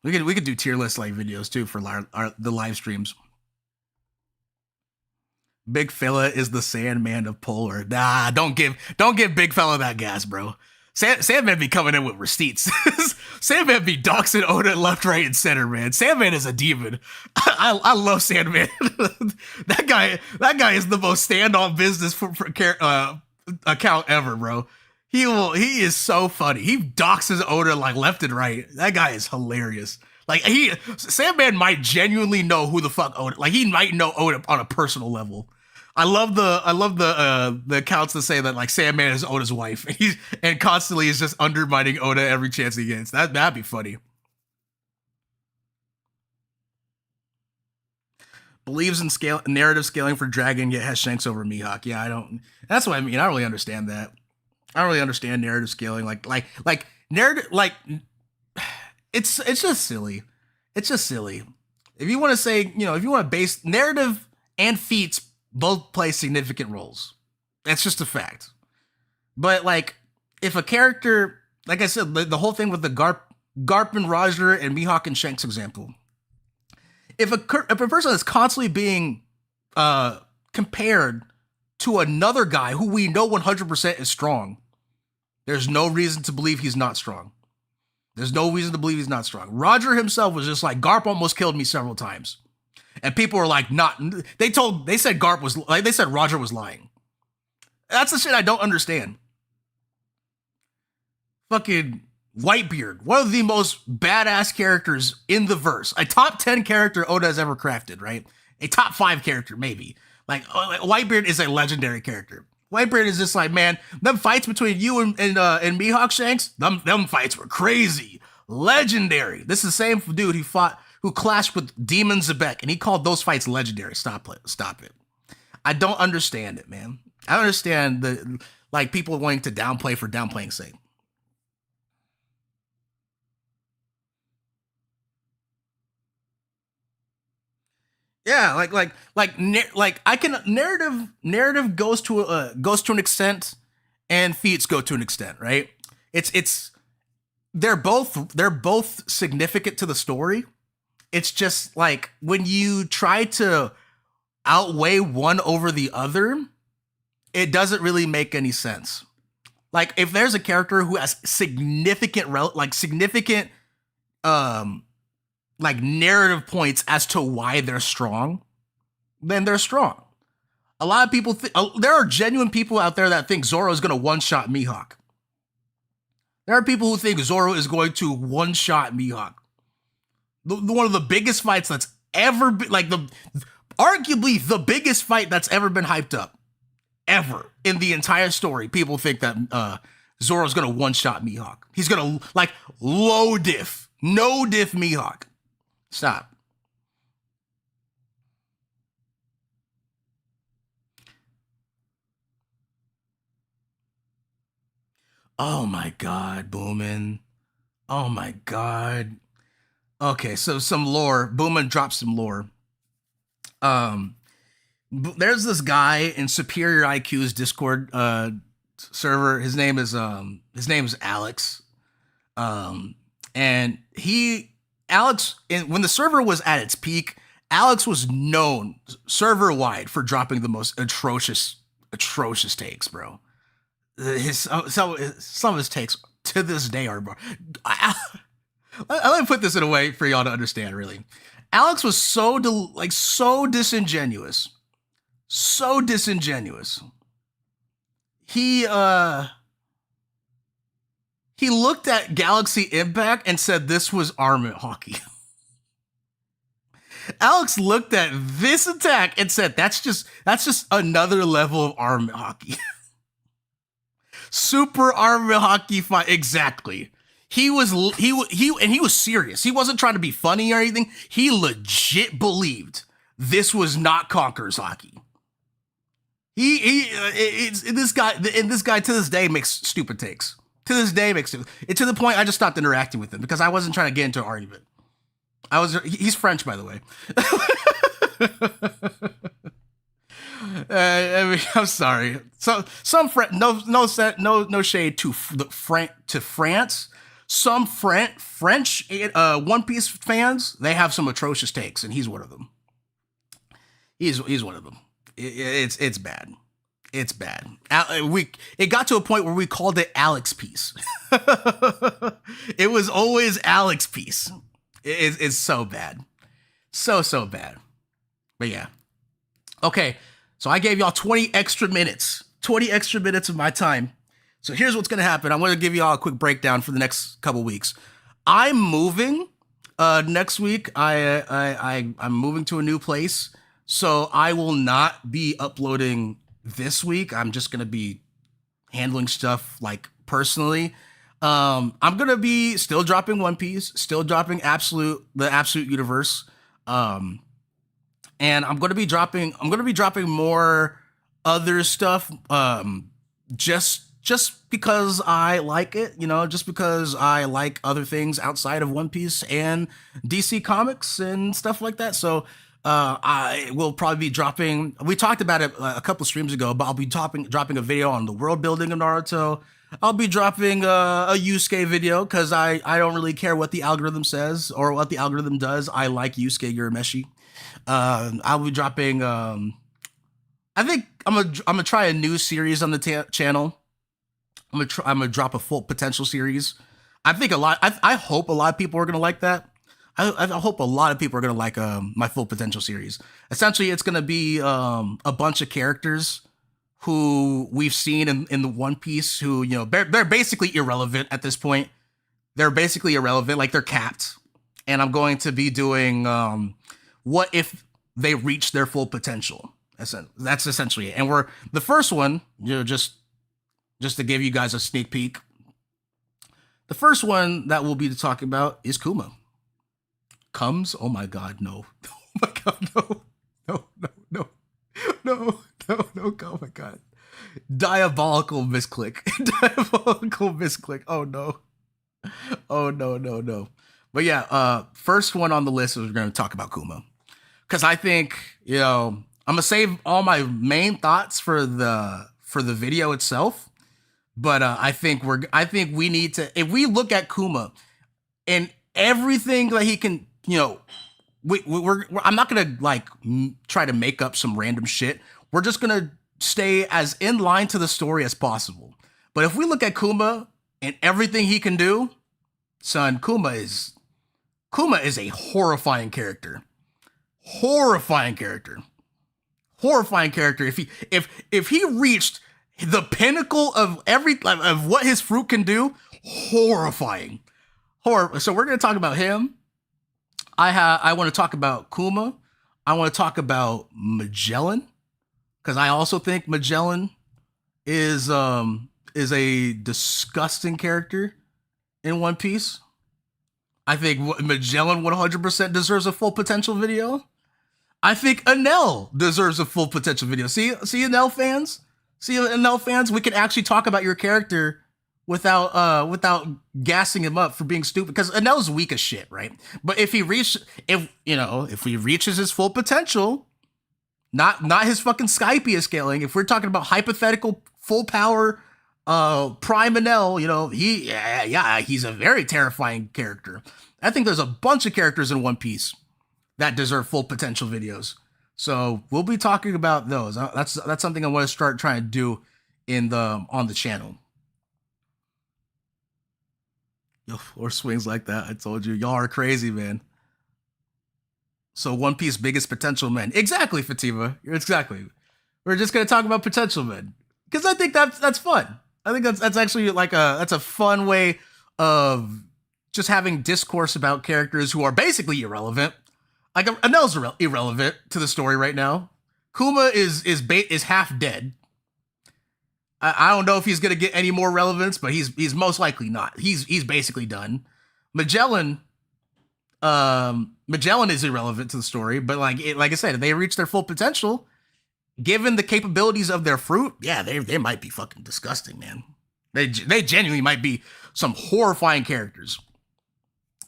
[SPEAKER 1] We could do tier list like videos too for the live streams. Big fella is the Sandman of Polar. Nah, don't give Big fella that gas, bro. Sandman be coming in with receipts. Sandman be doxing Oda left, right, and center, man. Sandman is a demon. I love Sandman. that guy is the most stand on business for account ever, bro. He is so funny. He doxes Oda like left and right. That guy is hilarious. Like Sandman might genuinely know who the fuck Oda. Like he might know Oda on a personal level. I love the accounts that say that like Sandman is Oda's wife, and constantly is just undermining Oda every chance he gets. That'd be funny. Believes in narrative scaling for Dragon, yet has Shanks over Mihawk. Yeah, I don't. That's what I mean. I don't really understand that. I don't really understand narrative scaling. Like narrative. Like it's just silly. It's just silly. If you want to say, if you want to base narrative and feats both play significant roles. That's just a fact. But like, if a character, like I said, the whole thing with the Garp and Roger and Mihawk and Shanks example. If a person is constantly being compared to another guy who we know 100% is strong, there's no reason to believe he's not strong. There's no reason to believe he's not strong. Roger himself was just like, Garp almost killed me several times. And people were like, they said Garp was, like, they said Roger was lying. That's the shit I don't understand. Fucking Whitebeard, one of the most badass characters in the verse. A top 10 character Oda has ever crafted, right? A top 5 character, maybe. Like, Whitebeard is a legendary character. Whitebeard is just like, man, them fights between you and Mihawk Shanks, them fights were crazy. Legendary. This is the same dude who clashed with Demon Zebek, and he called those fights legendary. Stop it. I don't understand it, man. I don't understand the like people wanting to downplay for downplaying's sake. Yeah, like I can narrative goes to an extent, and feats go to an extent, right? It's they're both significant to the story. It's just like when you try to outweigh one over the other, it doesn't really make any sense. Like if there's a character who has significant like narrative points as to why they're strong, then they're strong. A lot of people there are genuine people out there that think Zoro is going to one-shot Mihawk. There are people who think Zoro is going to one-shot Mihawk. One of the biggest fights that's ever been, like arguably the biggest fight that's ever been hyped up, ever in the entire story. People think that Zoro's gonna one-shot Mihawk. He's gonna like no diff Mihawk. Stop. Oh my god, Boomin. Oh my god. Okay, so some lore. Boomin drops some lore. There's this guy in Superior IQ's Discord server. His name is Alex. And Alex, when the server was at its peak, Alex was known server wide for dropping the most atrocious takes, bro. Some of his takes to this day are, bro. Let me put this in a way for y'all to understand. Really, Alex was so disingenuous, so disingenuous. He looked at Galaxy Impact and said this was armament hockey. Alex looked at this attack and said that's just another level of armament hockey. Super armament hockey fight, exactly. He was serious. He wasn't trying to be funny or anything. He legit believed this was not Conqueror's hockey. This guy to this day makes stupid takes. To this day makes it to the point I just stopped interacting with him because I wasn't trying to get into an argument. He's French, by the way. I mean, I'm sorry. So no shade to France. Some French One Piece fans, they have some atrocious takes, and he's one of them. He's one of them. It's bad. It's bad. It got to a point where we called it Alex Piece. It was always Alex Piece. It's so bad. So bad. But yeah. Okay, so I gave y'all 20 extra minutes. 20 extra minutes of my time. So here's what's going to happen. I'm going to give y'all a quick breakdown for the next couple weeks. I'm moving next week. I'm moving to a new place. So I will not be uploading this week. I'm just going to be handling stuff like personally. I'm going to be still dropping One Piece, still dropping the Absolute Universe. And I'm going to be dropping more other stuff. Just because I like it, just because I like other things outside of One Piece and DC Comics and stuff like that. So I will probably be dropping. We talked about it a couple streams ago, but I'll be dropping a video on the world building of Naruto. I'll be dropping a Yusuke video because I don't really care what the algorithm says or what the algorithm does. I like Yusuke Urameshi. I'll be dropping. I think I'm gonna try a new series on the channel. I'm gonna drop a full potential series. I think I hope a lot of people are gonna like that. I hope a lot of people are gonna like my full potential series. Essentially, it's gonna be a bunch of characters who we've seen in the One Piece who they're basically irrelevant at this point. They're basically irrelevant, like they're capped. And I'm going to be doing what if they reach their full potential. That's essentially it. And we're the first one, just to give you guys a sneak peek. The first one that we'll be talking about is Kuma. Comes? Oh my god, no. Oh my god, no. No. Oh my god. Diabolical misclick. Diabolical misclick. Oh no. Oh no. But yeah, first one on the list is we're going to talk about Kuma. Because I think, I'm going to save all my main thoughts for the video itself. But I think we need to, if we look at Kuma and everything that he can, I'm not going to try to make up some random shit. We're just going to stay as in line to the story as possible. But if we look at Kuma and everything he can do, son, Kuma is Kuma is a horrifying character. Horrifying character. Horrifying character. If he reached the pinnacle of of what his fruit can do, horrifying. So we're gonna talk about him. I want to talk about Kuma. I want to talk about Magellan, because I also think Magellan is a disgusting character in One Piece. I think Magellan 100% deserves a full potential video. I think Enel deserves a full potential video. See Enel fans? See Enel fans? We can actually talk about your character without gassing him up for being stupid, because Enel's weak as shit, right? But if he reaches his full potential, not his fucking Skypiea scaling, if we're talking about hypothetical full power Prime Enel, he's a very terrifying character. I think there's a bunch of characters in One Piece that deserve full potential videos. So we'll be talking about those. That's something I want to start trying to do on the channel. Yo, or swings like that. I told you, y'all are crazy, man. So One Piece biggest potential men. Exactly, Fatima. Exactly. We're just gonna talk about potential men, because I think that's fun. I think that's actually that's a fun way of just having discourse about characters who are basically irrelevant. Like Enel's irrelevant to the story right now. Kuma is half dead. I don't know if he's gonna get any more relevance, but he's most likely not. He's basically done. Magellan is irrelevant to the story, but like I said, if they reach their full potential, given the capabilities of their fruit, yeah, they might be fucking disgusting, man. They genuinely might be some horrifying characters.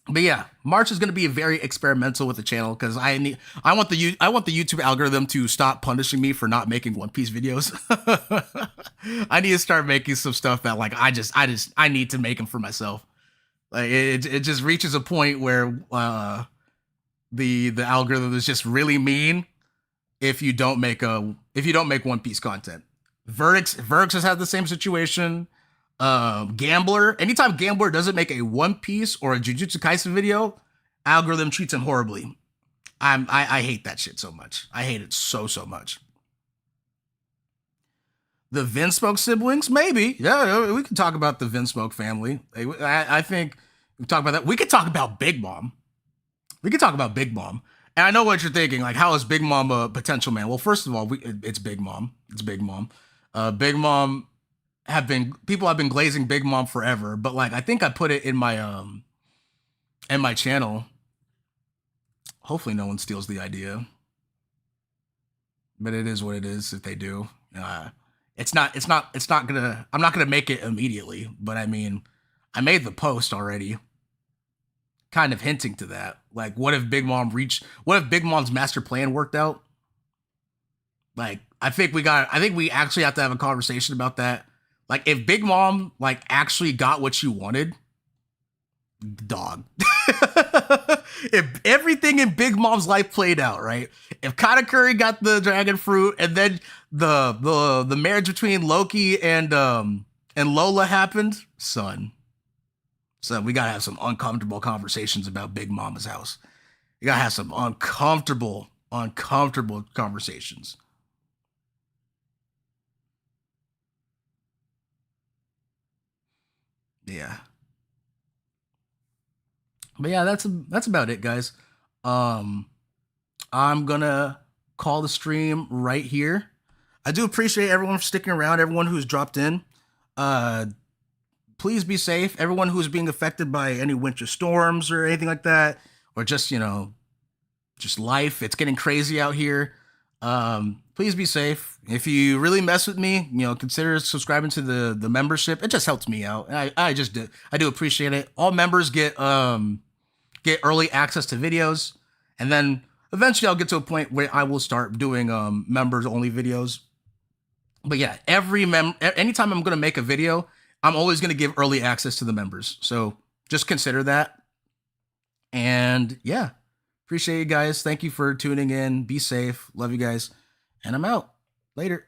[SPEAKER 1] But yeah, March is going to be very experimental with the channel, because I want the YouTube algorithm to stop punishing me for not making One Piece videos. I need to start making some stuff that I need to make them for myself. Like it just reaches a point where the algorithm is just really mean if you don't make One Piece content. Verix has had the same situation. Gambler, anytime Gambler doesn't make a One Piece or a Jujutsu Kaisen video, algorithm treats him horribly. I hate that shit so much. I hate it so much. The Vinsmoke siblings, maybe. Yeah, we can talk about the Vinsmoke family. I think we can talk about that. We could talk about Big Mom. And I know what you're thinking, like, how is Big Mom a potential man? Well, first of all, it's Big Mom. It's Big Mom. Big Mom people have been glazing Big Mom forever, but like I think I put it in my channel. Hopefully no one steals the idea. But it is what it is if they do. I'm not gonna make it immediately, but I mean, I made the post already, kind of hinting to that. Like, what if Big Mom's master plan worked out? Like, I think we actually have to have a conversation about that. Like, if Big Mom actually got what you wanted, dog. If everything in Big Mom's life played out, right? If Katakuri got the dragon fruit, and then the marriage between Loki and Lola happened, son, we gotta have some uncomfortable conversations about Big Mama's house. You gotta have some uncomfortable conversations. Yeah. But yeah, that's about it, guys. I'm gonna call the stream right here. I do appreciate everyone for sticking around, everyone who's dropped in. Please be safe. Everyone who's being affected by any winter storms or anything like that, or just life. It's getting crazy out here. Please be safe. If you really mess with me, consider subscribing to the membership. It just helps me out. And I do appreciate it. All members get early access to videos, and then eventually I'll get to a point where I will start doing members only videos. But yeah, anytime I'm going to make a video, I'm always going to give early access to the members. So just consider that. And yeah, appreciate you guys. Thank you for tuning in. Be safe. Love you guys. And I'm out. Later.